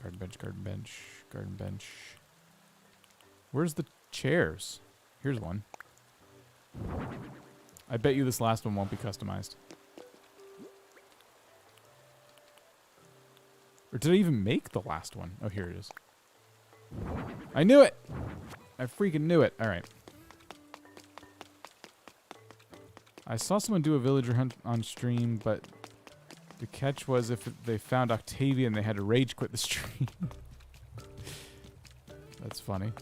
Garden bench, garden bench, garden bench. Where's the chairs? Here's one. I bet you this last one won't be customized. Or did I even make the last one? Oh, here it is. I knew it! I freaking knew it. All right. I saw someone do a villager hunt on stream, but the catch was if they found Octavian, they had to rage quit the stream. That's funny.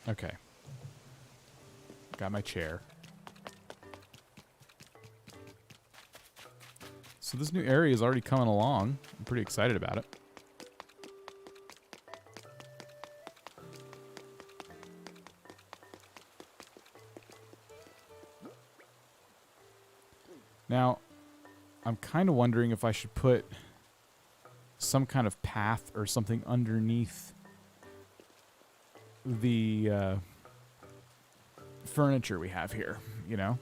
Okay. Got my chair. So this new area is already coming along. I'm pretty excited about it. Now, I'm kind of wondering if I should put some kind of path or something underneath the furniture we have here, you know?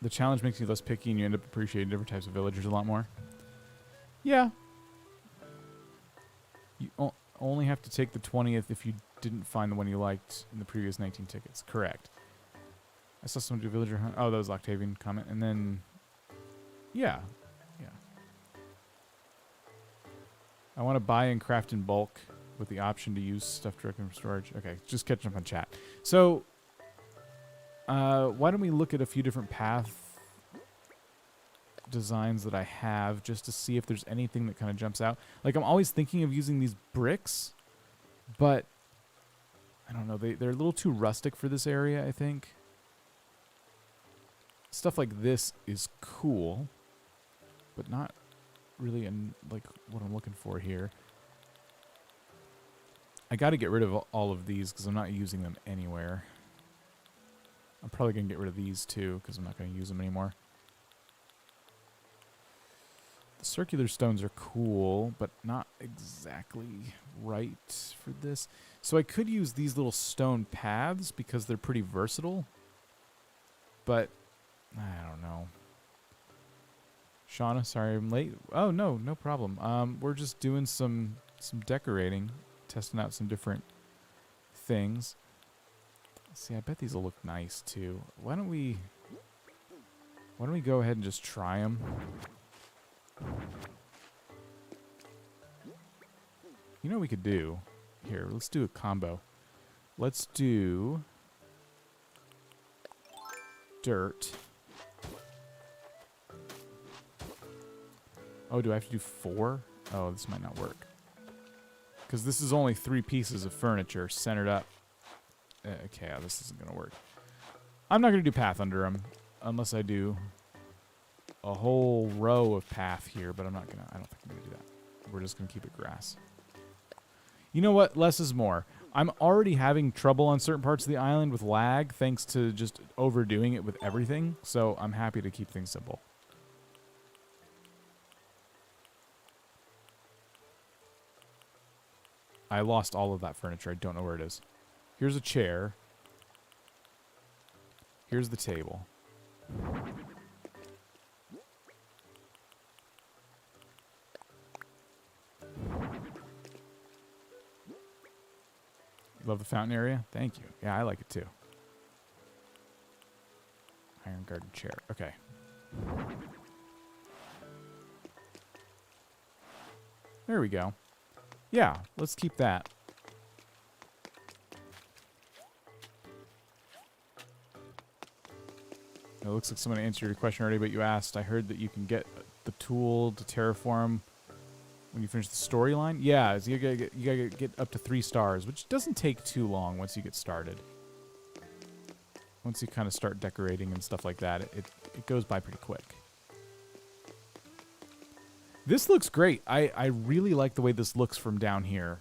The challenge makes you less picky and you end up appreciating different types of villagers a lot more. Yeah. You only have to take the 20th if you didn't find the one you liked in the previous 19 tickets. Correct. I saw someone do villager hunt. Oh, that was Octavian comment. And then, yeah. Yeah. I want to buy and craft in bulk with the option to use stuff directly from storage. Okay, just catching up on chat. So, why don't we look at a few different path designs that I have just to see if there's anything that kind of jumps out. Like, I'm always thinking of using these bricks, but I don't know. They're a little too rustic for this area, I think. Stuff like this is cool, but not really like what I'm looking for here. I got to get rid of all of these because I'm not using them anywhere. I'm probably going to get rid of these too because I'm not going to use them anymore. The circular stones are cool, but not exactly right for this. So I could use these little stone paths because they're pretty versatile. but I don't know. Shauna, sorry I'm late. Oh, no problem. We're just doing some decorating, testing out some different things. See, I bet these will look nice too. Why don't we go ahead and just try them? You know what we could do? Here, let's do a combo. Let's do dirt. Oh, do I have to do 4? Oh, this might not work. Because this is only 3 pieces of furniture centered up. Okay, this isn't going to work. I'm not going to do path under them unless I do a whole row of path here, but I don't think I'm going to do that. We're just going to keep it grass. You know what? Less is more. I'm already having trouble on certain parts of the island with lag thanks to just overdoing it with everything, so I'm happy to keep things simple. I lost all of that furniture. I don't know where it is. Here's a chair. Here's the table. Love the fountain area? Thank you. Yeah, I like it too. Iron garden chair. Okay. There we go. Yeah, let's keep that. It looks like someone answered your question already, but you asked. I heard that you can get the tool to terraform when you finish the storyline. Yeah, you gotta get up to 3 stars, which doesn't take too long once you get started. Once you kind of start decorating and stuff like that, it goes by pretty quick. This looks great. I really like the way this looks from down here.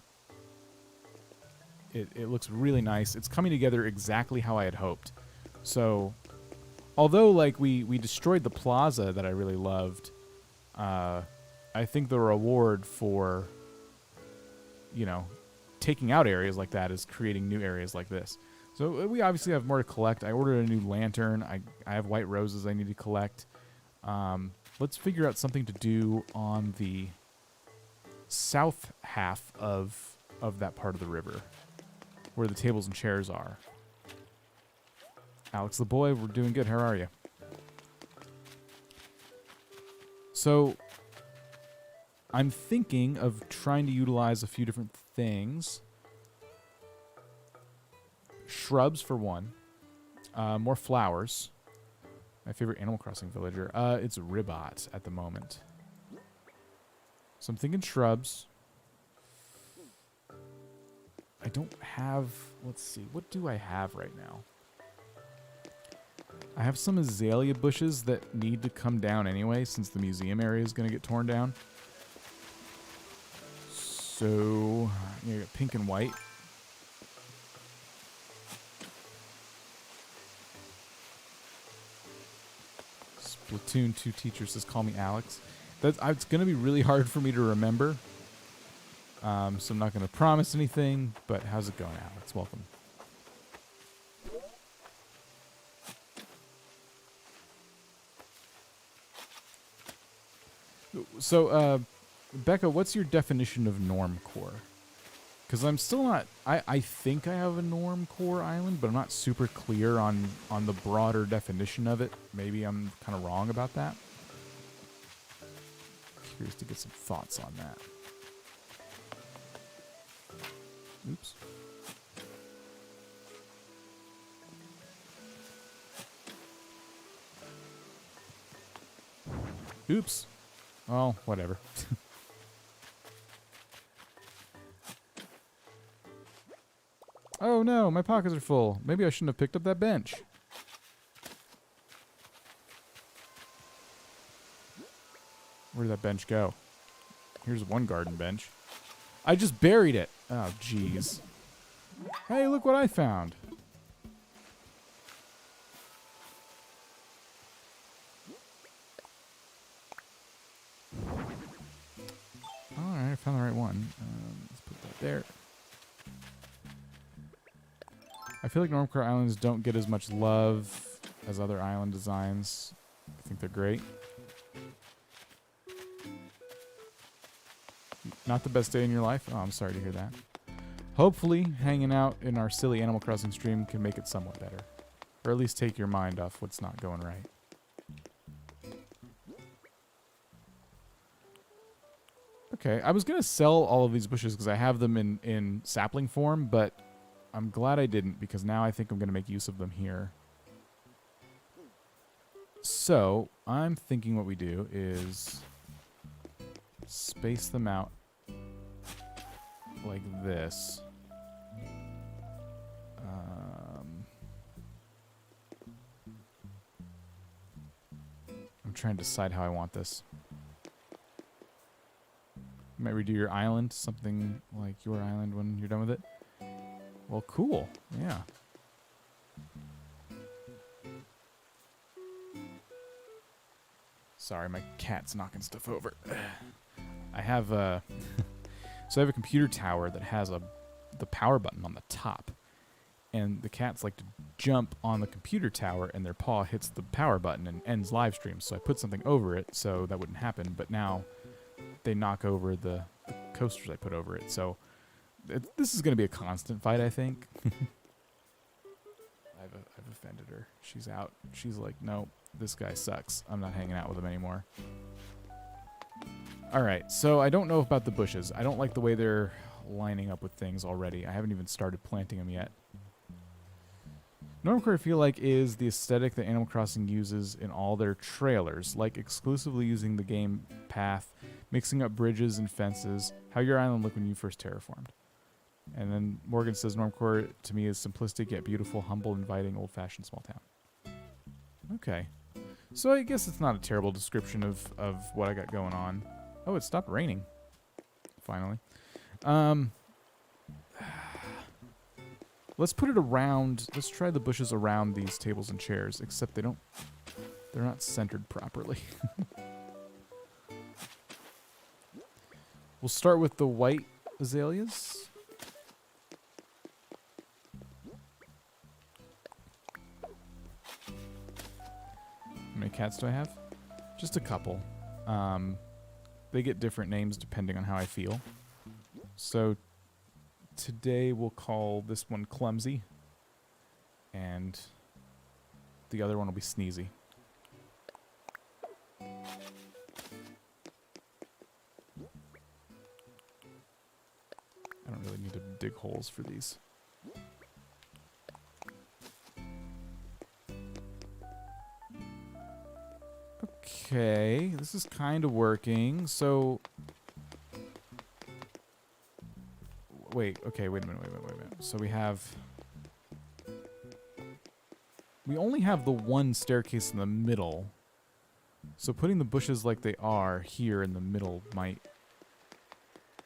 It looks really nice. It's coming together exactly how I had hoped. So, although like we destroyed the plaza that I really loved, I think the reward for, you know, taking out areas like that is creating new areas like this. So we obviously have more to collect. I ordered a new lantern. I have white roses I need to collect. Let's figure out something to do on the south half of that part of the river, where the tables and chairs are. Alex the boy, we're doing good. How are you? So, I'm thinking of trying to utilize a few different things. Shrubs for one. More flowers. My favorite Animal Crossing villager. It's Ribot at the moment. So I'm thinking shrubs. I don't have... Let's see. What do I have right now? I have some azalea bushes that need to come down anyway, since the museum area is going to get torn down. So, you got pink and white. Splatoon 2 teacher says, call me Alex. It's going to be really hard for me to remember. So I'm not going to promise anything, but how's it going, Alex? Welcome. So, Becca, what's your definition of normcore? Because I'm still not... I think I have a normcore island, but I'm not super clear on the broader definition of it. Maybe I'm kind of wrong about that. Curious to get some thoughts on that. Oops. Oops. Oh, whatever. Oh no, my pockets are full. Maybe I shouldn't have picked up that bench. Where did that bench go? Here's one garden bench. I just buried it. Oh, jeez. Hey, look what I found. Alright, I found the right one. Let's put that there. I feel like Normcore Islands don't get as much love as other island designs. I think they're great. Not the best day in your life? Oh, I'm sorry to hear that. Hopefully, hanging out in our silly Animal Crossing stream can make it somewhat better. Or at least take your mind off what's not going right. Okay, I was going to sell all of these bushes because I have them in sapling form, but I'm glad I didn't because now I think I'm going to make use of them here. So, I'm thinking what we do is space them out like this. I'm trying to decide how I want this. You might redo your island, something like your island when you're done with it. Well, cool. Yeah. Sorry, my cat's knocking stuff over. I have a so I have a computer tower that has the power button on the top, and the cats like to jump on the computer tower, and their paw hits the power button and ends live stream. So I put something over it so that wouldn't happen. But now they knock over the coasters I put over it. So this is going to be a constant fight, I think. I've offended her. She's out. She's like, no, this guy sucks. I'm not hanging out with him anymore. All right, so I don't know about the bushes. I don't like the way they're lining up with things already. I haven't even started planting them yet. Normcore, I feel like, is the aesthetic that Animal Crossing uses in all their trailers, like exclusively using the game path, mixing up bridges and fences, how your island looked when you first terraformed. And then Morgan says, Normcore, to me, is simplistic yet beautiful, humble, inviting, old-fashioned small town. Okay. So I guess it's not a terrible description of what I got going on. Oh, it stopped raining. Finally. Let's put it around. Let's try the bushes around these tables and chairs, except they're not centered properly. We'll start with the white azaleas. How many cats do I have? Just a couple. They get different names depending on how I feel. So today we'll call this one Clumsy, and the other one will be Sneezy. I don't really need to dig holes for these. Okay, this is kind of working. So, wait a minute. So we only have the one staircase in the middle. So putting the bushes like they are here in the middle might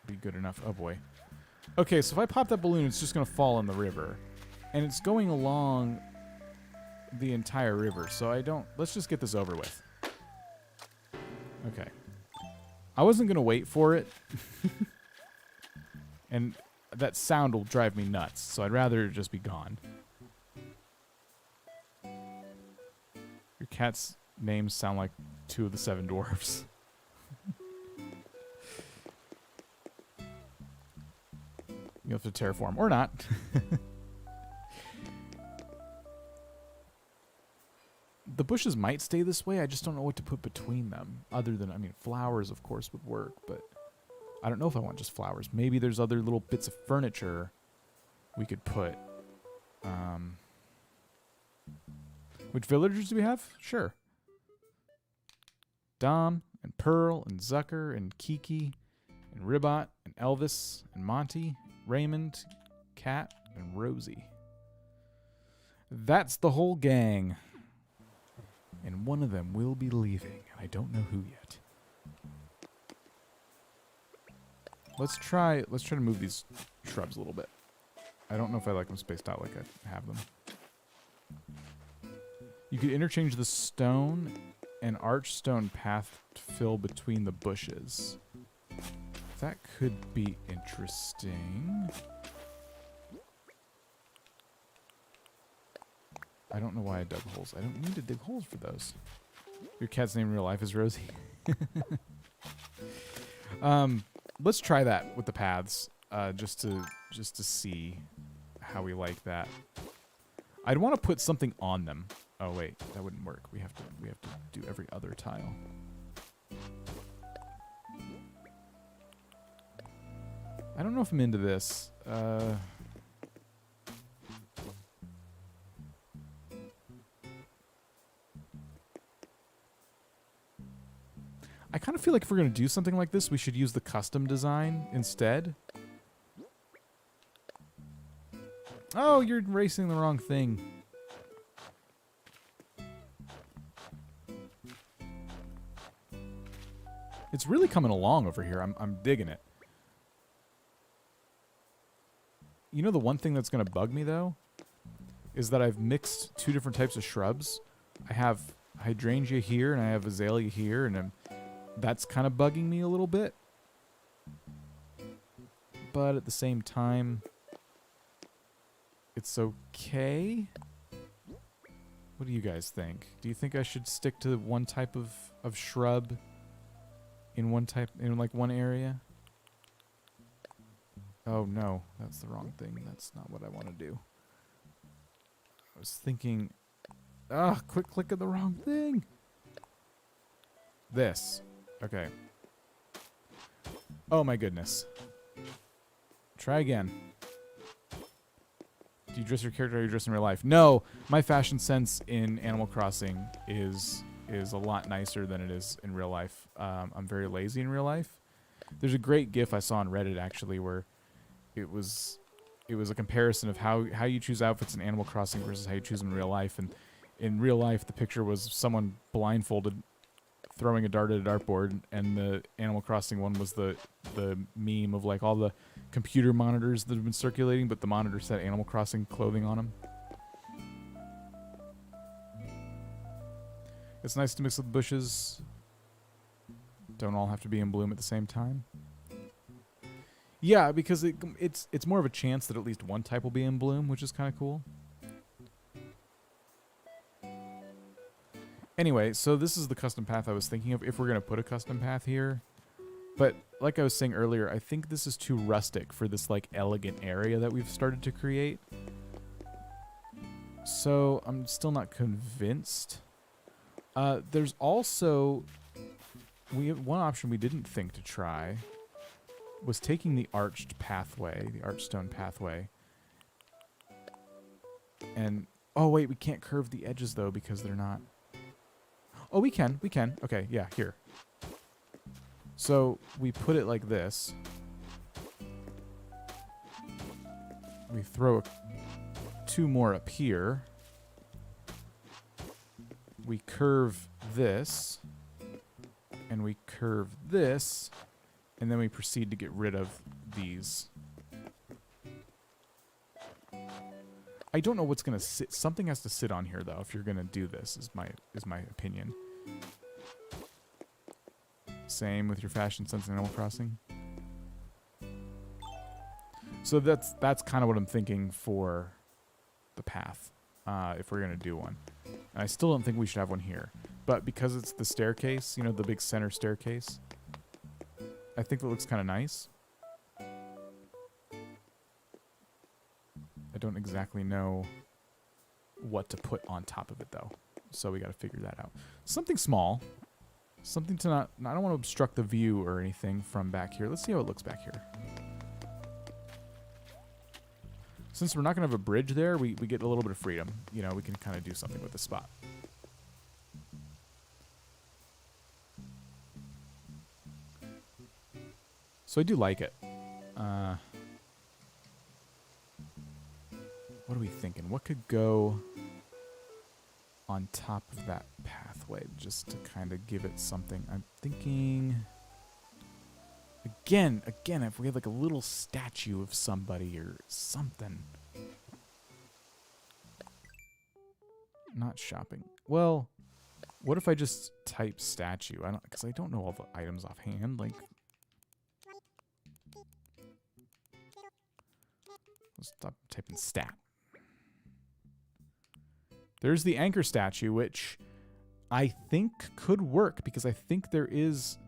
be good enough. Oh boy. Okay, so if I pop that balloon, it's just going to fall in the river. And it's going along the entire river, so let's just get this over with. Okay. I wasn't going to wait for it. And that sound will drive me nuts, so I'd rather it just be gone. Your cat's names sound like two of the 7 dwarfs. You'll have to terraform, or not. The bushes might stay this way. I just don't know what to put between them. Other than, I mean, flowers, of course, would work, but I don't know if I want just flowers. Maybe there's other little bits of furniture we could put. Which villagers do we have? Sure. Dom, and Pearl, and Zucker, and Kiki, and Ribot, and Elvis, and Monty, Raymond, Cat, and Rosie. That's the whole gang. And one of them will be leaving. I don't know who yet. Let's try to move these shrubs a little bit. I don't know if I like them spaced out like I have them. You could interchange the stone and arch stone path to fill between the bushes. That could be interesting. I don't know why I dug holes. I don't need to dig holes for those. Your cat's name in real life is Rosie. Let's try that with the paths, just to see how we like that. I'd want to put something on them. Oh wait, that wouldn't work. We have to do every other tile. I don't know if I'm into this. I kind of feel like if we're going to do something like this, we should use the custom design instead. Oh, you're racing the wrong thing. It's really coming along over here. I'm digging it. You know the one thing that's going to bug me, though, is that I've mixed two different types of shrubs. I have hydrangea here, and I have azalea here, and that's kind of bugging me a little bit. But at the same time, it's okay. What do you guys think? Do you think I should stick to one type of shrub in one area? Oh no, that's the wrong thing. That's not what I want to do. I was thinking, quick click of the wrong thing. This. Okay. Oh my goodness. Try again. Do you dress your character or you dress in real life? No, my fashion sense in Animal Crossing is a lot nicer than it is in real life. I'm very lazy in real life. There's a great GIF I saw on Reddit actually where it was a comparison of how you choose outfits in Animal Crossing versus how you choose them in real life. And in real life, the picture was someone blindfolded throwing a dart at a dartboard, and the Animal Crossing one was the meme of like all the computer monitors that have been circulating, but the monitors had Animal Crossing clothing on them. It's nice to mix with bushes. Don't all have to be in bloom at the same time. Yeah, because it's more of a chance that at least one type will be in bloom, which is kind of cool. Anyway, so this is the custom path I was thinking of, if we're going to put a custom path here. But like I was saying earlier, I think this is too rustic for this like elegant area that we've started to create. So I'm still not convinced. There's also one option we didn't think to try was taking the arched pathway, the arched stone pathway. And oh wait, we can't curve the edges though because they're not. Oh, we can. Okay, yeah, here. So we put it like this. We throw two more up here. We curve this. And we curve this. And then we proceed to get rid of these. I don't know what's going to sit. Something has to sit on here, though, if you're going to do this, is my opinion. Same with your fashion sense in Animal Crossing. So that's kind of what I'm thinking for the path, if we're going to do one. And I still don't think we should have one here. But because it's the staircase, you know, the big center staircase, I think that looks kind of nice. I don't exactly know what to put on top of it, though. So we got to figure that out. Something small. Something to not... I don't want to obstruct the view or anything from back here. Let's see how it looks back here. Since we're not going to have a bridge there, we get a little bit of freedom. You know, we can kind of do something with the spot. So I do like it. What are we thinking? What could go on top of that pathway just to kind of give it something? I'm thinking... Again, if we had like a little statue of somebody or something. Not shopping. Well, what if I just type statue? Because I don't know all the items offhand. Like, let's stop typing stat. There's the anchor statue, which I think could work because I think there is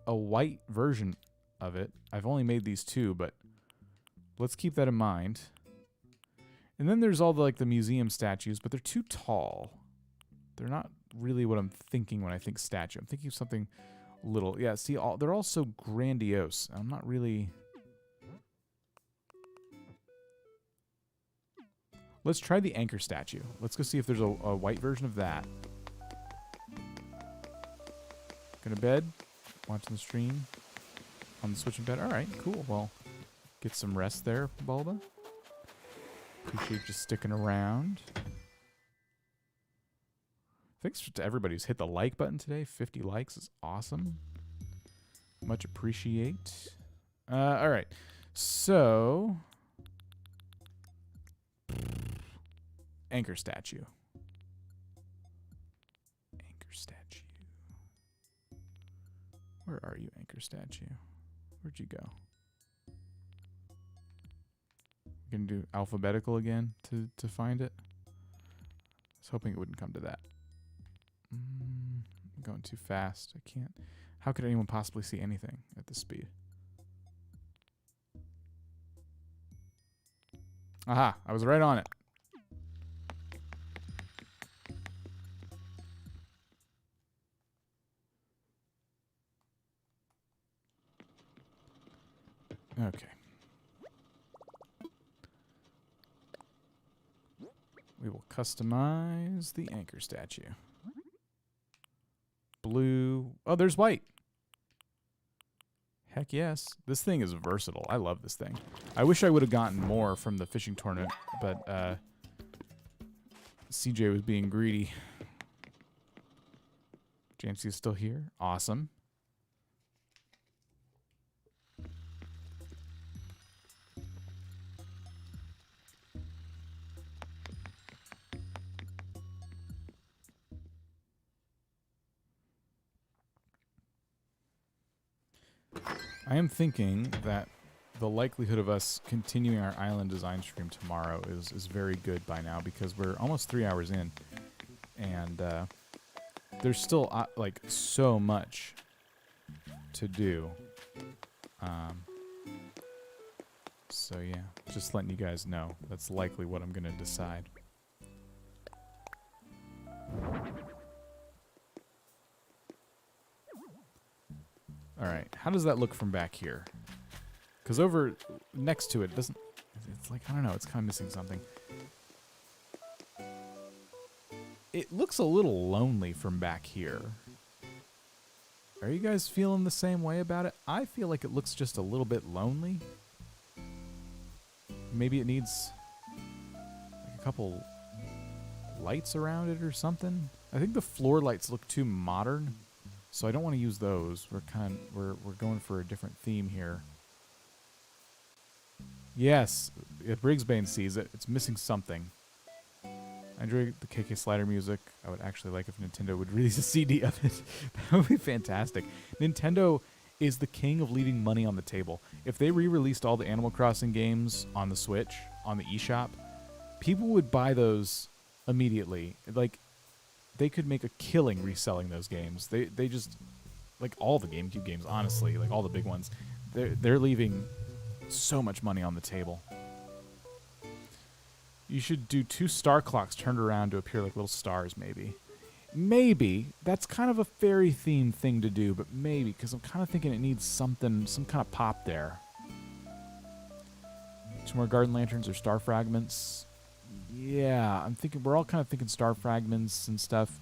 a white version of it. I've only made these two, but let's keep that in mind. And then there's all the, like, the museum statues, but they're too tall. They're not really what I'm thinking when I think statue. I'm thinking of something little. Yeah, see, they're all so grandiose. I'm not really... Let's try the anchor statue. Let's go see if there's a white version of that. Going to bed? Watching the stream? On the switching bed? Alright, cool. Well, get some rest there, Bulba. Appreciate you sticking around. Thanks to everybody who's hit the like button today. 50 likes is awesome. Much appreciate. Alright. So... Anchor statue. Anchor statue. Where are you, anchor statue? Where'd you go? Gonna do alphabetical again to find it? I was hoping it wouldn't come to that. I'm going too fast. I can't. How could anyone possibly see anything at this speed? Aha! I was right on it. Okay. We will customize the anchor statue. Blue. Oh, there's white. Heck yes. This thing is versatile. I love this thing. I wish I would have gotten more from the fishing tournament, but CJ was being greedy. Jamesy is still here. Awesome. I am thinking that the likelihood of us continuing our island design stream tomorrow is very good by now because we're almost 3 hours in, and there's still like so much to do. So yeah, just letting you guys know that's likely what I'm gonna decide. Alright, how does that look from back here? Because over next to it doesn't... It's like, I don't know, it's kind of missing something. It looks a little lonely from back here. Are you guys feeling the same way about it? I feel like it looks just a little bit lonely. Maybe it needs like a couple lights around it or something. I think the floor lights look too modern. So I don't want to use those. We're going for a different theme here. Yes, if Brigsbane sees it, it's missing something. I enjoy the KK Slider music. I would actually like if Nintendo would release a CD of it. That would be fantastic. Nintendo is the king of leaving money on the table. If they re-released all the Animal Crossing games on the Switch, on the eShop, people would buy those immediately. Like, they could make a killing reselling those games. They just, like all the GameCube games, honestly, like all the big ones, they're leaving so much money on the table. You should do 2 star clocks turned around to appear like little stars, maybe. Maybe. That's kind of a fairy-themed thing to do, but maybe, because I'm kind of thinking it needs something, some kind of pop there. 2 more garden lanterns or star fragments. Yeah, I'm thinking, we're all kind of thinking star fragments and stuff.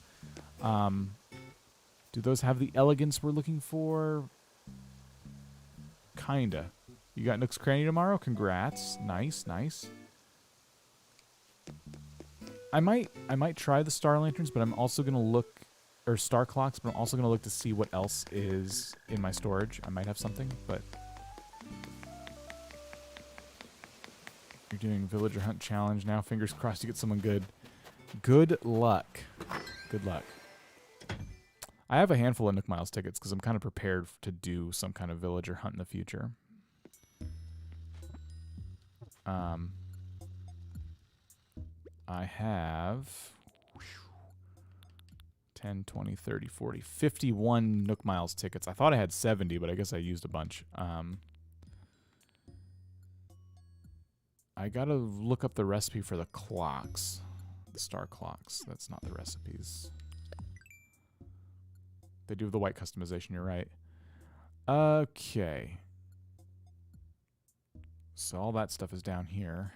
Do those have the elegance we're looking for? Kinda. You got Nook's Cranny tomorrow? Congrats. Nice, nice. I might try the star lanterns, but I'm also gonna look, or star clocks, but I'm also gonna look to see what else is in my storage. I might have something, but you're doing villager hunt challenge now. Fingers crossed you get someone good. Good luck. Good luck. I have a handful of Nook Miles tickets because I'm kind of prepared to do some kind of villager hunt in the future. I have 10, 20, 30, 40, 51 Nook Miles tickets. I thought I had 70, but I guess I used a bunch. I gotta look up the recipe for the clocks. The star clocks. That's not the recipes. They do the white customization, you're right. Okay. So all that stuff is down here,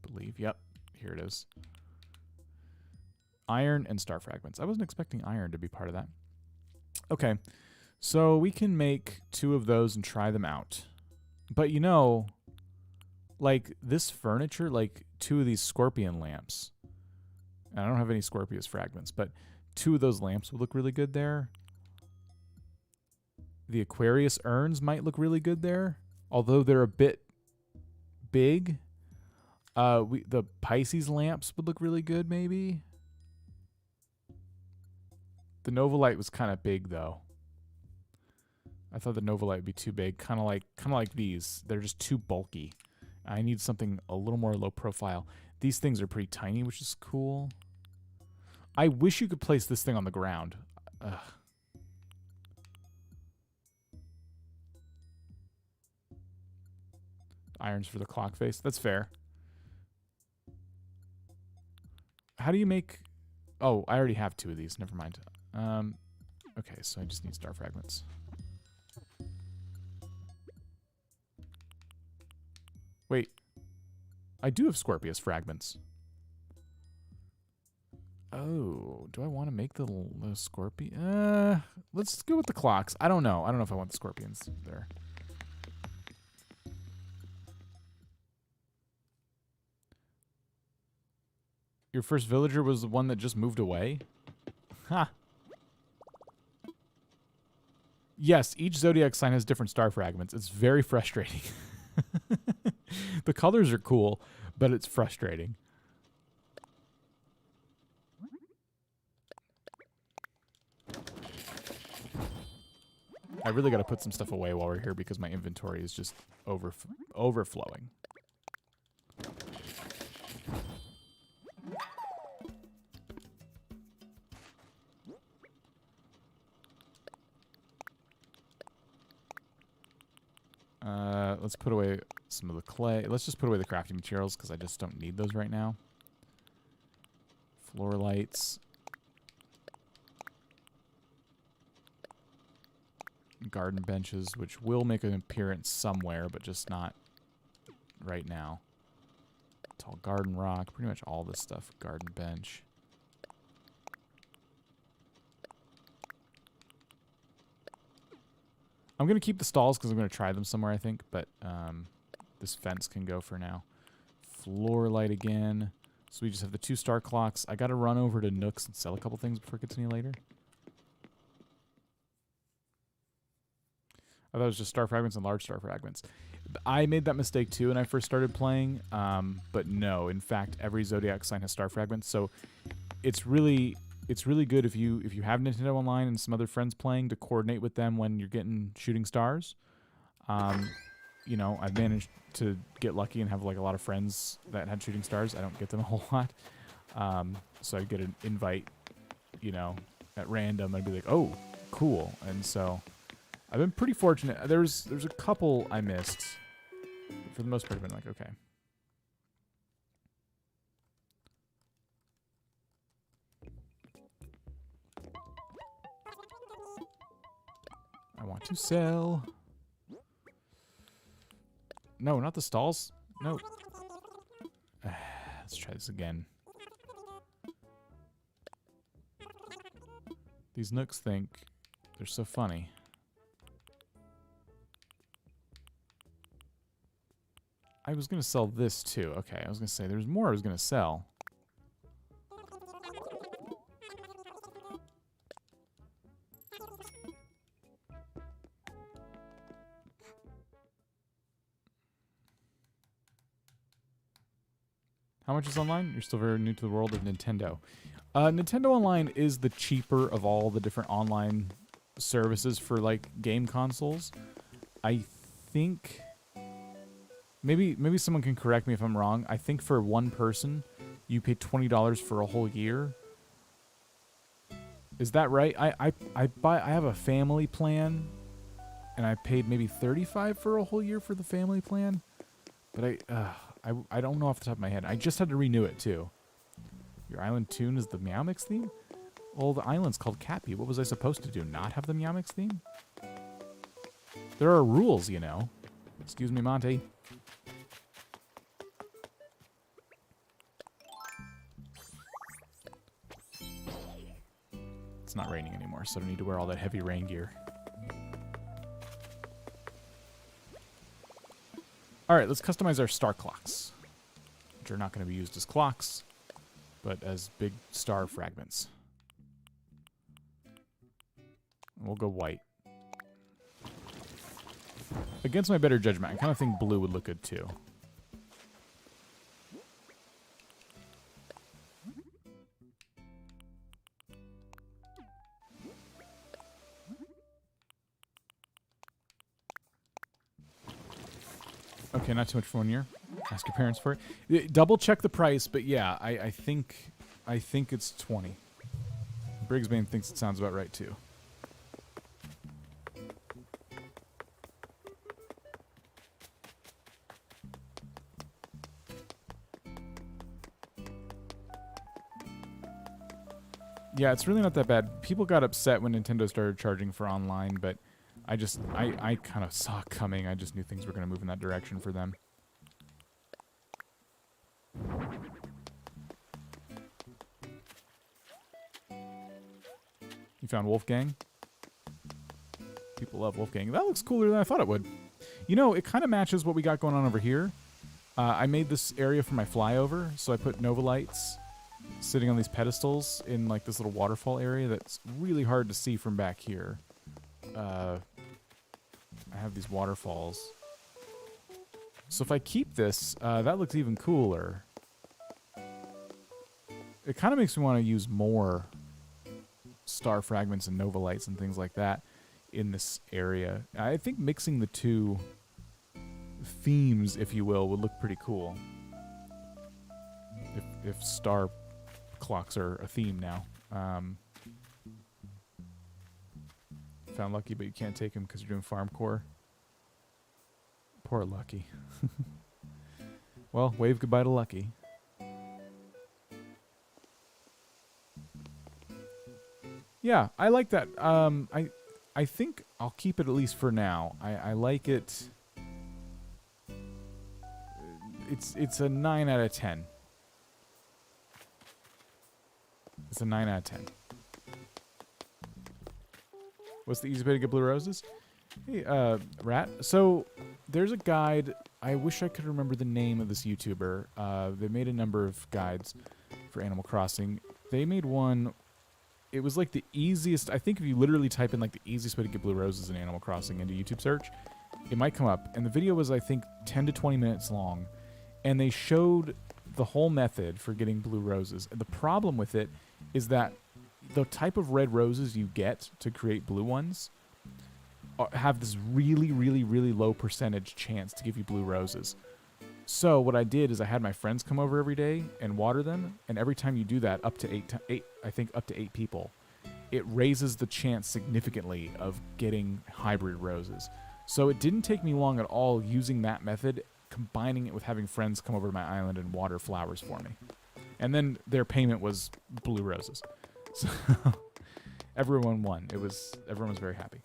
I believe. Yep, here it is. Iron and star fragments. I wasn't expecting iron to be part of that. Okay, so we can make 2 of those and try them out. But you know, like this furniture, like 2 of these scorpion lamps. And I don't have any Scorpius fragments, but 2 of those lamps would look really good there. The Aquarius urns might look really good there, although they're a bit big. The Pisces lamps would look really good, maybe. The Novolite was kind of big, though. I thought the Novolite would be too big, kind of like these. They're just too bulky. I need something a little more low profile. These things are pretty tiny, which is cool. I wish you could place this thing on the ground. Ugh. Irons for the clock face. That's fair. How do you make... Oh, I already have 2 of these. Never mind. Okay, so I just need star fragments. Wait. I do have Scorpius fragments. Oh, do I want to make the scorpion? Let's go with the clocks. I don't know. I don't know if I want the scorpions there. Your first villager was the one that just moved away? Ha! Yes, each zodiac sign has different star fragments. It's very frustrating. The colors are cool, but it's frustrating. I really got to put some stuff away while we're here because my inventory is just overflowing. Let's put away some of the clay. Let's just put away the crafting materials because I just don't need those right now. Floor lights. Garden benches, which will make an appearance somewhere, but just not right now. Tall garden rock. Pretty much all this stuff. Garden bench. I'm going to keep the stalls because I'm going to try them somewhere, I think. But this fence can go for now. Floor light again. So we just have the 2 star clocks. I got to run over to Nook's and sell a couple things before it gets any later. I thought it was just star fragments and large star fragments. I made that mistake too when I first started playing. But no, in fact, every zodiac sign has star fragments. So it's really good if you have Nintendo Online and some other friends playing to coordinate with them when you're getting shooting stars. You know, I've managed to get lucky and have like a lot of friends that had shooting stars. I don't get them a whole lot. So I'd get an invite, you know, at random. I'd be like, oh, cool. And so I've been pretty fortunate. There's a couple I missed. But for the most part, I've been like, okay. I want to sell. No, not the stalls. No. Let's try this again. These Nooks think they're so funny. I was going to sell this too. Okay, I was going to say there's more I was going to sell. How much is online? You're still very new to the world of Nintendo. Nintendo Online is the cheaper of all the different online services for like game consoles. I think maybe someone can correct me if I'm wrong. I think for one person you pay $20 for a whole year. Is that right? I have a family plan, and I paid maybe $35 for a whole year for the family plan, but I don't know off the top of my head. I just had to renew it too. Your island tune is the Meow Mix theme? Well, the island's called Cat Butte. What was I supposed to do? Not have the Meow Mix theme? There are rules, you know. Excuse me, Monty. It's not raining anymore, so I don't need to wear all that heavy rain gear. All right, let's customize our star clocks, which are not going to be used as clocks, but as big star fragments. We'll go white. Against my better judgment, I kind of think blue would look good too. Okay, not too much for 1 year. Ask your parents for it. Double check the price, but yeah, I think it's 20. Brigsbane thinks it sounds about right too. Yeah, it's really not that bad. People got upset when Nintendo started charging for online, but I kind of saw it coming. I just knew things were going to move in that direction for them. You found Wolfgang? People love Wolfgang. That looks cooler than I thought it would. You know, it kind of matches what we got going on over here. I made this area for my flyover, so I put Nova lights sitting on these pedestals in like this little waterfall area that's really hard to see from back here. I have these waterfalls. So if I keep this, that looks even cooler. It kind of makes me want to use more star fragments and Nova lights and things like that in this area. I think mixing the two themes, if you will, would look pretty cool. If star clocks are a theme now. Found Lucky, but you can't take him because you're doing farm core. Poor Lucky. Well, wave goodbye to Lucky. Yeah, I like that. I think I'll keep it at least for now. I like it. It's a 9 out of 10. It's a 9 out of 10. What's the easiest way to get blue roses? Hey, Rat. So, there's a guide. I wish I could remember the name of this YouTuber. They made a number of guides for Animal Crossing. They made one. It was like the easiest. I think if you literally type in like the easiest way to get blue roses in Animal Crossing into YouTube search, it might come up. And the video was, I think, 10 to 20 minutes long. And they showed the whole method for getting blue roses. And the problem with it is that the type of red roses you get to create blue ones have this really, really, really low percentage chance to give you blue roses. So what I did is I had my friends come over every day and water them, and every time you do that, up to eight people, it raises the chance significantly of getting hybrid roses. So it didn't take me long at all using that method, combining it with having friends come over to my island and water flowers for me. And then their payment was blue roses. So everyone won. Everyone was very happy.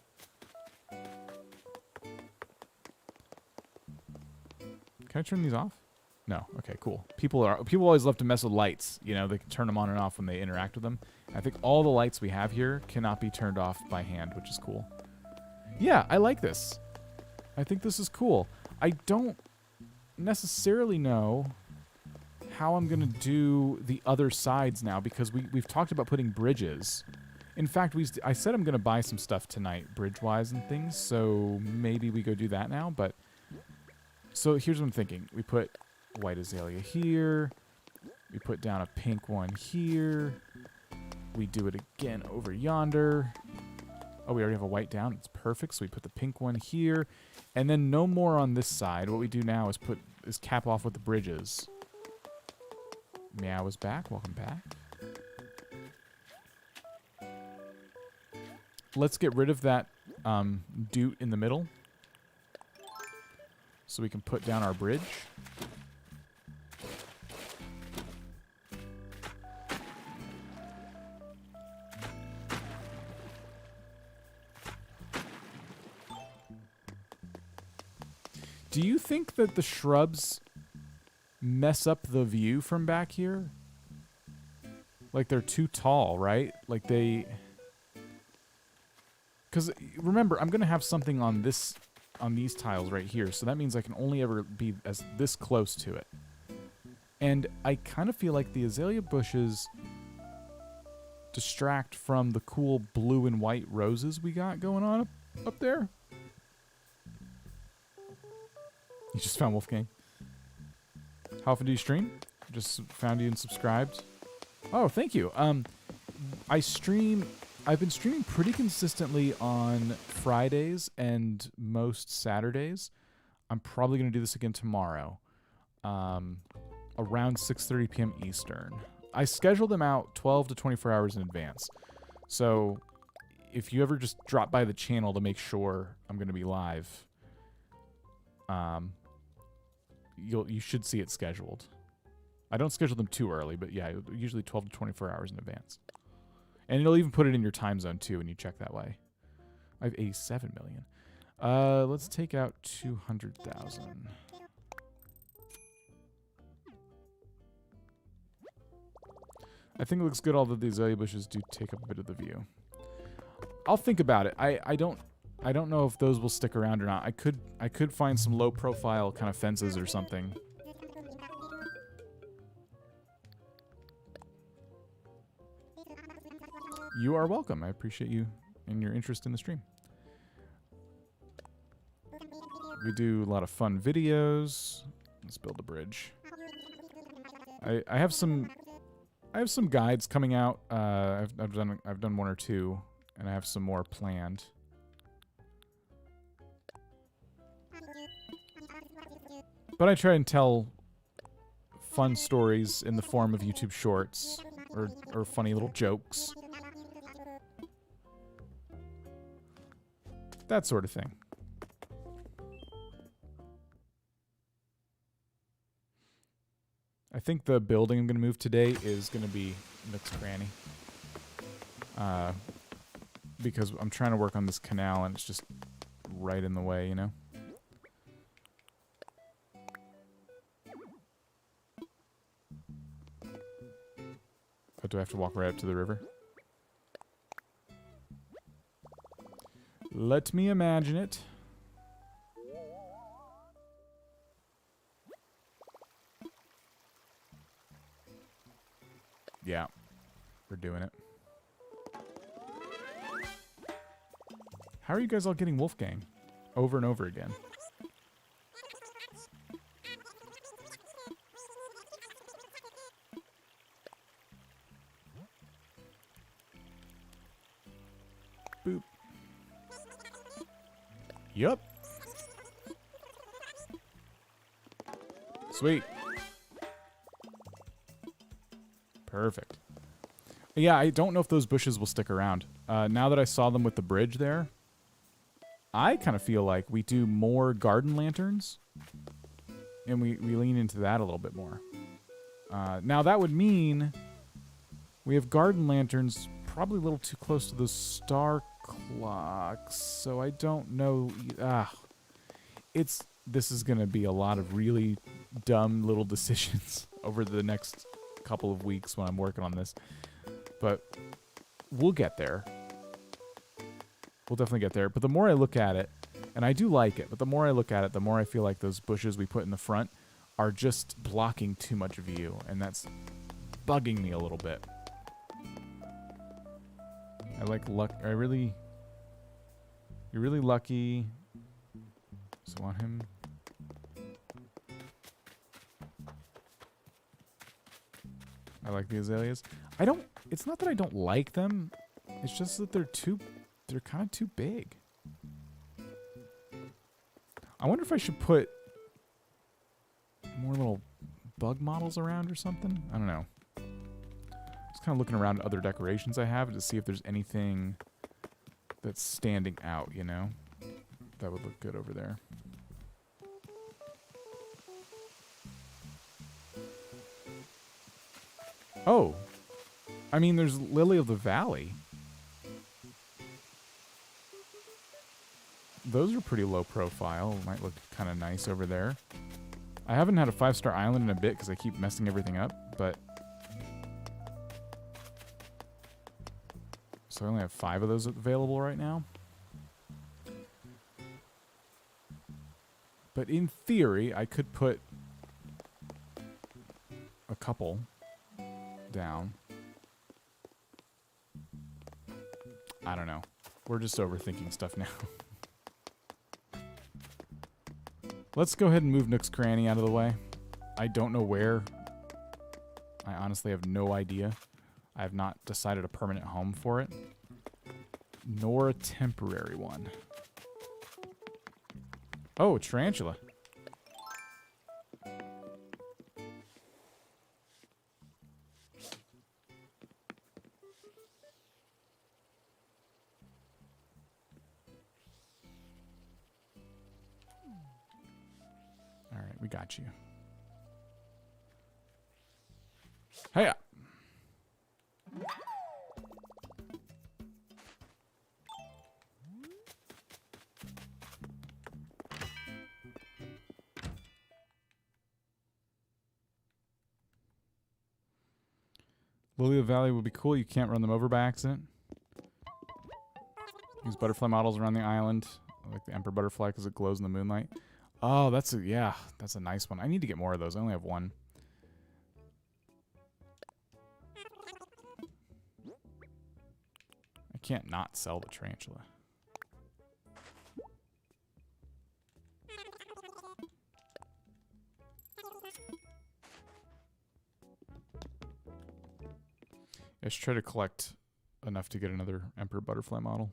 Can I turn these off? No. Okay, cool. People always love to mess with lights. You know, they can turn them on and off when they interact with them. I think all the lights we have here cannot be turned off by hand, which is cool. Yeah, I like this. I think this is cool. I don't necessarily know how I'm going to do the other sides now, because we've talked about putting bridges. In fact, I said I'm going to buy some stuff tonight, bridge-wise and things, so maybe we go do that now. But so here's what I'm thinking. We put white azalea here. We put down a pink one here. We do it again over yonder. Oh, we already have a white down. It's perfect. So we put the pink one here. And then no more on this side. What we do now is cap off with the bridges. Meow is back. Welcome back. let's get rid of that Butte in the middle so we can put down our bridge. Do you think that the shrubs mess up the view from back here? Like they're too tall, right? Like they... Because remember, I'm going to have something on these tiles right here, so that means I can only ever be this close to it. And I kind of feel like the azalea bushes distract from the cool blue and white roses we got going on up there. You just found Wolfgang. How often do you stream? Just found you and subscribed. Oh, thank you. I've been streaming pretty consistently on Fridays and most Saturdays. I'm probably going to do this again tomorrow. Around 6:30 p.m. Eastern. I schedule them out 12 to 24 hours in advance. So if you ever just drop by the channel to make sure I'm going to be live, you should see it scheduled. I don't schedule them too early, but yeah, usually 12 to 24 hours in advance. And it'll even put it in your time zone too when you check that way. I have 87 million. Let's take out 200,000. I think it looks good, although the azalea bushes do take up a bit of the view. I'll think about it. I don't know if those will stick around or not. I could find some low profile kind of fences or something. You are welcome. I appreciate you and your interest in the stream. We do a lot of fun videos. Let's build a bridge. I have some guides coming out. I've done one or two, and I have some more planned. But I try and tell fun stories in the form of YouTube shorts or funny little jokes. That sort of thing. I think the building I'm going to move today is going to be Nook's Cranny. Because I'm trying to work on this canal and it's just right in the way, you know? But do I have to walk right up to the river? Let me imagine it. Yeah, we're doing it. How are you guys all getting Wolfgang over and over again? Boop. Yup. Sweet. Perfect. Yeah, I don't know if those bushes will stick around. Now that I saw them with the bridge there, I kind of feel like we do more garden lanterns, and we lean into that a little bit more. Now, that would mean we have garden lanterns probably a little too close to those star clocks, so I don't know. This is going to be a lot of really dumb little decisions over the next couple of weeks when I'm working on this. But we'll get there. We'll definitely get there. But the more I look at it, and I do like it, but the more I look at it, the more I feel like those bushes we put in the front are just blocking too much view, and that's bugging me a little bit. I like luck. You're really lucky. So I want him. I like the azaleas. It's not that I don't like them. It's just that they're kind of too big. I wonder if I should put more little bug models around or something. I don't know. Just kind of looking around at other decorations I have to see if there's anything that's standing out, you know? That would look good over there. Oh! I mean, there's Lily of the Valley. Those are pretty low profile. Might look kind of nice over there. I haven't had a 5-star island in a bit because I keep messing everything up, but... So I only have 5 of those available right now. But in theory, I could put a couple down. I don't know. We're just overthinking stuff now. Let's go ahead and move Nook's Cranny out of the way. I don't know where. I honestly have no idea. I have not decided a permanent home for it. Nor a temporary one. Oh, a tarantula. Alright, we got you. Hiya! Lily of the Valley would be cool. You can't run them over by accident. Use butterfly models around the island. I like the emperor butterfly because it glows in the moonlight. Oh, that's a nice one. I need to get more of those. I only have one. I can't not sell the tarantula. I should try to collect enough to get another emperor butterfly model.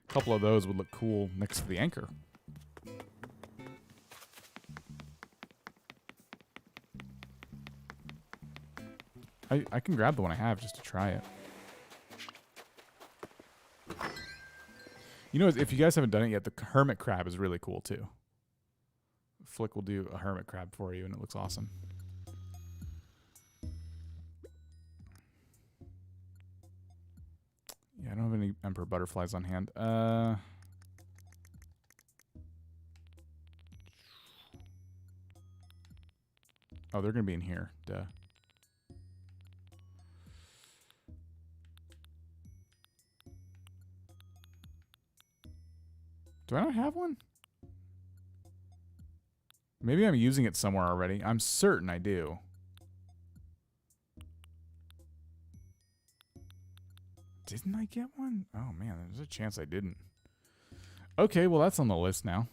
A couple of those would look cool next to the anchor. I can grab the one I have just to try it. You know, if you guys haven't done it yet, the hermit crab is really cool too. Flick will do a hermit crab for you and it looks awesome. Yeah, I don't have any emperor butterflies on hand. Oh, they're going to be in here. Duh. Do I not have one? Maybe I'm using it somewhere already. I'm certain I do. Didn't I get one? Oh, man, there's a chance I didn't. Okay, well, that's on the list now.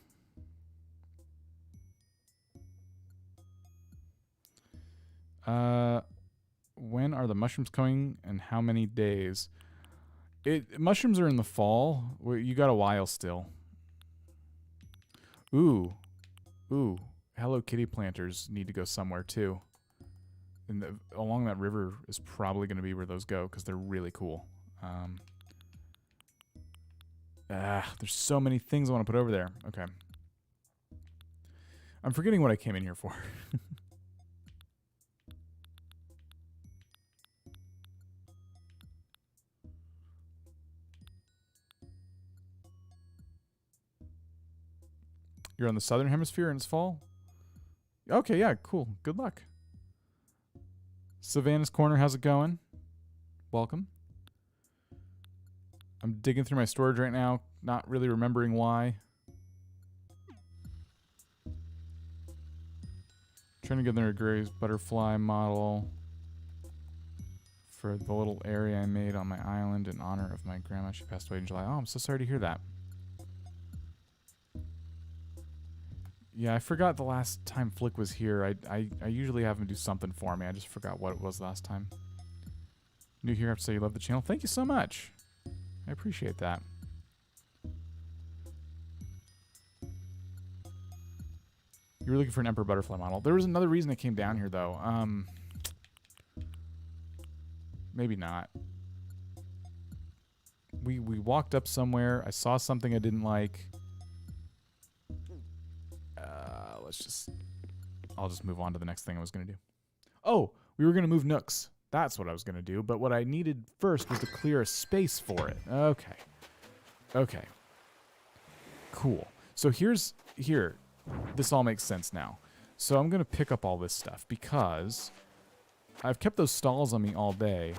When are the mushrooms coming and how many days? Mushrooms are in the fall. You got a while still. Ooh. Hello Kitty planters need to go somewhere too. And along that river is probably going to be where those go because they're really cool. There's so many things I want to put over there. Okay. I'm forgetting what I came in here for. You're on the southern hemisphere and it's fall? Okay, yeah, cool. Good luck. Savannah's Corner, how's it going? Welcome. I'm digging through my storage right now, not really remembering why. Trying to get their Gray's butterfly model for the little area I made on my island in honor of my grandma. She passed away in July. Oh, I'm so sorry to hear that. Yeah, I forgot the last time Flick was here. I usually have him do something for me. I just forgot what it was last time. New here, I have to say you love the channel. Thank you so much. I appreciate that. You were looking for an emperor butterfly model. There was another reason I came down here, though. Maybe not. We walked up somewhere. I saw something I didn't like. I'll just move on to the next thing I was going to do. Oh, we were going to move nooks. That's what I was going to do. But what I needed first was to clear a space for it. Okay. Okay. Cool. So here. This all makes sense now. So I'm going to pick up all this stuff because I've kept those stalls on me all day.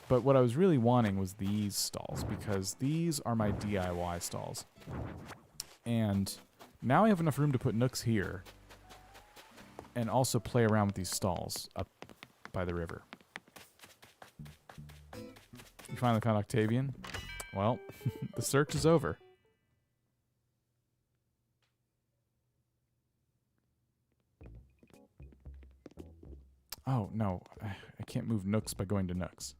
But what I was really wanting was these stalls because these are my DIY stalls. And now I have enough room to put nooks here and also play around with these stalls up by the river. You finally found Octavian? Well, the search is over. Oh, no. I can't move nooks by going to nooks.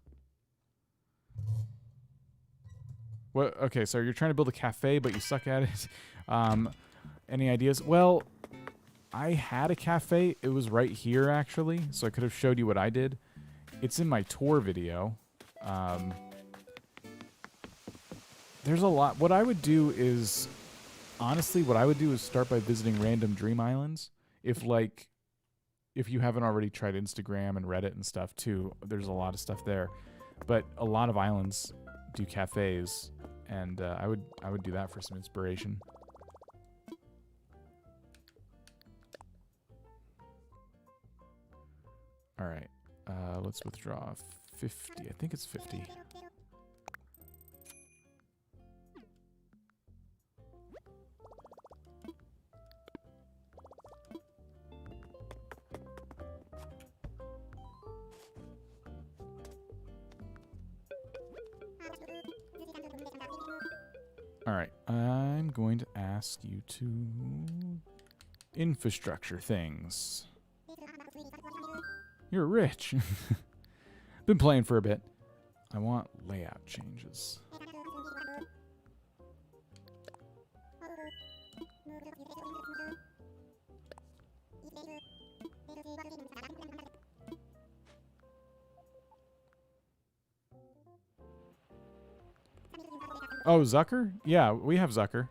What? Okay, so you're trying to build a cafe, but you suck at it. Any ideas? Well, I had a cafe. It was right here, actually, so I could have showed you what I did. It's in my tour video. There's a lot. What I would do is, honestly, start by visiting random dream islands. If you haven't already tried Instagram and Reddit and stuff too, there's a lot of stuff there. But a lot of islands do cafes, and I would do that for some inspiration. All right, let's withdraw 50. I think it's 50. All right, I'm going to ask you to infrastructure things. You're rich. Been playing for a bit. I want layout changes. Oh, Zucker? Yeah, we have Zucker.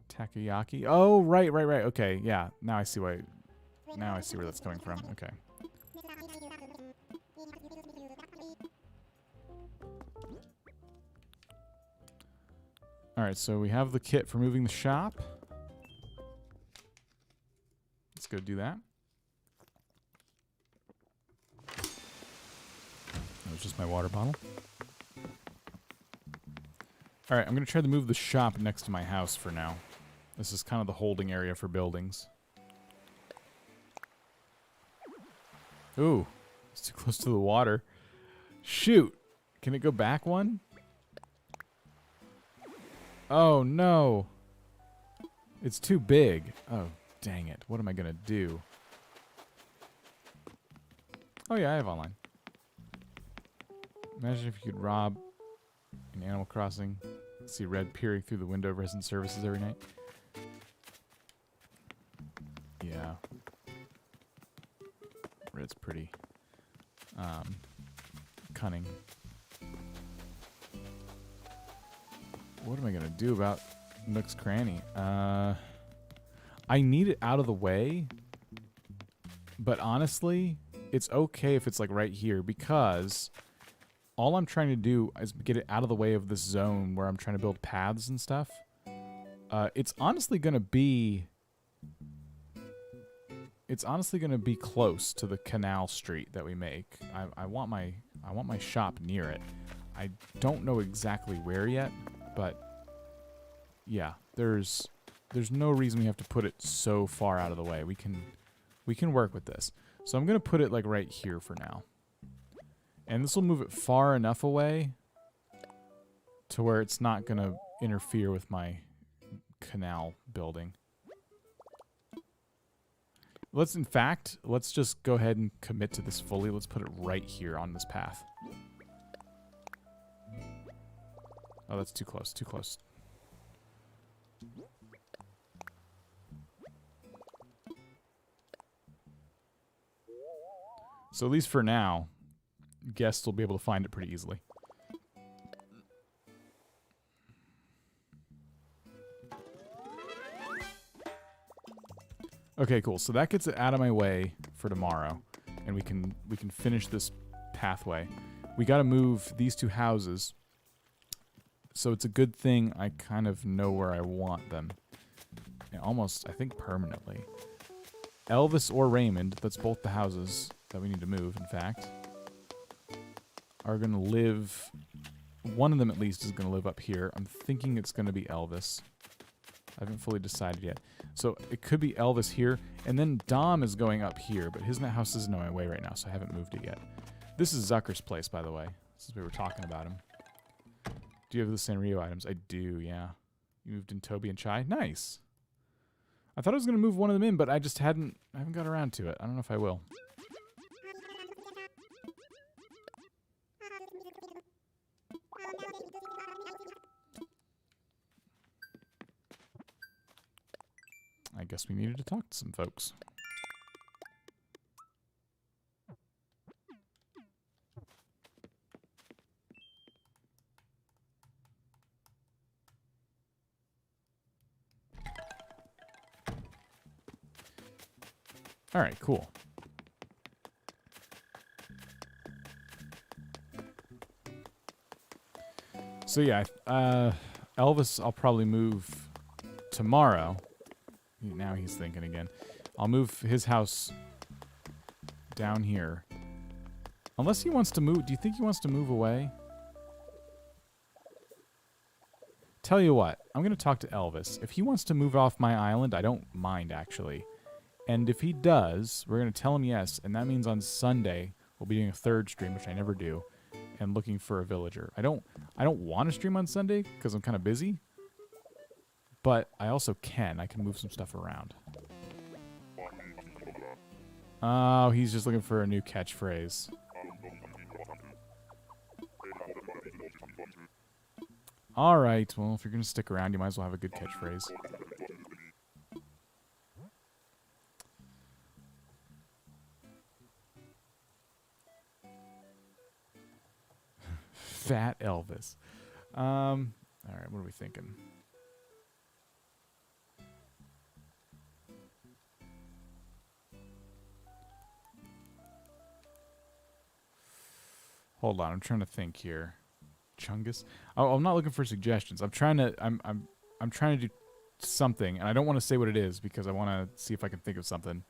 Takoyaki. Oh, right. Okay, yeah. Now I see why. Now I see where that's coming from. Okay. All right, so we have the kit for moving the shop. Let's go do that. That was just my water bottle. All right, I'm going to try to move the shop next to my house for now. This is kind of the holding area for buildings. Ooh, it's too close to the water. Shoot! Can it go back one? Oh, no. It's too big. Oh, dang it. What am I going to do? Oh, yeah, I have online. Imagine if you could rob in Animal Crossing. See Red peering through the window of resident services every night. Yeah. Red's pretty cunning. What am I going to do about Nook's Cranny? I need it out of the way, but honestly, it's okay if it's like right here because all I'm trying to do is get it out of the way of this zone where I'm trying to build paths and stuff. It's honestly going to be close to the canal street that we make. I want my shop near it. I don't know exactly where yet, but yeah, there's no reason we have to put it so far out of the way. We can work with this. So I'm going to put it like right here for now. And this will move it far enough away to where it's not going to interfere with my canal building. Let's just go ahead and commit to this fully. Let's put it right here on this path. Oh, that's too close, too close. So at least for now, guests will be able to find it pretty easily. Okay, cool. So that gets it out of my way for tomorrow, and we can finish this pathway. We got to move these two houses, so it's a good thing I kind of know where I want them. Yeah, almost, I think, permanently. Elvis or Raymond, that's both the houses that we need to move, in fact, are going to live... One of them, at least, is going to live up here. I'm thinking it's going to be Elvis. I haven't fully decided yet. So it could be Elvis here, and then Dom is going up here, but his house isn't on my way right now, so I haven't moved it yet. This is Zucker's place, by the way, since we were talking about him. Do you have the Sanrio items? I do, yeah. You moved in Toby and Chai? Nice. I thought I was going to move one of them in, but I just haven't got around to it. I don't know if I will. I guess we needed to talk to some folks. All right, cool. So yeah, Elvis I'll probably move tomorrow. Now he's thinking again. I'll move his house down here. Unless he wants to move. Do you think he wants to move away? Tell you what, I'm going to talk to Elvis. If he wants to move off my island, I don't mind, actually. And if he does, we're going to tell him yes. And that means on Sunday, we'll be doing a third stream, which I never do, and looking for a villager. I don't want to stream on Sunday because I'm kind of busy. But I also can. I can move some stuff around. Oh, he's just looking for a new catchphrase. Alright, well, if you're going to stick around, you might as well have a good catchphrase. Fat Elvis. Alright, what are we thinking? Hold on, I'm trying to think here. Chungus? Oh, I'm not looking for suggestions. I'm trying to do something, and I don't want to say what it is because I want to see if I can think of something.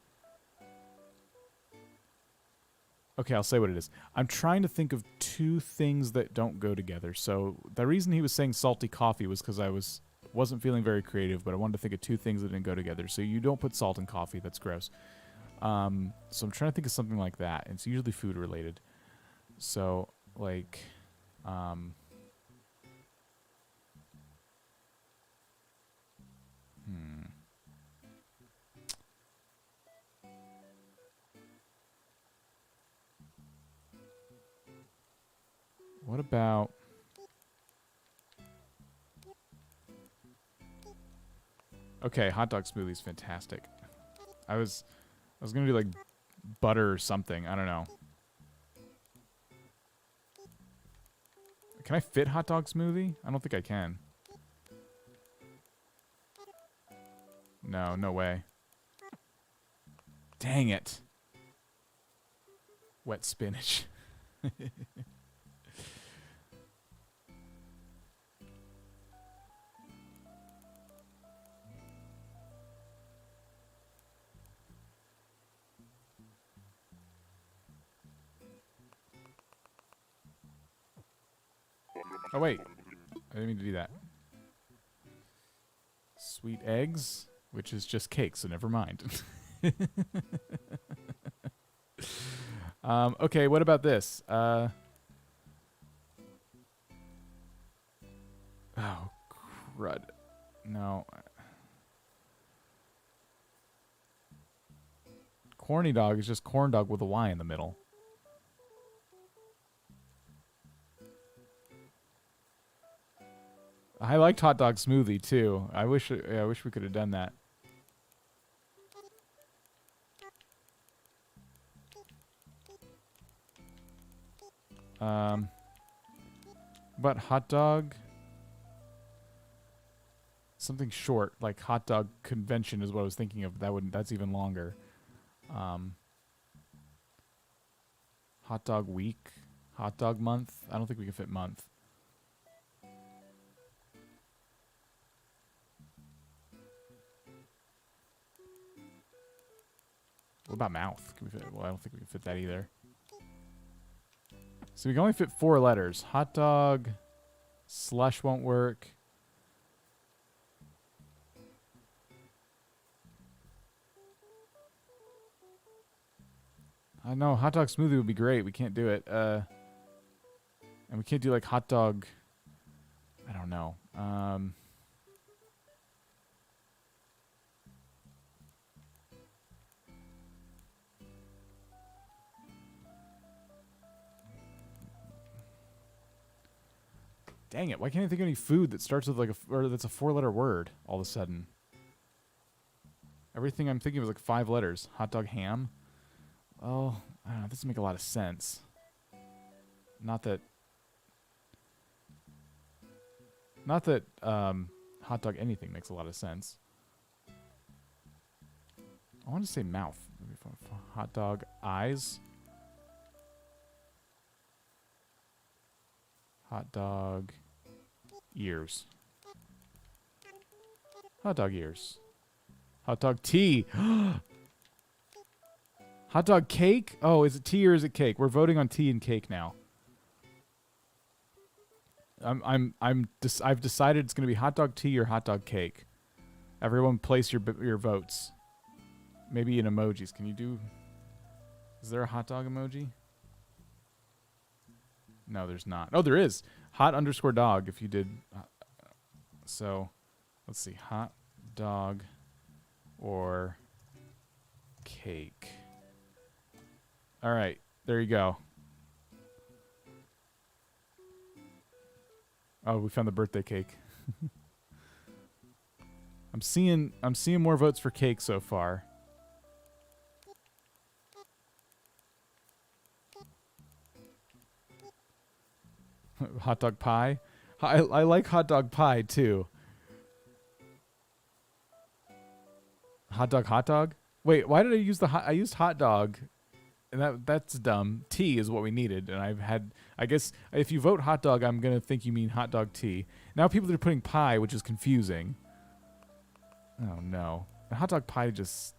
Okay, I'll say what it is. I'm trying to think of two things that don't go together. So the reason he was saying salty coffee was because I wasn't feeling very creative, but I wanted to think of two things that didn't go together. So you don't put salt in coffee. That's gross. So I'm trying to think of something like that. It's usually food related. So, like, what about... Okay, hot dog smoothie is fantastic. I was gonna do, like, butter or something. I don't know. Can I fit hot dog smoothie? I don't think I can. No, no way. Dang it. Wet spinach. Oh, wait. I didn't mean to do that. Sweet eggs, which is just cake, so never mind. Okay, what about this? Oh, crud. No. Corny dog is just corn dog with a Y in the middle. I liked hot dog smoothie too. I wish we could have done that. But hot dog? Something short, like hot dog convention is what I was thinking of. That's even longer. Hot dog week? Hot dog month? I don't think we can fit month. What about mouth? Can we fit? Well, I don't think we can fit that either. So we can only fit 4 letters. Hot dog, slush won't work. I know, hot dog smoothie would be great. We can't do it. And we can't do like hot dog. I don't know. Dang it, why can't I think of any food that starts with like or that's a 4-letter word all of a sudden? Everything I'm thinking was like 5 letters. Hot dog ham? Oh, I don't know, this doesn't make a lot of sense. Not that hot dog anything makes a lot of sense. I want to say mouth. Hot dog eyes? Hot dog ears. Hot dog ears. Hot dog tea. Hot dog cake? Oh, is it tea or is it cake? We're voting on tea and cake now. I've decided it's going to be hot dog tea or hot dog cake. Everyone place your votes. Maybe in emojis. Can you do... Is there a hot dog emoji? No, there's not. Oh, there is. Hot _ dog if you did. So, let's see. Hot dog or cake. All right. There you go. Oh, we found the birthday cake. I'm seeing more votes for cake so far. Hot dog pie. I like hot dog pie too. Hot dog? Wait, why did I use I used hot dog, and that's dumb. Tea is what we needed, and I guess if you vote hot dog, I'm gonna think you mean hot dog tea. Now people are putting pie, which is confusing. Oh no, and hot dog pie just,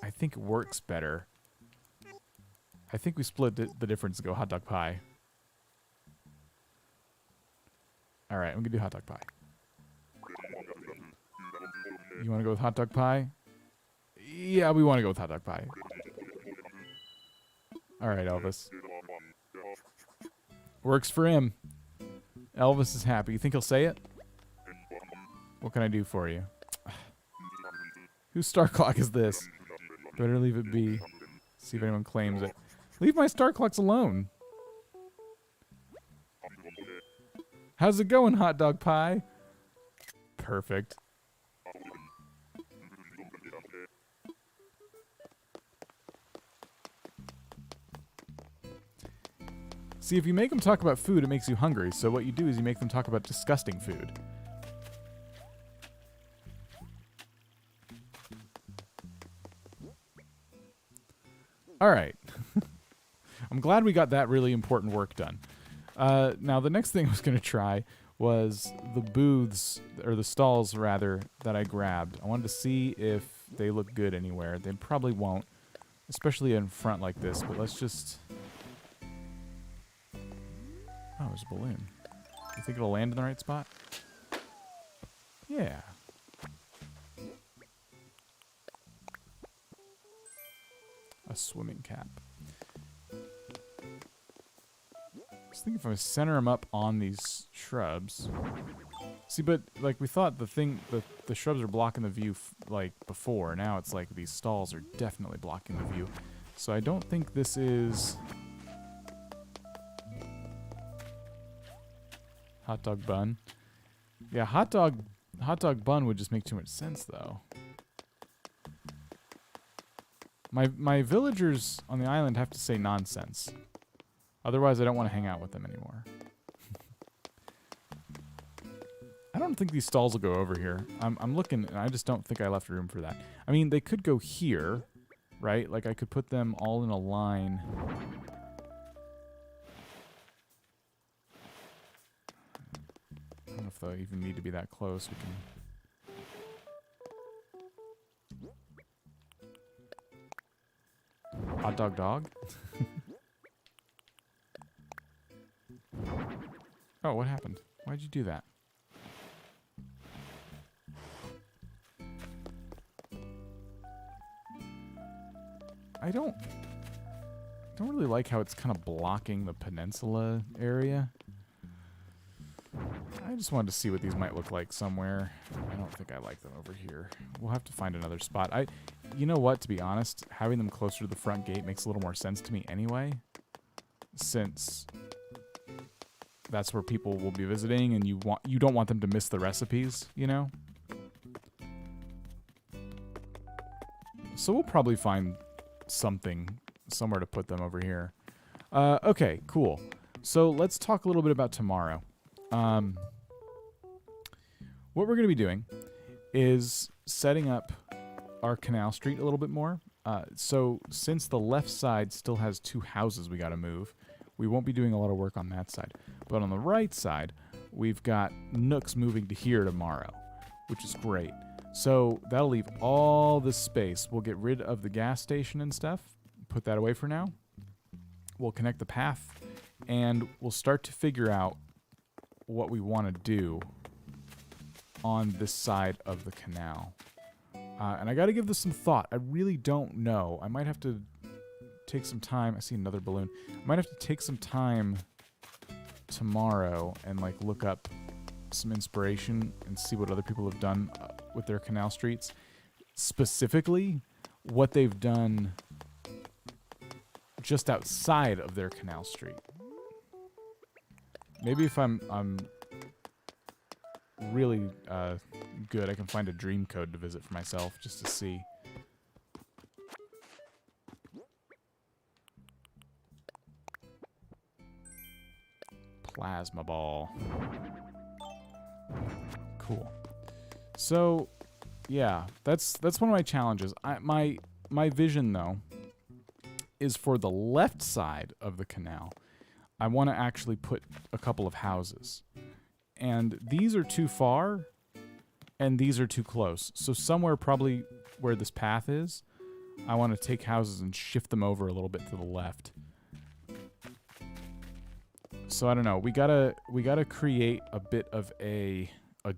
I think works better. I think we split the difference and go hot dog pie. All right, I'm going to do hot dog pie. You want to go with hot dog pie? Yeah, we want to go with hot dog pie. All right, Elvis. Works for him. Elvis is happy. You think he'll say it? What can I do for you? Whose star clock is this? Better leave it be. See if anyone claims it. Leave my star clocks alone. How's it going, hot dog pie? Perfect. See, if you make them talk about food, it makes you hungry. So what you do is you make them talk about disgusting food. All right. I'm glad we got that really important work done. Now, the next thing I was going to try was the booths, or the stalls, rather, that I grabbed. I wanted to see if they look good anywhere. They probably won't, especially in front like this, but let's just... Oh, there's a balloon. You think it'll land in the right spot? Yeah. A swimming cap. I was thinking if I center them up on these shrubs. See, but like we thought the shrubs are blocking the view like before. Now it's like these stalls are definitely blocking the view. So I don't think this is hot dog bun. Yeah, hot dog bun would just make too much sense though. My villagers on the island have to say nonsense. Otherwise, I don't want to hang out with them anymore. I don't think these stalls will go over here. I'm looking, and I just don't think I left room for that. I mean, they could go here, right? Like, I could put them all in a line. I don't know if they'll even need to be that close. We can... Hot dog dog? Oh, what happened? Why'd you do that? I don't really like how it's kind of blocking the peninsula area. I just wanted to see what these might look like somewhere. I don't think I like them over here. We'll have to find another spot. You know what, to be honest, having them closer to the front gate makes a little more sense to me anyway, since that's where people will be visiting and you don't want them to miss the recipes, you know? So we'll probably find something somewhere to put them over here. Okay, cool. So let's talk a little bit about tomorrow. What we're going to be doing is setting up our canal street a little bit more. So since the left side still has 2 houses we got to move, we won't be doing a lot of work on that side. But on the right side, we've got Nooks moving to here tomorrow, which is great. So that'll leave all this space. We'll get rid of the gas station and stuff, put that away for now. We'll connect the path, and we'll start to figure out what we want to do on this side of the canal. And I got to give this some thought. I really don't know. I might have to take some time. I see another balloon. I might have to take some time tomorrow and like look up some inspiration and see what other people have done with their canal streets. Specifically, what they've done just outside of their canal street. Maybe if I'm really good, I can find a dream code to visit for myself just to see. Plasma ball. Cool. So, yeah, that's one of my challenges. My vision, though, is for the left side of the canal. I want to actually put a couple of houses. And these are too far, and these are too close. So somewhere probably where this path is, I want to take houses and shift them over a little bit to the left. So I don't know. We gotta create a bit of a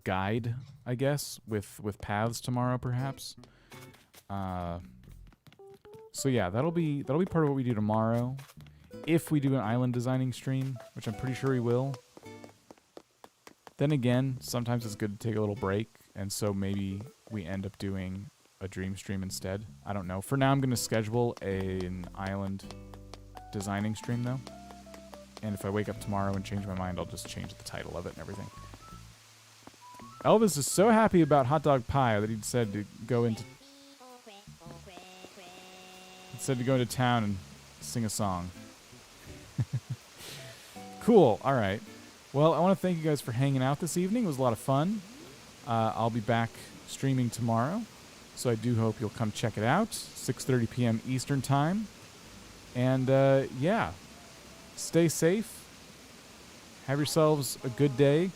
guide, I guess, with paths tomorrow, perhaps. So yeah, that'll be part of what we do tomorrow. If we do an island designing stream, which I'm pretty sure we will. Then again, sometimes it's good to take a little break, and so maybe we end up doing a dream stream instead. I don't know. For now, I'm going to schedule an island designing stream, though. And if I wake up tomorrow and change my mind, I'll just change the title of it and everything. Elvis is so happy about hot dog pie that he said to go into town and sing a song. Cool. All right. Well, I want to thank you guys for hanging out this evening. It was a lot of fun. I'll be back streaming tomorrow, so I do hope you'll come check it out. 6:30 p.m. Eastern Time. And, yeah, stay safe. Have yourselves a good day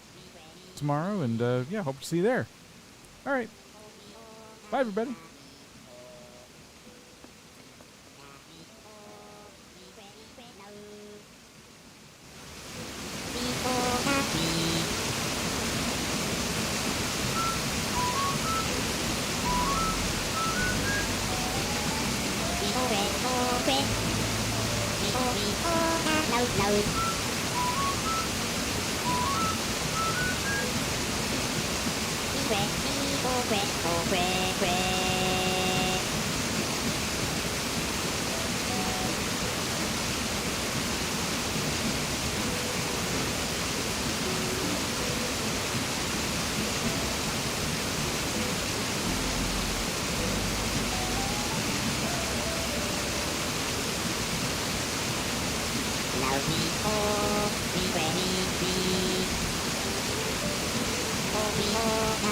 tomorrow, and, yeah, hope to see you there. All right. Bye, everybody. OVERHAUL.